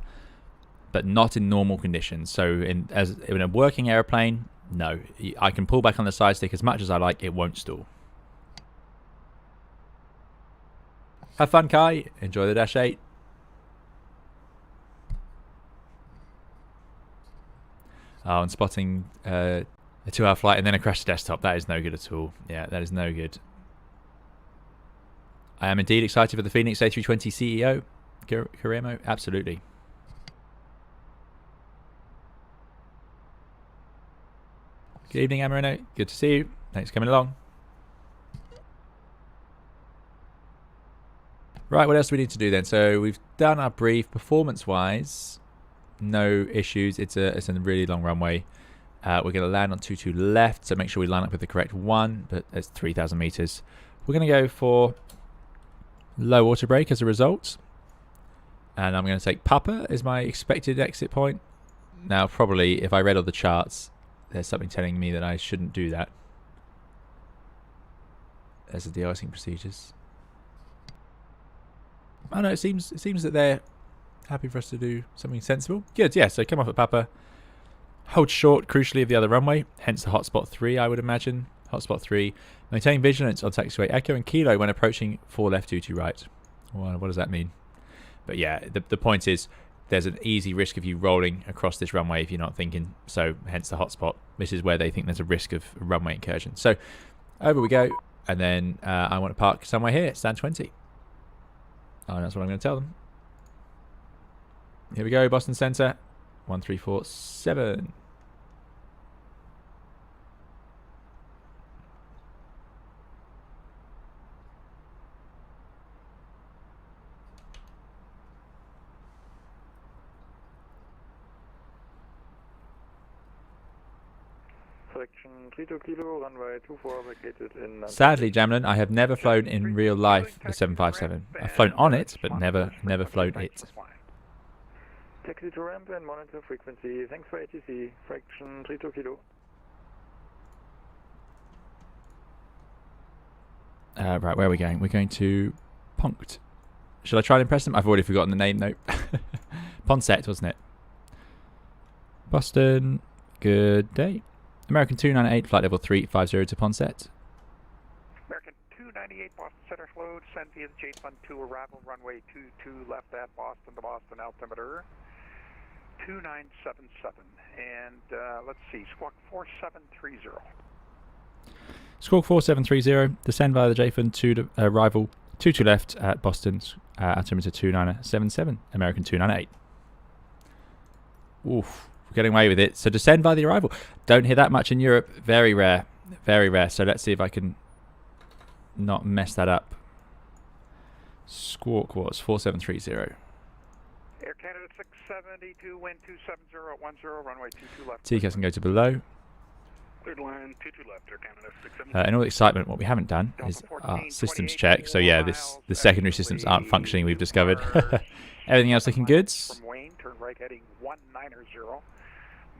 but not in normal conditions. So in a working airplane, no. I can pull back on the side stick as much as I like, it won't stall. Have fun, Kai. Enjoy the Dash 8. Oh, and spotting a 2-hour flight and then a crash desktop. That is no good at all. Yeah, that is no good. I am indeed excited for the Phoenix A320 CEO. Karemo, absolutely. Good evening, Amarino. Good to see you. Thanks for coming along. Right, what else do we need to do then? So we've done our brief. Performance-wise, no issues. It's a really long runway. We're going to land on 22 left, so make sure we line up with the correct one, but it's 3,000 meters. We're going to go for low water brake as a result. And I'm going to take Papa as my expected exit point. Now, probably, if I read all the charts, there's something telling me that I shouldn't do that. There's the de-icing procedures. Oh no, it seems that they're happy for us to do something sensible. Good, yeah, so come off at Papa. Hold short, crucially, of the other runway, hence the hotspot 3, I would imagine. Hotspot 3. Maintain vigilance on taxiway Echo and Kilo when approaching 4 left, 2 right. Well, what does that mean? But yeah, the point is, there's an easy risk of you rolling across this runway if you're not thinking, so hence the hotspot. This is where they think there's a risk of runway incursion. So, over we go, and then I want to park somewhere here, stand 20. Oh, that's what I'm going to tell them. Here we go, Boston Center. 1347. Selection 32 Kilo, runway 24 vacated in... Sadly, Jamlin, I have never flown in real life the 757. I've flown on it, but never flown it. Taxi to ramp and monitor frequency. Thanks for ATC. Fraction 32 Kilo. Right, where are we going? We're going to Punkt. Should I try and impress them? I've already forgotten the name, though. Ponset, wasn't it? Boston, good day. American 298, flight level 350 to Ponset. American 298, Boston Center flow, descend via the J-Fund 2, arrival runway 22 left at Boston to Boston, altimeter 2977. And let's see, squawk 4730. Squawk 4730, descend via the J-Fund 2 to arrival 22 left at Boston, altimeter 2977, American 298. Oof. Getting away with it. So descend by the arrival. Don't hear that much in Europe. Very rare. Very rare. So let's see if I can not mess that up. Squawk was 4730. Air Canada 672, wind 270 at 10, runway 22 left. TCAS can go to below. Cleared line 22 left, Air Canada 672. In all the excitement, what we haven't done is our systems check. So yeah, the secondary systems aren't functioning, we've discovered. Everything else looking good. From Wayne, turn right heading 190.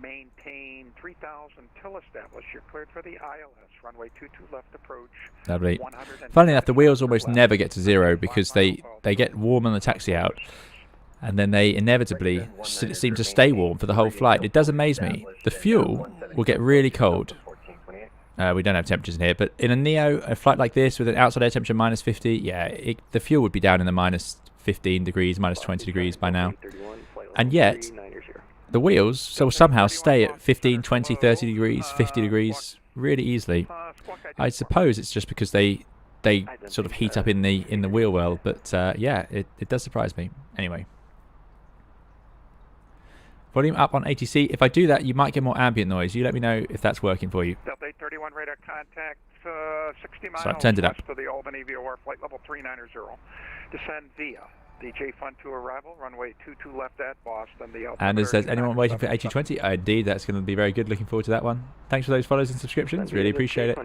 Maintain 3000 till established. You're cleared for the ILS. Runway 22 left approach. Lovely. Funnily enough, the wheels almost never get to zero because they get warm on the taxi out, and then they inevitably seem to stay warm for the whole flight. It does amaze me. The fuel will get really cold. We don't have temperatures in here, but in a NEO, a flight like this with an outside air temperature minus 50, yeah, the fuel would be down in the minus 15 degrees, minus 20 degrees by now. And yet, the wheels somehow stay at 15, 20, 30 degrees, 50 degrees really easily. I suppose it's just because they sort of heat up in the wheel well, but yeah, it does surprise me. Anyway. Volume up on ATC. If I do that, you might get more ambient noise. You let me know if that's working for you. Delta 831 radar contact 60 miles So I've turned it up. west of the Albany VOR flight level 390. Descend via the J-Fund to arrival, runway 22 left at Boston. The And as says, anyone waiting for A320? Indeed, that's going to be very good. Looking forward to that one. Thanks for those follows and subscriptions. Really appreciate it.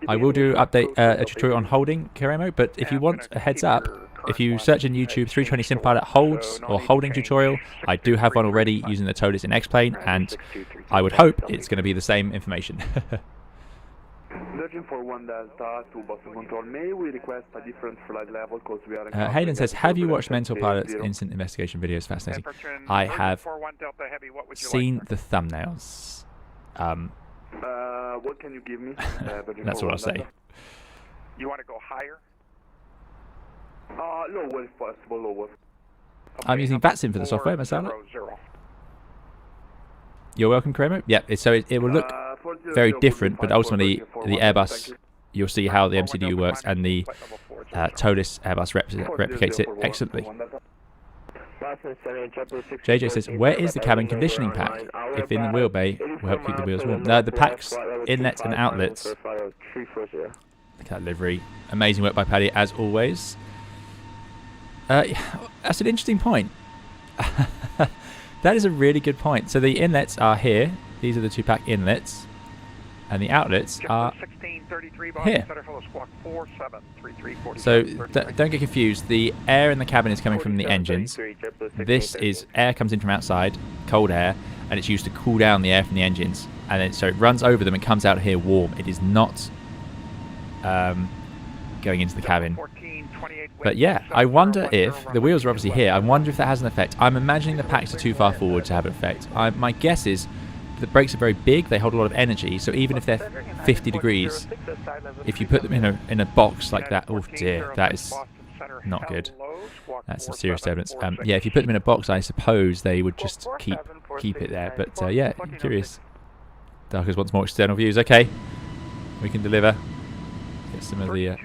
I will do update a tutorial on holding Keremo, but if you want a heads up, if you search in YouTube 320 SimPilot holds or holding tutorial, I do have one already using the Toliss in X-Plane, and I would hope it's going to be the same information. Virgin 41 Delta to Boston Control. May we request a different flight level because we are... Hayden says, have you watched Mental Pilot's instant investigation videos? Fascinating. I have seen the thumbnails. What can you give me? That's what I'll say. You want to go higher? Lower if possible, lower. I'm using VATSIM for the software, Masala. You're welcome, Keremo. Yeah, so it will look very different, but ultimately the Airbus, you'll see how the MCDU works, and the Toliss Airbus replicates it excellently. JJ says, where is the cabin conditioning pack? If in the wheel bay, will help keep the wheels warm. No, the packs, inlets and outlets. Look at that livery. Amazing work by Padday, as always. That's an interesting point. That is a really good point. So the inlets are here. These are the 2-pack inlets. And the outlets are here. So don't get confused. The air in the cabin is coming from the engines. This is air comes in from outside, cold air, and it's used to cool down the air from the engines. And then so it runs over them and comes out here warm. It is not going into the cabin. But yeah, I wonder if the wheels are obviously here. I wonder if that has an effect. I'm imagining the packs are too far forward to have an effect. My guess is the brakes are very big. They hold a lot of energy. So even if they're 50 degrees, if you put them in a box like that, oh dear, that is not good. That's some serious evidence. Yeah, if you put them in a box, I suppose they would just keep it there. But yeah, curious. Darkers wants more external views. Okay, we can deliver. Get some of the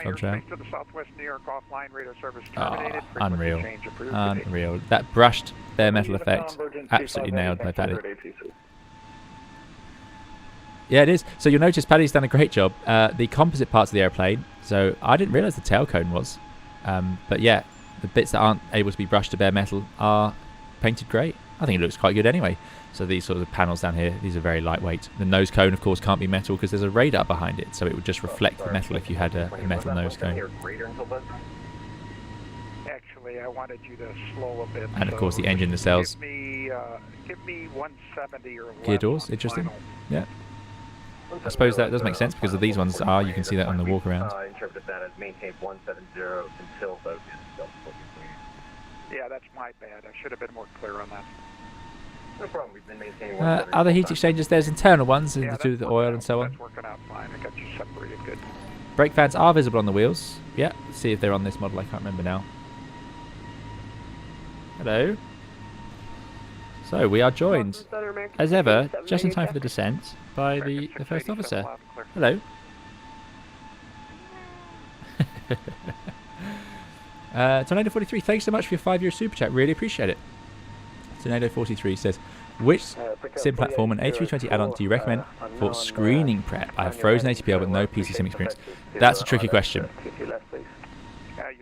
contrail. Oh, unreal. Unreal. That brushed bare metal effect, absolutely nailed by Padday. Yeah, it is. So you'll notice Padday's done a great job. The composite parts of the airplane, so I didn't realise the tail cone was. But yeah, the bits that aren't able to be brushed to bare metal are painted great. I think it looks quite good anyway. So these sort of panels down here, these are very lightweight. The nose cone, of course, can't be metal because there's a radar behind it, so it would just reflect the metal if you had a metal nose cone. Actually, I wanted you to slow a bit. And of course, the engine nacelles. Give me 170 or less. Gear doors, interesting. Yeah. I suppose that does make sense because of these ones are. You can see that on the walk around. Interpret that as maintain 170 until focus. Yeah, that's my bad. I should have been more clear on that. No problem. We've been maintaining other heat exchangers, there's internal ones to do with the oil and so on. That's working out fine. I got you separated good. Brake fans are visible on the wheels. Yeah, let's see if they're on this model. I can't remember now. Hello. So we are joined, as ever, just in time for the descent, by the first officer. Hello. Tornado 43, thanks so much for your 5-year super chat. Really appreciate it. Tornado 43 says, which sim platform and A320 add-on do you recommend for screening prep? I have frozen ATPL but no PC sim experience. That's a tricky question. You're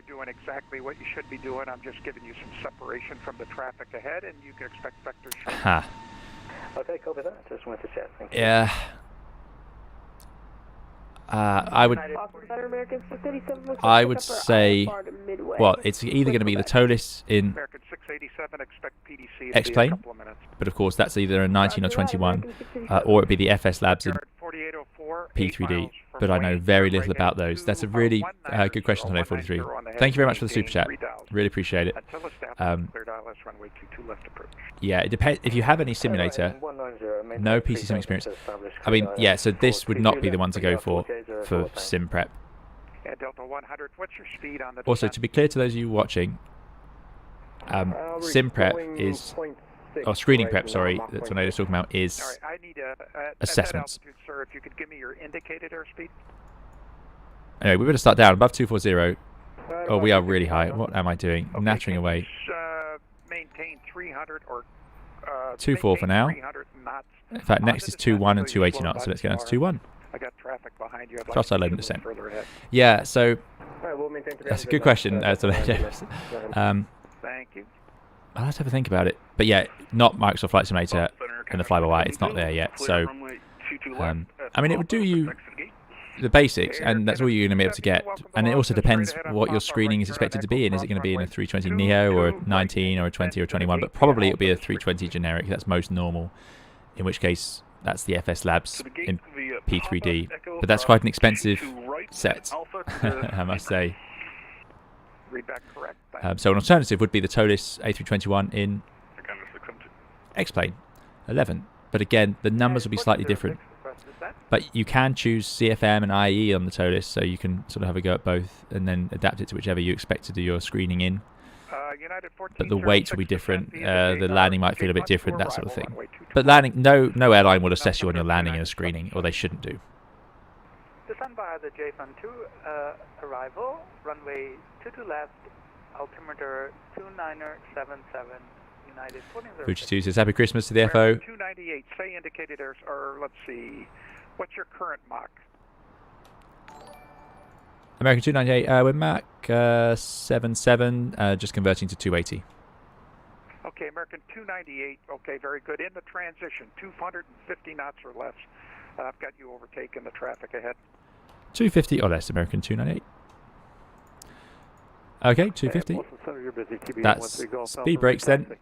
doing exactly what you should be doing. I'm just giving you some separation from the traffic ahead, and you can expect vector show. Aha. Okay, copy that. Just wanted to check. Thank you. Yeah. I would say, well, it's either going to be the Toliss in X-Plane, but of course that's either a 19 or 21, or it'd be the FS Labs in P3D, but I know very little about those. That's a really good question, Tornado 43. Thank you very much for the super chat. Really appreciate it. Yeah, it depends. If you have any simulator, no PC sim experience. I mean, yeah, so this would not be the one to go for sim prep. Also, to be clear to those of you watching, sim prep is, or screening prep, sorry, that Tornado's talking about is assessments. Sir, if you could give me your indicated airspeed. Anyway, we better start down above 240. Oh, we are really high. What am I doing? I'm nattering away. maintain 300 or 2-4 for now. 300 knots. In fact, next is 2-1 and 280 knots, so let's get down to 2-1. I got traffic behind you. Cross side loading descent. Yeah, so that's a good question. Thank you. I'll have to have a think about it. But yeah, not Microsoft Flight Simulator and the fly-by-wire. It's not there yet. So, I mean, it would do you the basics, and that's all you're going to be able to get. And it also depends what your screening is expected to be in. Is it going to be in a 320 NEO or a 19 or a 20 or a 21? But probably it'll be a 320 generic. That's most normal. In which case, that's the FS Labs in P3D. But that's quite an expensive set, I must say. So an alternative would be the Toliss A321 in X-Plane 11. But again, the numbers will be slightly different. But you can choose CFM and IE on the Toliss, so you can sort of have a go at both and then adapt it to whichever you expect to do your screening in. But the weights will be different, the landing might feel a bit different, that sort of thing. But landing, no airline will assess you on your landing and a screening, or they shouldn't do. Descend via the JFN 2 arrival, runway 22 left, altimeter 2977, United 1406. Fuji2 says Happy Christmas to the FO. 298, say indicated airs, or let's see, what's your current Mach? American 298, we're Mach 77, just converting to 280. Okay, American 298, okay, very good. In the transition, 250 knots or less. I've got you overtaking the traffic ahead. 250 or less, American 298. Okay, 250. That's speed brakes then,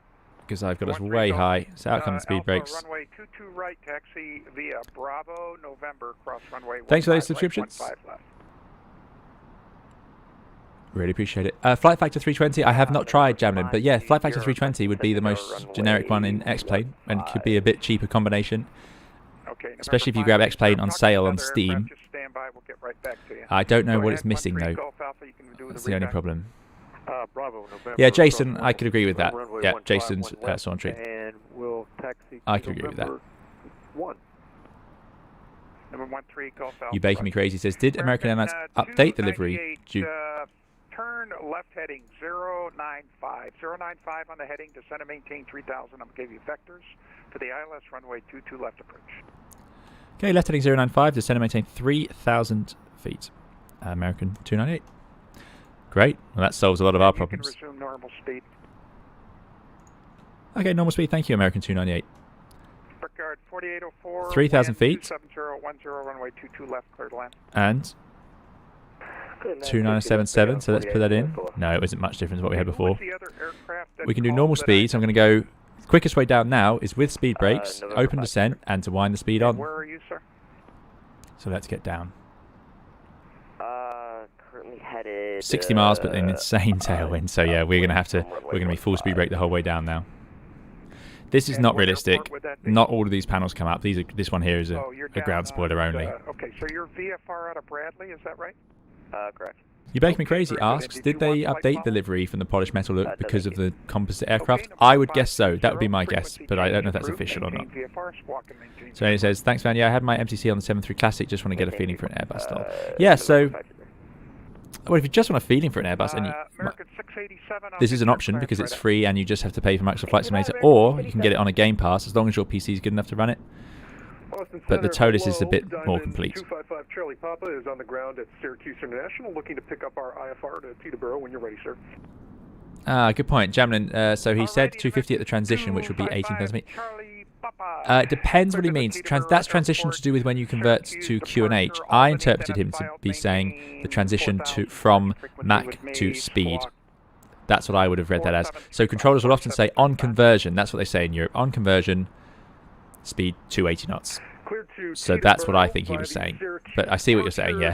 because I've got us way high. So out come the speed brakes. Runway 22 right, taxi via Bravo, November, cross runway. Thanks for those subscriptions. Really appreciate it. Flight Factor 320, I have not tried Jamlin, but yeah, Flight Factor 320 would be the most generic one in X-Plane, and could be a bit cheaper combination. Especially if you grab X-Plane on sale on Steam. I don't know what it's missing though. That's the only problem. Yeah, Jason, I could agree with that. Yeah, Jason's Sauntry. I could agree with that. You Baking Me Crazy says, did American Airlines update the livery? Turn left heading 095. 095 on the heading, descend and maintain 3000. I'm going to give you vectors to the ILS runway 22 left approach. Okay, left heading 095, descend and maintain 3000 feet. American 298. Great. Well, that solves a lot of our problems. You can resume normal speed. Okay, normal speed. Thank you, American 298. Brickyard 4804. 3000 feet. 27010, runway 22 left, clear to land. And 2977, so let's put that in. No, it wasn't much different to what we had before. We can do normal speed, so I'm going to go... Quickest way down now is with speed brakes, open descent, and to wind the speed on. Where are you, sir? So let's get down. Currently headed 60 miles, but an insane tailwind. So yeah, we're gonna be full speed brake the whole way down now. This is not realistic. Not all of these panels come up. This one here is a ground spoiler only. Okay, so you're VFR out of Bradley, is that right? Correct. You Bake Me Crazy asks, did they update the livery from the polished metal look because of the composite aircraft? I would guess so. That would be my guess, but I don't know if that's official or not. So he says, thanks man, yeah, I had my MTC on the 7.3 Classic, just want to get a feeling for an Airbus style. Yeah, so... Well, if you just want a feeling for an Airbus, and this is an option because it's free and you just have to pay for Microsoft Flight Simulator, or you can get it on a Game Pass as long as your PC is good enough to run it. But the Toliss is a bit more complete. 255 Charlie Papa is on the ground at Syracuse International, looking to pick up our IFR to Teterboro when you're ready, sir. Good point, Jamlin. So he said 250 at the transition, which would be 18,000 feet. It depends what he means. That's transition to do with when you convert to QNH. I interpreted him to be saying the transition from Mach to speed. That's what I would have read that as. So controllers will often say on conversion. That's what they say in Europe. On conversion, speed 280 knots. So that's what I think he was saying. But I see what you're saying, yeah.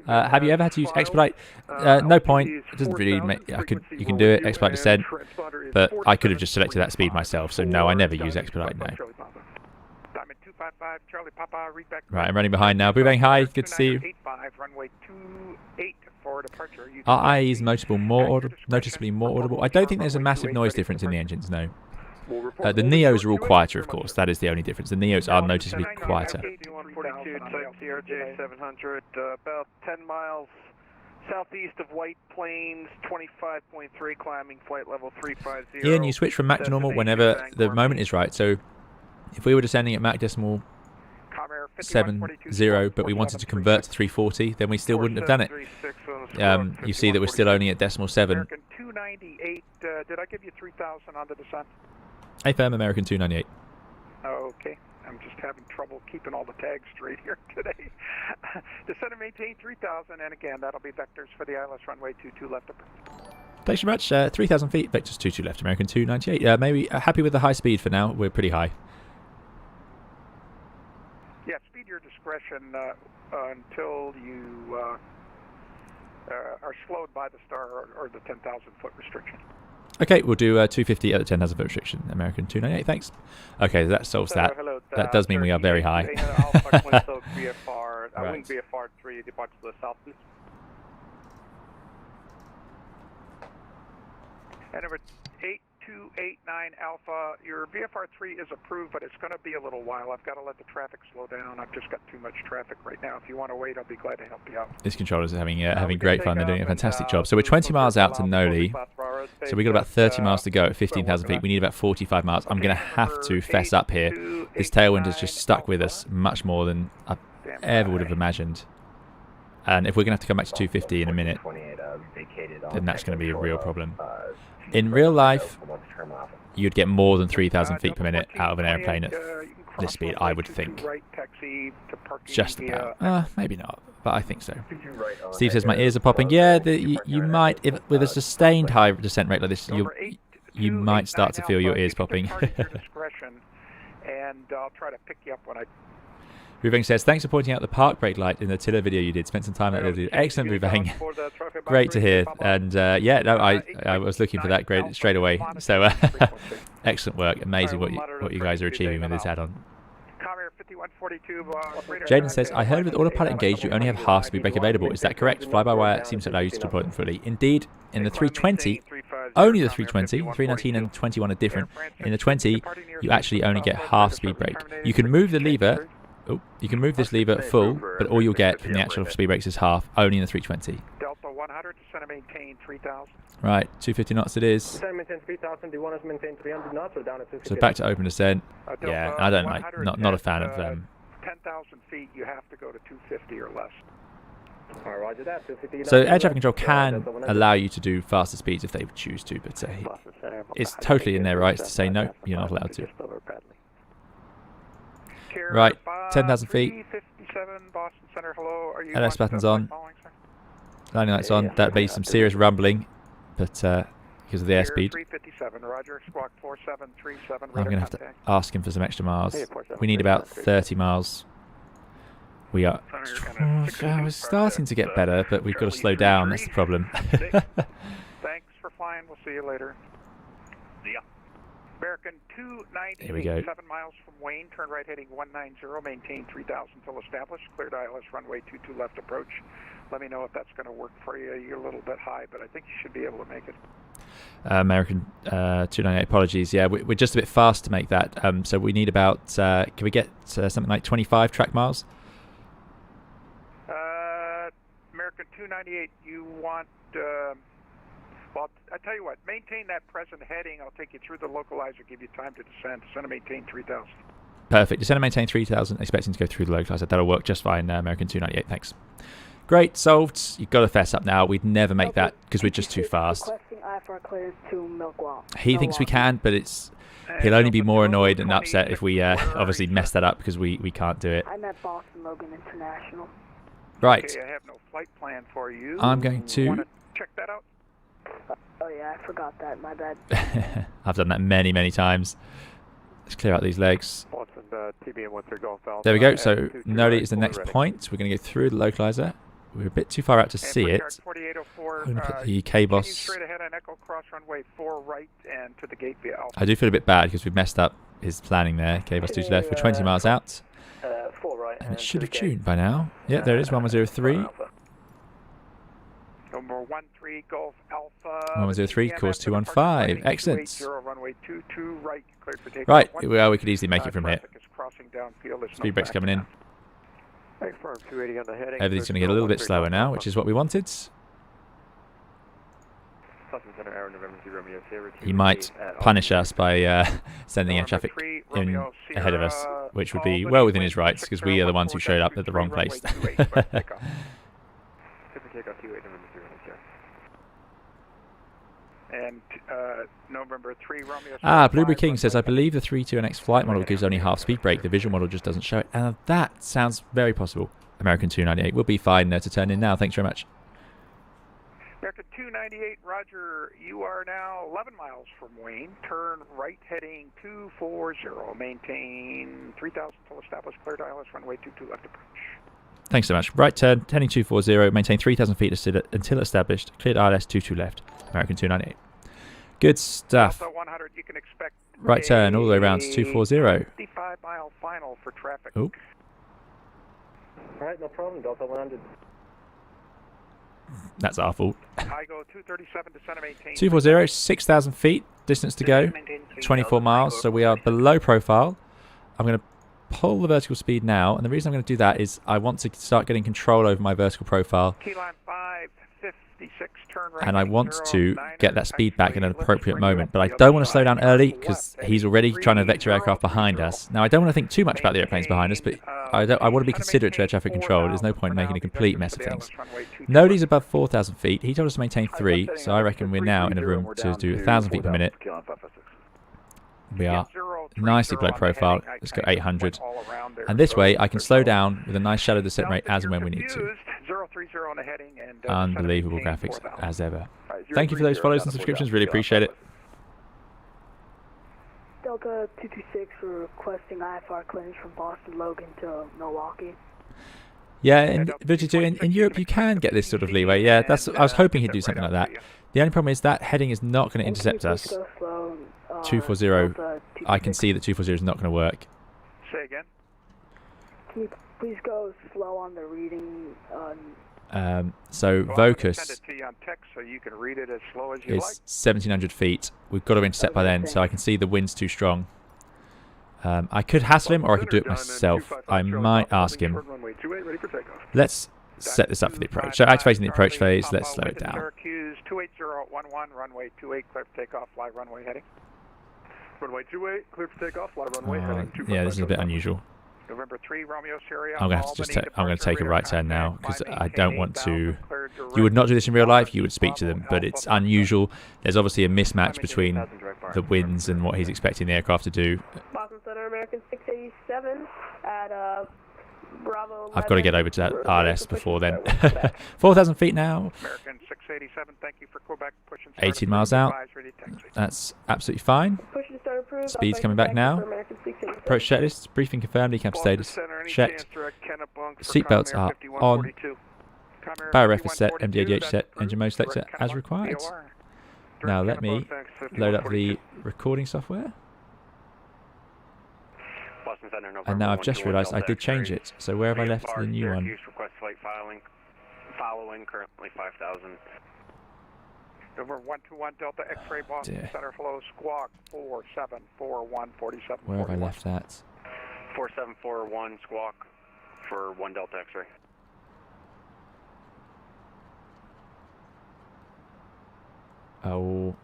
Have you ever had to use expedite? No point. It doesn't really make... you can do it, expedite descent. But I could have just selected that speed myself. So no, I never use expedite, no. Right, I'm running behind now. Boobang, hi. Good to see you. Are IEs noticeably more audible? I don't think there's a massive noise difference in the engines, no. The Neos are all quieter, of course. That is the only difference. The Neos are noticeably quieter. CRJ 700, about 10 miles Southeast of White Plains, 25.3, climbing flight level 350. Ian, you switch from Mach to normal whenever the moment is right. So if we were descending at Mach decimal 70, but we wanted to convert to 340, then we still wouldn't have done it. You see that we're still only at decimal 7. American 298, did I give you 3,000 on the descent? AFM American 298. Okay. I'm just having trouble keeping all the tags straight here today. Descend and maintain 3,000, and again, that'll be vectors for the ILS runway 22 left. Thanks very much. 3,000 feet, vectors 22 left, American 298. Maybe happy with the high speed for now. We're pretty high. Yeah, speed your discretion until you are slowed by the star or the 10,000 foot restriction. Okay, we'll do 250 at the 10,000 foot restriction. American 298, thanks. Okay, that solves that. Hello, that does mean we are very high. Right. Wind VFR 3, departure to the south, please. And number 8289 Alpha, your VFR 3 is approved, but it's going to be a little while. I've got to let the traffic slow down. I've just got too much traffic right now. If you want to wait, I'll be glad to help you out. This controller's having great fun. They're doing a fantastic job. So we're 20 miles out to Noli. So we've got about 30 miles to go at 15,000 feet. We need about 45 miles. I'm going to have to fess up here. This tailwind has just stuck with us much more than I ever would have imagined. And if we're going to have to come back to 250 in a minute, then that's going to be a real problem. In real life, you'd get more than 3,000 feet per minute out of an airplane at this speed, I would think. Just about. Maybe not, but I think so. Steve says my ears are popping. Yeah, you might, with a sustained high descent rate like this, you might start to feel your ears popping. And I'll try to pick you up when I... Rubeng says, thanks for pointing out the park brake light in the Tiller video you did. Spent some time on that video. Excellent, Rubeng. Great to hear. And yeah, no, I was looking for that straight away. So excellent work. Amazing what you guys are achieving with this add-on. Jaden says, I heard with autopilot engaged you only have half speed brake available. Is that correct? Fly-by-wire seems to allow you to deploy them fully. Indeed, in the 320, only the 320, 319 and 21 are different. In the 20, you actually only get half speed brake. You can move the lever. Oh, you can move this lever full, but all you'll get from the actual speed brakes is half, only in the 320. Delta 100, descend and maintain 3,000. Right, 250 knots it is. Descend and maintain 3,000, do you want us to maintain 300 knots or down at 250? So back to open descent. Yeah, I don't like, not a fan of 10,000 feet, you have to go to 250 or less. Alright, roger that, 250. So air traffic control can allow you to do faster speeds if they choose to, but it's totally in their rights to say no, you're not allowed to. Right, 10,000 feet. 357 Boston Center, hello. Are you LS buttons on. Landing lights on. That'd be some serious rumbling, but because of the airspeed. 357, Roger. Squawk 4737. I'm going to have to ask him for some extra miles. We need about 30 miles. We are. We're starting to get better, but we've got to slow down. That's the problem. Thanks for flying. We'll see you later. Yeah. American 290, Here we go. 7 miles from Wayne, turn right heading 190, maintain 3,000 until established, cleared ILS runway 22 left approach. Let me know if that's going to work for you. You're a little bit high, but I think you should be able to make it. American 298, apologies. Yeah, we're just a bit fast to make that. So we need about, can we get something like 25 track miles? American 298, you want... well, I tell you what, maintain that present heading. I'll take you through the localizer, give you time to descend. Descend and maintain 3,000. Perfect. Descend and maintain 3,000, expecting to go through the localizer. That'll work just fine, American 298, thanks. Great, solved. You've got to fess up now. We'd never make that because we're just too fast. He thinks we can, but he'll only be more annoyed and upset if we obviously mess that up because we can't do it. I'm at Boston Logan International. Right. Okay, I have no flight plan for you. I'm going to... Want to check that out? Oh yeah, I forgot that. My bad. I've done that many, many times. Let's clear out these legs. There we go. So Noli is the next point. We're going to go through the localizer. We're a bit too far out to see it. I'm going to put the K-Boss. Straight ahead on Echo Cross runway 4 right and to the gate via Alpha. I do feel a bit bad because we've messed up his planning there. K-Boss 2 to left. We're 20 miles out. 4 right. And it should have tuned by now. Yeah, there it is. 1103. Number 13 Golf Alpha. 1103, course 215. Excellent. 0 runway 22 right, cleared for takeoff. Right, well, we could easily make it from here. Crossing downfield. Speed brake's coming in. Firm 280 on the heading. Everything's going to get a little bit slower now, which is what we wanted. Boston Center, Air November 3 Romeo Sierra. he might punish us by sending air traffic in ahead of us, which would be well within his rights because we are the ones who showed up at the wrong place. And November 3 Romeo. Blueberry King says, I believe the 32NX flight model gives only half speed brake. The visual model just doesn't show it. And that sounds very possible. American 298 will be fine to turn in now. Thanks very much. American 298, Roger. You are now 11 miles from Wayne. Turn right heading 240. Maintain 3000 till established. Cleared ILS runway 22 left approach. Thanks so much. Right turn, heading 240. Maintain 3000 feet until established. Cleared ILS 22 left. American 298. Good stuff. 100, you can expect right turn all the way around to 240. 55-mile final for traffic. Oh. Alright, no problem. Delta 100. That's our fault. I go 237 to center, maintain 240, 6,000 feet, distance to go, 24 miles, so we are below profile. I'm going to pull the vertical speed now, and the reason I'm going to do that is I want to start getting control over my vertical profile. Keyline 556, turn right, and I want to get that speed back in an appropriate moment, but I don't want to slow down early because he's already trying to vector aircraft behind us. Now I don't want to think too much about the airplanes behind us, but I want to be considerate to air traffic control. There's no point in making a complete mess of things. Nobody's above 4,000 feet. He told us to maintain 3, so I reckon we're now in a room to do 1,000 feet per minute. We are nicely below profile. Let's go 800. And this way I can slow down with a nice shallow descent rate as and when we need to. Unbelievable graphics as ever. Thank you for those follows and subscriptions. Really appreciate it. Delta 226 for requesting IFR clearance from Boston Logan to Milwaukee. Yeah, in Europe you can get this sort of leeway. Yeah, I was hoping he'd do something like that. The only problem is that heading is not going to intercept us. 240, I can see that 240 is not going to work. Say again? Can you please go slow on the reading? So Vocus send it to you on text so you can read it as slow as you is 1,700 feet. We've got to intercept by then, so I can see the wind's too strong. I could hassle him, or I could do it myself. I might ask him. Let's set this up for the approach. So activating the approach phase, let's slow it down. Syracuse 28011, runway 28, clear for takeoff, fly runway heading. Runway 28, clear for takeoff, fly runway heading. Yeah, this is a bit unusual. November 3, Romeo Sierra. I'm going to have to just I'm going to take a right turn now because I don't want to. You would not do this in real life. You would speak to them, but it's unusual. There's obviously a mismatch between the winds and what he's expecting the aircraft to do. Boston Center, American 687 at Bravo. I've got to get over to that RS before then. 4,000 feet now. American 687. Thank you for Quebec. 18 miles out. That's absolutely fine. Speed's coming back now. Approach checklist. Briefing confirmed. Decamp status checked. Seatbelts are on. Barrier ref is set. MD-88 set. Engine mode selector as required. Now let me load up the recording software. And now I've just realised I did change it. So where have I left the new one? Following currently 5,000. Over 121 Delta X-ray Boston Center flow squawk 474147. Where have I left that? 4741 squawk for 1 Delta X-ray. Oh,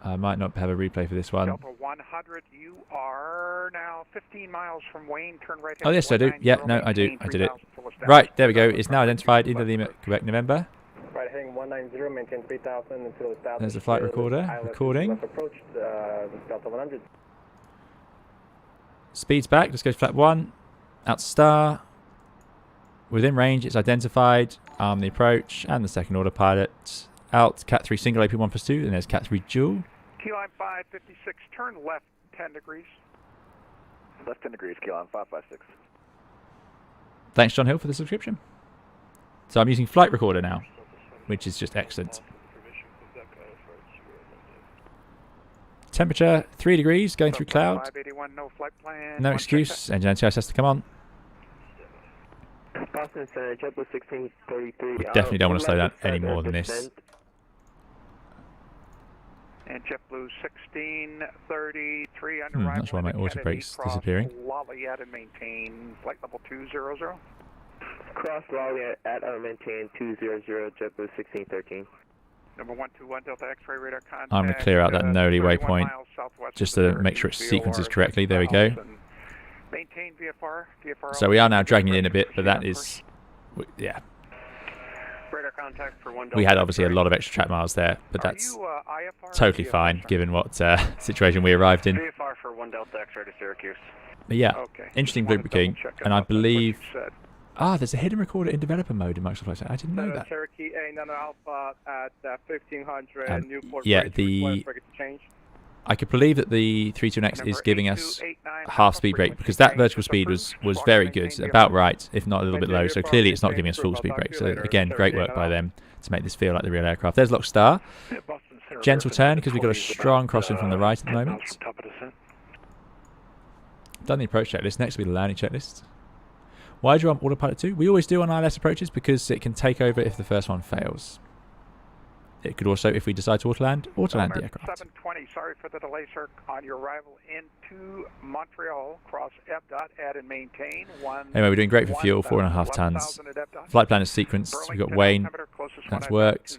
I might not have a replay for this one. Delta 100, you are now 15 miles from Wayne. Turn right. Oh yes, I do. Yeah, no, I do. I did it. Right, there we go. It's now identified into the Quebec, November. Right, heading 190, maintain 3,000 until established. There's the flight recorder recording. Approach Delta 100. Speed's back. Let's go to flat 1. Out star. Within range, it's identified. Arm the approach and the second order pilot. Out Cat 3 single AP1 plus 2, and there's Cat 3 dual. Keyline 556, turn left 10 degrees. Left 10 degrees, Keyline 556. Thanks, John Hill, for the subscription. So I'm using flight recorder now, which is just excellent. Temperature 3 degrees, going through cloud. 581, no flight plan. No excuse. Engine anti-ice has to come on. Boston Center, JetBlue 1633. We definitely don't want to slow down any more than this. And JetBlue 1633 under Not sure why my auto brake's disappearing. Lafayette and maintain flight level 200. Cross Lafayette at maintain 200, JetBlue 1613. Number 121 Delta X-ray radar contact. I'm going to clear out that Noli 31 waypoint miles southwest just of to the make sure it VOR sequences correctly. There we go. and maintain VFR. So we are now dragging it in a bit, but that is, yeah. Radar contact for 1 We had obviously a lot of extra track miles there, but that's totally fine given what situation we arrived in. VFR for 1 Delta X-ray to Syracuse. But yeah, interesting blueprint, and I believe... there's a hidden recorder in developer mode in Microsoft Flight. I didn't know that. Cherokee A Nano Alpha at 1500 Newport yeah, Bridge. I could believe that the 32NX is giving us half speed brake because that vertical speed was very good, about right, if not a little bit low. So clearly it's not giving us full speed brake. So again, great work by them to make this feel like the real aircraft. There's Lock Star. Gentle turn because we've got a strong crossing from the right at the moment. Done the approach checklist. Next will be the landing checklist. Why do you want autopilot 2? We always do on ILS approaches because it can take over if the first one fails. It could also, if we decide to auto-land the aircraft. 720, sorry for the delay, sir. On your arrival into Montreal, cross F dot, add and maintain. Anyway, we're doing great for fuel, 4.5 tons. Flight plan is sequenced. We've got Wayne. That's worked.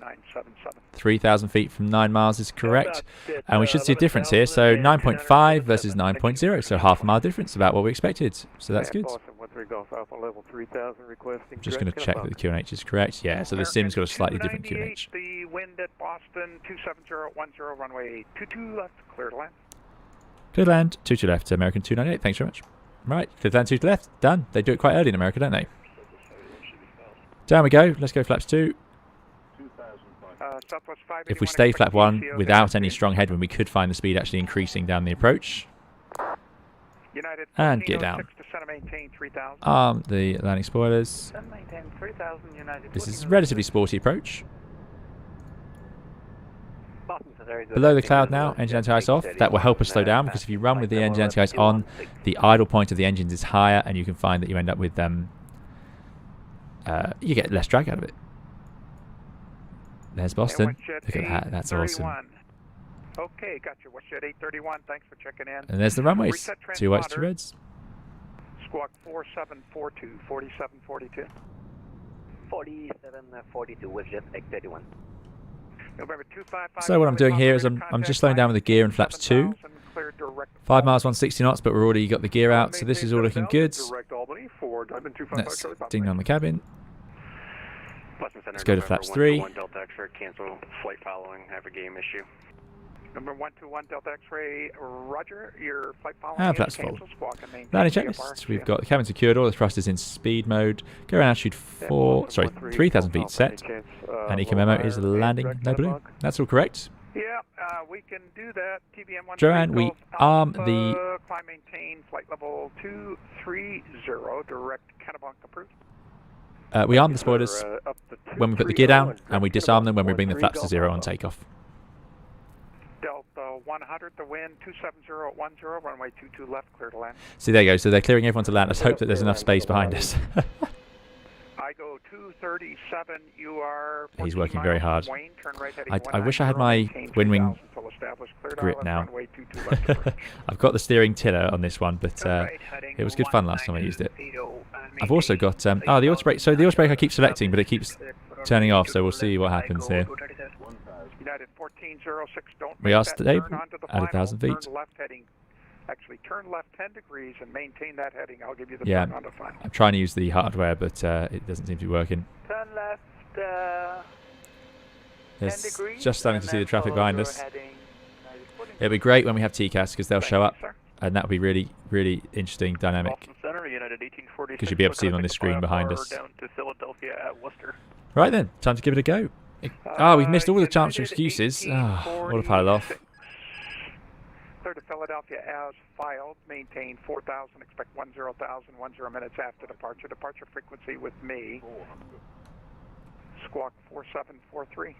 3,000 feet from 9 miles is correct. And we should see a difference here. So 9.5 versus 9.0. So half a mile difference, about what we expected. So that's good. Just going to check that the QNH is correct. Yeah, so the sim's got a slightly different QNH. The wind at Boston, 27010, runway 22 left, clear to land. Clear to land, 22 left, American 298. Thanks very much. Right, clear to land, 2 to left. Done. They do it quite early in America, don't they? Down we go. Let's go flaps 2. If we stay flap 1 without any strong headwind, we could find the speed actually increasing down the approach. And gear down. Arm the landing spoilers. This is a relatively sporty approach. Below the cloud now, engine anti-ice off. That will help us slow down because if you run with the engine anti-ice on, the idle point of the engines is higher and you can find that you end up with you get less drag out of it. There's Boston. Look at that. That's awesome. Okay, got you. WestJet 831. Thanks for checking in. And there's the runways. 2 whites, 2 reds. Squawk 4742, 4742. 4742, WestJet 831. November 255. So what I'm doing here is I'm just slowing down with the gear in flaps 2. 5 miles, 160 knots, but we're already got the gear out, so this is all looking good. Let's ding down the cabin. Let's go to flaps 3. Delta X-ray, cancel flight following, have a game issue. Number 121 Delta X-ray, roger, your flight following And flaps full. Landing checklist. We've got the cabin secured, all the thrusters in speed mode. Go around altitude 3,000 feet set. And eco memo is landing, no blue. That's all correct. Yeah, we can do that. TBM 1 Joanne, we arm the... Climb maintain, flight level 230, direct Kennebunk approved. We arm the spoilers when we put the gear down, and we disarm them when we bring the flaps to 0 on takeoff. Delta 100, the wind 27010, runway 22 left, clear to land. See, there you go. So they're clearing everyone to land. Let's hope that there's enough space behind us. I go 237, you are... He's working very hard. I wish I had my wind wing grip now. I've got the steering tiller on this one, but it was good fun last time I used it. I've also got the auto brake. So the auto brake I keep selecting, but it keeps turning off. So we'll see what happens here. We are stable at 1,000 feet. Actually, turn left 10 degrees and maintain that heading. I'll give you the yeah, turn on to final. I'm trying to use the hardware, but it doesn't seem to be working. Turn left 10 degrees. Just starting to see the traffic behind us. It'll be great when we have TCAS because they'll show up, and that will be really, really interesting dynamic. Because you'll be able to see them on this screen behind us. Right then, time to give it a go. We've missed all the chance for excuses. Autopilot off. Clear to Philadelphia as filed. Maintain 4,000. Expect 10,000. 10 minutes after departure. Departure frequency with me. Squawk 4743.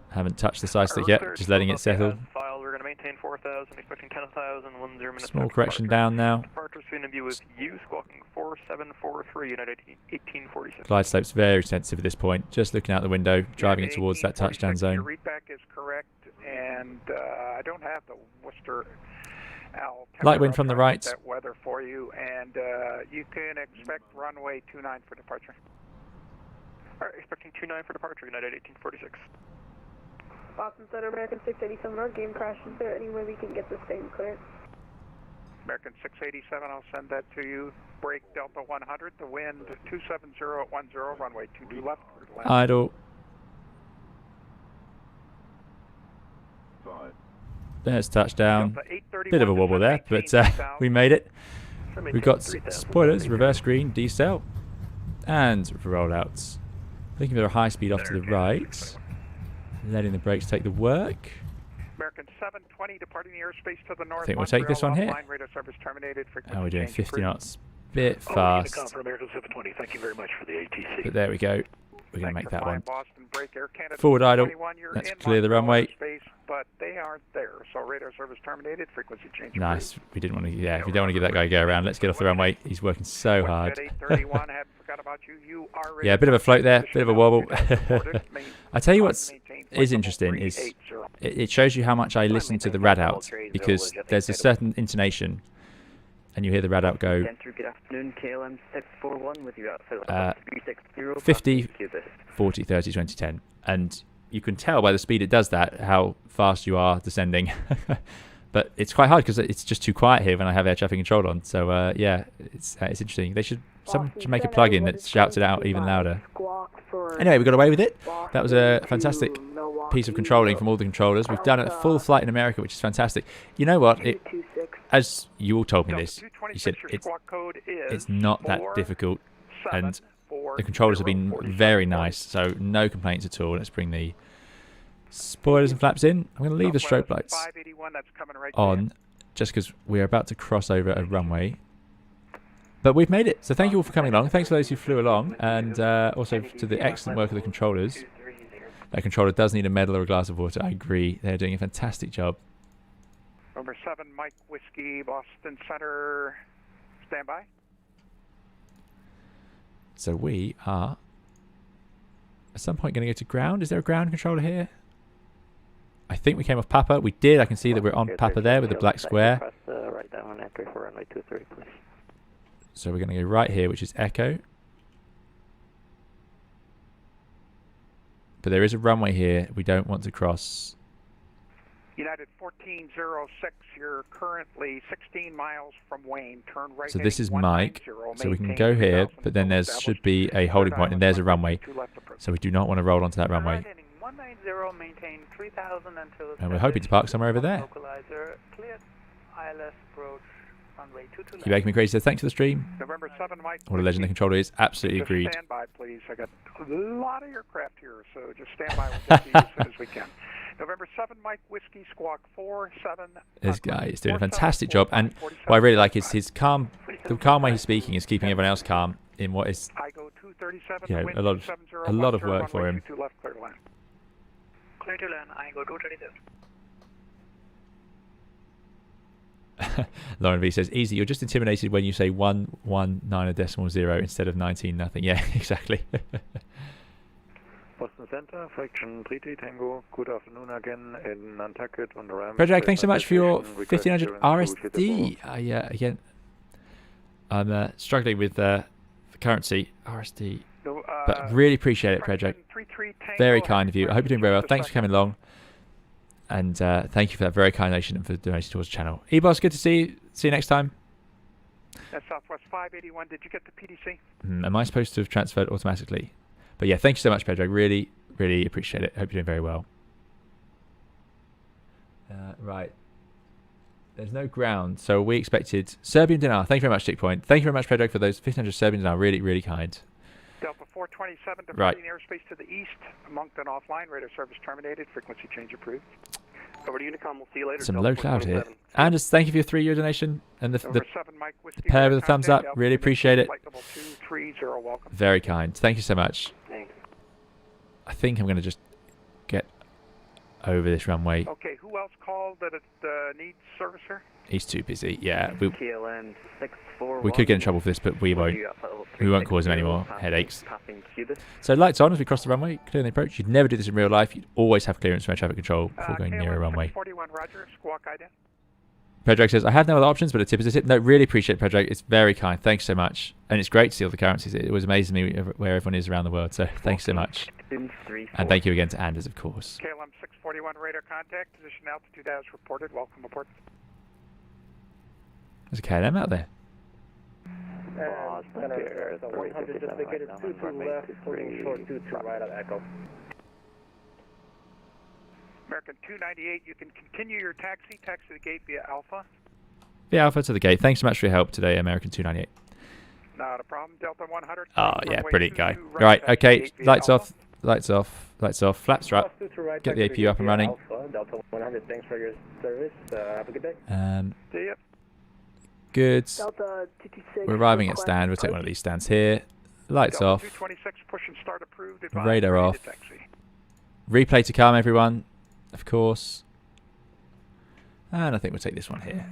Haven't touched the side stick yet. Just letting it settle. Filed. We're going to maintain 4,000. Expecting 10,000. 10 minutes. Small correction down now. Departure soon to be with you. Squawking 4743. United 1846. Glide slope's very sensitive at this point. Just looking out the window, driving it towards that touchdown zone. Your readback is correct. And I don't have the Worcester light wind from the right. That weather for you, and you can expect runway 29 for departure. All right, expecting 29 for departure. United 1846. Boston Center, American 687, our game crash. Is there any way we can get the same clearance? American 687, I'll send that to you. Break Delta 100, the wind 270 runway 22 left. Idle. There's touchdown. Bit of a wobble there, but we made it. We've got spoilers, reverse green, decel, and rollouts. Looking for a high speed off to the right. Letting the brakes take the work. American 720 departing the airspace to the north. I think we'll take this one here. Radio service terminated. And we're doing 50 knots. Bit fast. For American 720. Thank you very much for the ATC. But there we go. We're going to make that one. Boston, break Air Canada Forward idle. 21, Let's clear the runway. Space, but they aren't there, so radar service terminated. Frequency change. Nice. We didn't want to. Yeah, we don't want to give that guy a go around. Let's get off the runway. He's working so hard. Yeah, a bit of a float there, bit of a wobble. I tell you what is interesting is it shows you how much I listen to the rad out, because there's a certain intonation, and you hear the rad out go. Good afternoon, KLM 641 with you outfit 50, 40, 30, 20, 10, and you can tell by the speed it does that how fast you are descending. But it's quite hard because it's just too quiet here when I have air traffic control on. So yeah, it's interesting. Someone should make a plugin that shouts it out even louder. Anyway, we got away with it. That was a fantastic piece of controlling from all the controllers. We've done a full flight in America, which is fantastic. You know what? As you all told me this, you said it's not that difficult, and the controllers have been very nice, so no complaints at all. Let's bring the spoilers and flaps in. I'm going to leave the strobe lights on just because we're about to cross over a runway. But we've made it, so thank you all for coming along. Thanks for those who flew along, and also to the excellent work of the controllers. That controller does need a medal or a glass of water. I agree. They're doing a fantastic job. Number 7, Mike Whiskey, Boston Center, stand by. So we are at some point going to go to ground. Is there a ground controller here? I think we came off Papa. We did. I can see that we're on Papa there with the black square. Right down on Echo for runway 230, please. So we're going to go right here, which is Echo. But there is a runway here we don't want to cross. United 1406, you're currently 16 miles from Wayne. Turn right. So this is Mike. So we can go here, but then there should be a holding point, and there's a runway. So we do not want to roll onto that runway. 190, maintain 3000 until. And we're hoping to park somewhere over there. Cleared ILS approach runway 22 left. You're making me crazy. So thanks for the stream. November 7, Mike. What a legend the controller is. Absolutely agreed. Stand by, please. I got a lot of aircraft here, so just stand by. We'll get to you as soon as we can. November 7, Mike Whiskey, Squawk 47. This guy is doing a fantastic job, and what I really like is his calm, the calm way he's speaking is keeping everyone else calm in what is, you know, a lot of work for him. Clear to land, I go 237. Lauren V says, easy, you're just intimidated when you say 119.0 instead of 19 nothing. Yeah, exactly. Boston Center, Fraction 3 Tango, good afternoon again in Nantucket on the ramp. Project, thanks so much for your 1500 RSD. Again, I'm struggling with the currency, RSD. But really appreciate it, Project. Very kind of you. I hope you're doing very well. Thanks for coming along. And thank you for that very kind donation and for donating towards the channel. E-Boss, good to see you. See you next time. That's Southwest 581. Did you get the PDC? Am I supposed to have transferred automatically? But yeah, thank you so much, Pedro. Really, really appreciate it. Hope you're doing very well. Right. There's no ground, so we expected Serbian dinar. Thank you very much, Stick Point. Thank you very much, Pedro, for those 1500 Serbian dinar. Really, really kind. Delta 427 departing airspace to the east. Moncton offline. Radar service terminated. Frequency change approved. Over to Unicom. We'll see you later. Some low cloud here. Anders, thank you for your 3-year donation and the pair with the thumbs up. Really appreciate it. Very kind. Thank you so much. Thanks. I think I'm going to just get over this runway. Okay, who else called that it needs servicer? He's too busy. Yeah, we KLM 641. could get in trouble for this, but we won't. We won't cause him any more headaches. So lights on as we cross the runway, clear the approach. You'd never do this in real life. You'd always have clearance from air traffic control before going near a runway. 41, Roger. Squawk ident. Predrag says, I have no other options, but a tip is a tip. No, really appreciate it, Predrag. It's very kind. Thanks so much. And it's great to see all the currencies. It was amazing to me where everyone is around the world. So thanks so much. And thank you again to Anders, of course. KLM 641 radar contact, position altitude as reported. Welcome aboard. There's a KLM out there. Center, 100 just indicated 22 left, holding short 22 right at Echo. American 298, you can continue your taxi to the gate via Alpha. The Alpha to the gate. Thanks so much for your help today, American 298. Not a problem. Delta 100. Oh, yeah, brilliant guy. Right, okay, lights off, lights off, lights off, flaps are up. Get the APU up and running. Delta 100, thanks for your service. Have a good day. See ya. Good. Delta 226. We're arriving at stand. We'll take one of these stands here. Lights Delta off. 226, push and start approved. Radar ready off. to taxi. Replay to come, everyone. Of course. And I think we'll take this one here.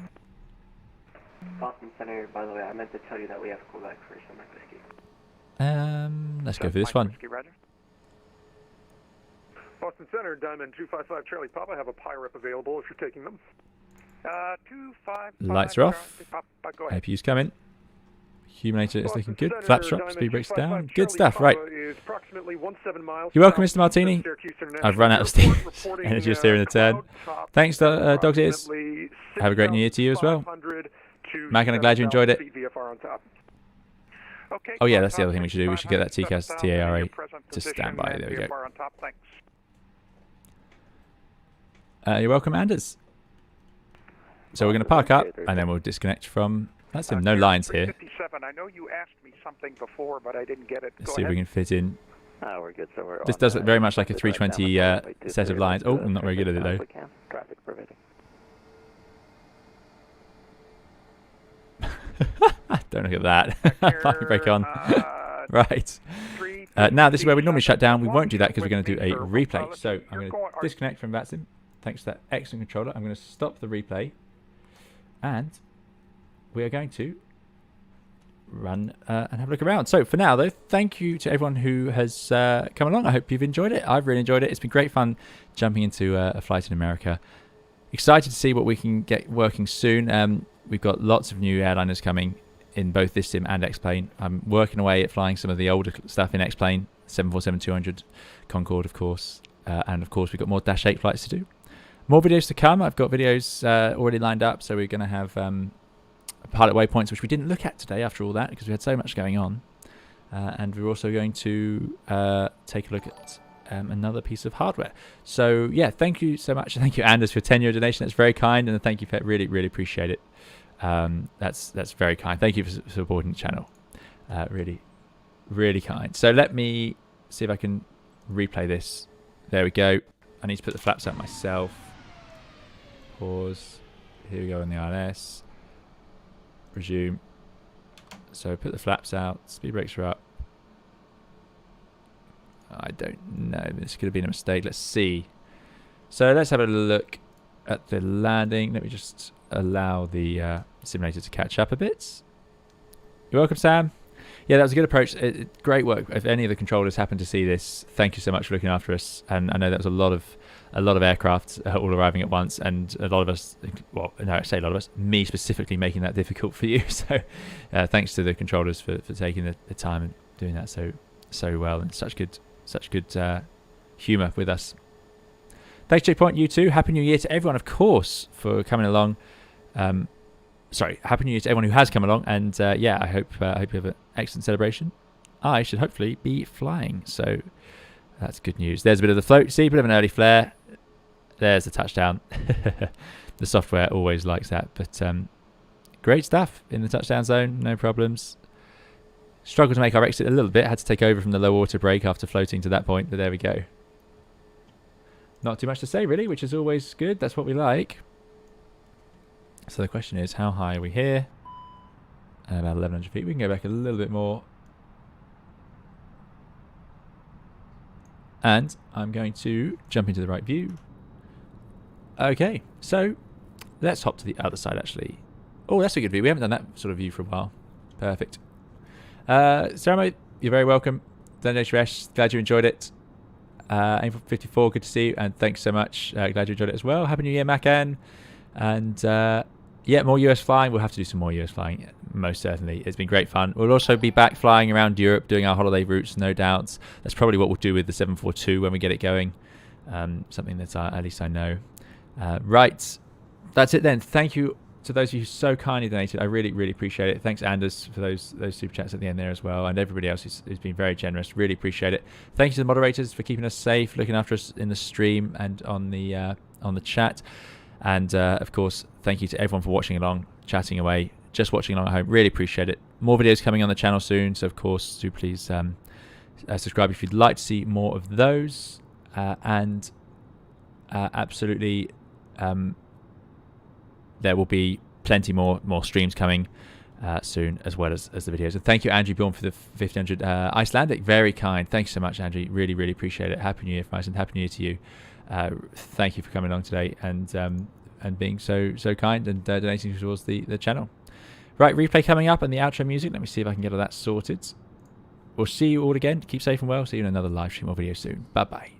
Boston Center, by the way, I meant to tell you that we have Quebec for summer whiskey. Let's go for this one. Boston Center, Diamond 255 Charlie Papa, have a PIREP available if you're taking them. 255. Lights are off. Go ahead. APU's coming. Accumulator is looking good. Flaps are up. Speed brakes down. Good stuff. Right. You're welcome, Mr. Martini. I've run out of steam. Energy is steering the turn. Thanks, Dog's Ears. Have a great New Year to you as well. Mac, I'm glad you enjoyed it. Oh yeah, that's the other thing we should do. We should get that TCAS TARA to stand by. There we go. You're welcome, Anders. So we're going to park up and then we'll disconnect from. That's him. No lines here. 57. I know you asked me something before, but I didn't get it. Let's see if we can fit in. We're good. So we're This does look very much like a 320 set of lines. Oh, I'm not very good at it though. Traffic permitting. Don't look at that. Parking brake on. Right. Now this is where we normally shut down. We won't do that because we're going to do a replay. So I'm going to disconnect from VATSIM. Thanks to that excellent controller. I'm going to stop the replay. And we are going to run and have a look around. So for now, though, thank you to everyone who has come along. I hope you've enjoyed it. I've really enjoyed it. It's been great fun jumping into a flight in America. Excited to see what we can get working soon. We've got lots of new airliners coming in both this sim and X-Plane. I'm working away at flying some of the older stuff in X-Plane, 747-200, Concorde, of course. And, of course, we've got more Dash 8 flights to do. More videos to come. I've got videos already lined up, so we're going to have pilot waypoints, which we didn't look at today after all that because we had so much going on. And we're also going to take a look at another piece of hardware. So, yeah, thank you so much. Thank you, Anders, for your 10-year donation. That's very kind, and thank you, Pet. Really, really appreciate it. That's very kind. Thank you for supporting the channel. Really, really kind. So let me see if I can replay this. There we go. I need to put the flaps up myself. Pause. Here we go on the ILS. Resume. So put the flaps out. Speed brakes are up. I don't know. This could have been a mistake. Let's see. So let's have a look at the landing. Let me just allow the simulator to catch up a bit. You're welcome, Sam. Yeah, that was a good approach. Great work. If any of the controllers happen to see this, thank you so much for looking after us. And I know that was a lot of aircraft all arriving at once, and a lot of us, well, no, I say a lot of us, me specifically, making that difficult for you. So thanks to the controllers for taking the time and doing that so well, and such good humour with us. Thanks, Checkpoint. You too. Happy New Year to everyone, of course, for coming along. Sorry, Happy New Year to everyone who has come along, and yeah, I hope you have an excellent celebration. I should hopefully be flying, so that's good news. There's a bit of the float. See, a bit of an early flare. There's the touchdown. The software always likes that, but great stuff in the touchdown zone. No problems. Struggled to make our exit a little bit. Had to take over from the low water brake after floating to that point, but there we go. Not too much to say, really, which is always good. That's what we like. So the question is, how high are we here? About 1,100 feet. We can go back a little bit more. And I'm going to jump into the right view. Okay, so let's hop to the other side, actually. Oh, that's a good view. We haven't done that sort of view for a while. Perfect. Sarah, you're very welcome. Donation, glad you enjoyed it. Aim for 54, good to see you, and thanks so much. Glad you enjoyed it as well. Happy New Year, Macan. And yeah, more US flying. We'll have to do some more US flying, most certainly. It's been great fun. We'll also be back flying around Europe, doing our holiday routes, no doubts. That's probably what we'll do with the 742 when we get it going. Something that at least I know. Right, that's it then. Thank you to those of you who so kindly donated. I really, really appreciate it. Thanks, Anders, for those super chats at the end there as well, and everybody else who's been very generous. Really appreciate it. Thank you to the moderators for keeping us safe, looking after us in the stream and on the chat. And of course, thank you to everyone for watching along, chatting away, just watching along at home. Really appreciate it. More videos coming on the channel soon, so of course, do please subscribe if you'd like to see more of those. And absolutely, there will be plenty more streams coming soon, as well as the videos. And thank you, Andrew Bjorn, for the 1500 Icelandic. Very kind. Thanks so much, Andrew. Really, really appreciate it. Happy New Year from Iceland. Happy New Year to you. Thank you for coming along today and being so kind and donating towards the channel. Right, replay coming up and the outro music. Let me see if I can get all that sorted. We'll see you all again. Keep safe and well. See you in another live stream or video soon. Bye bye.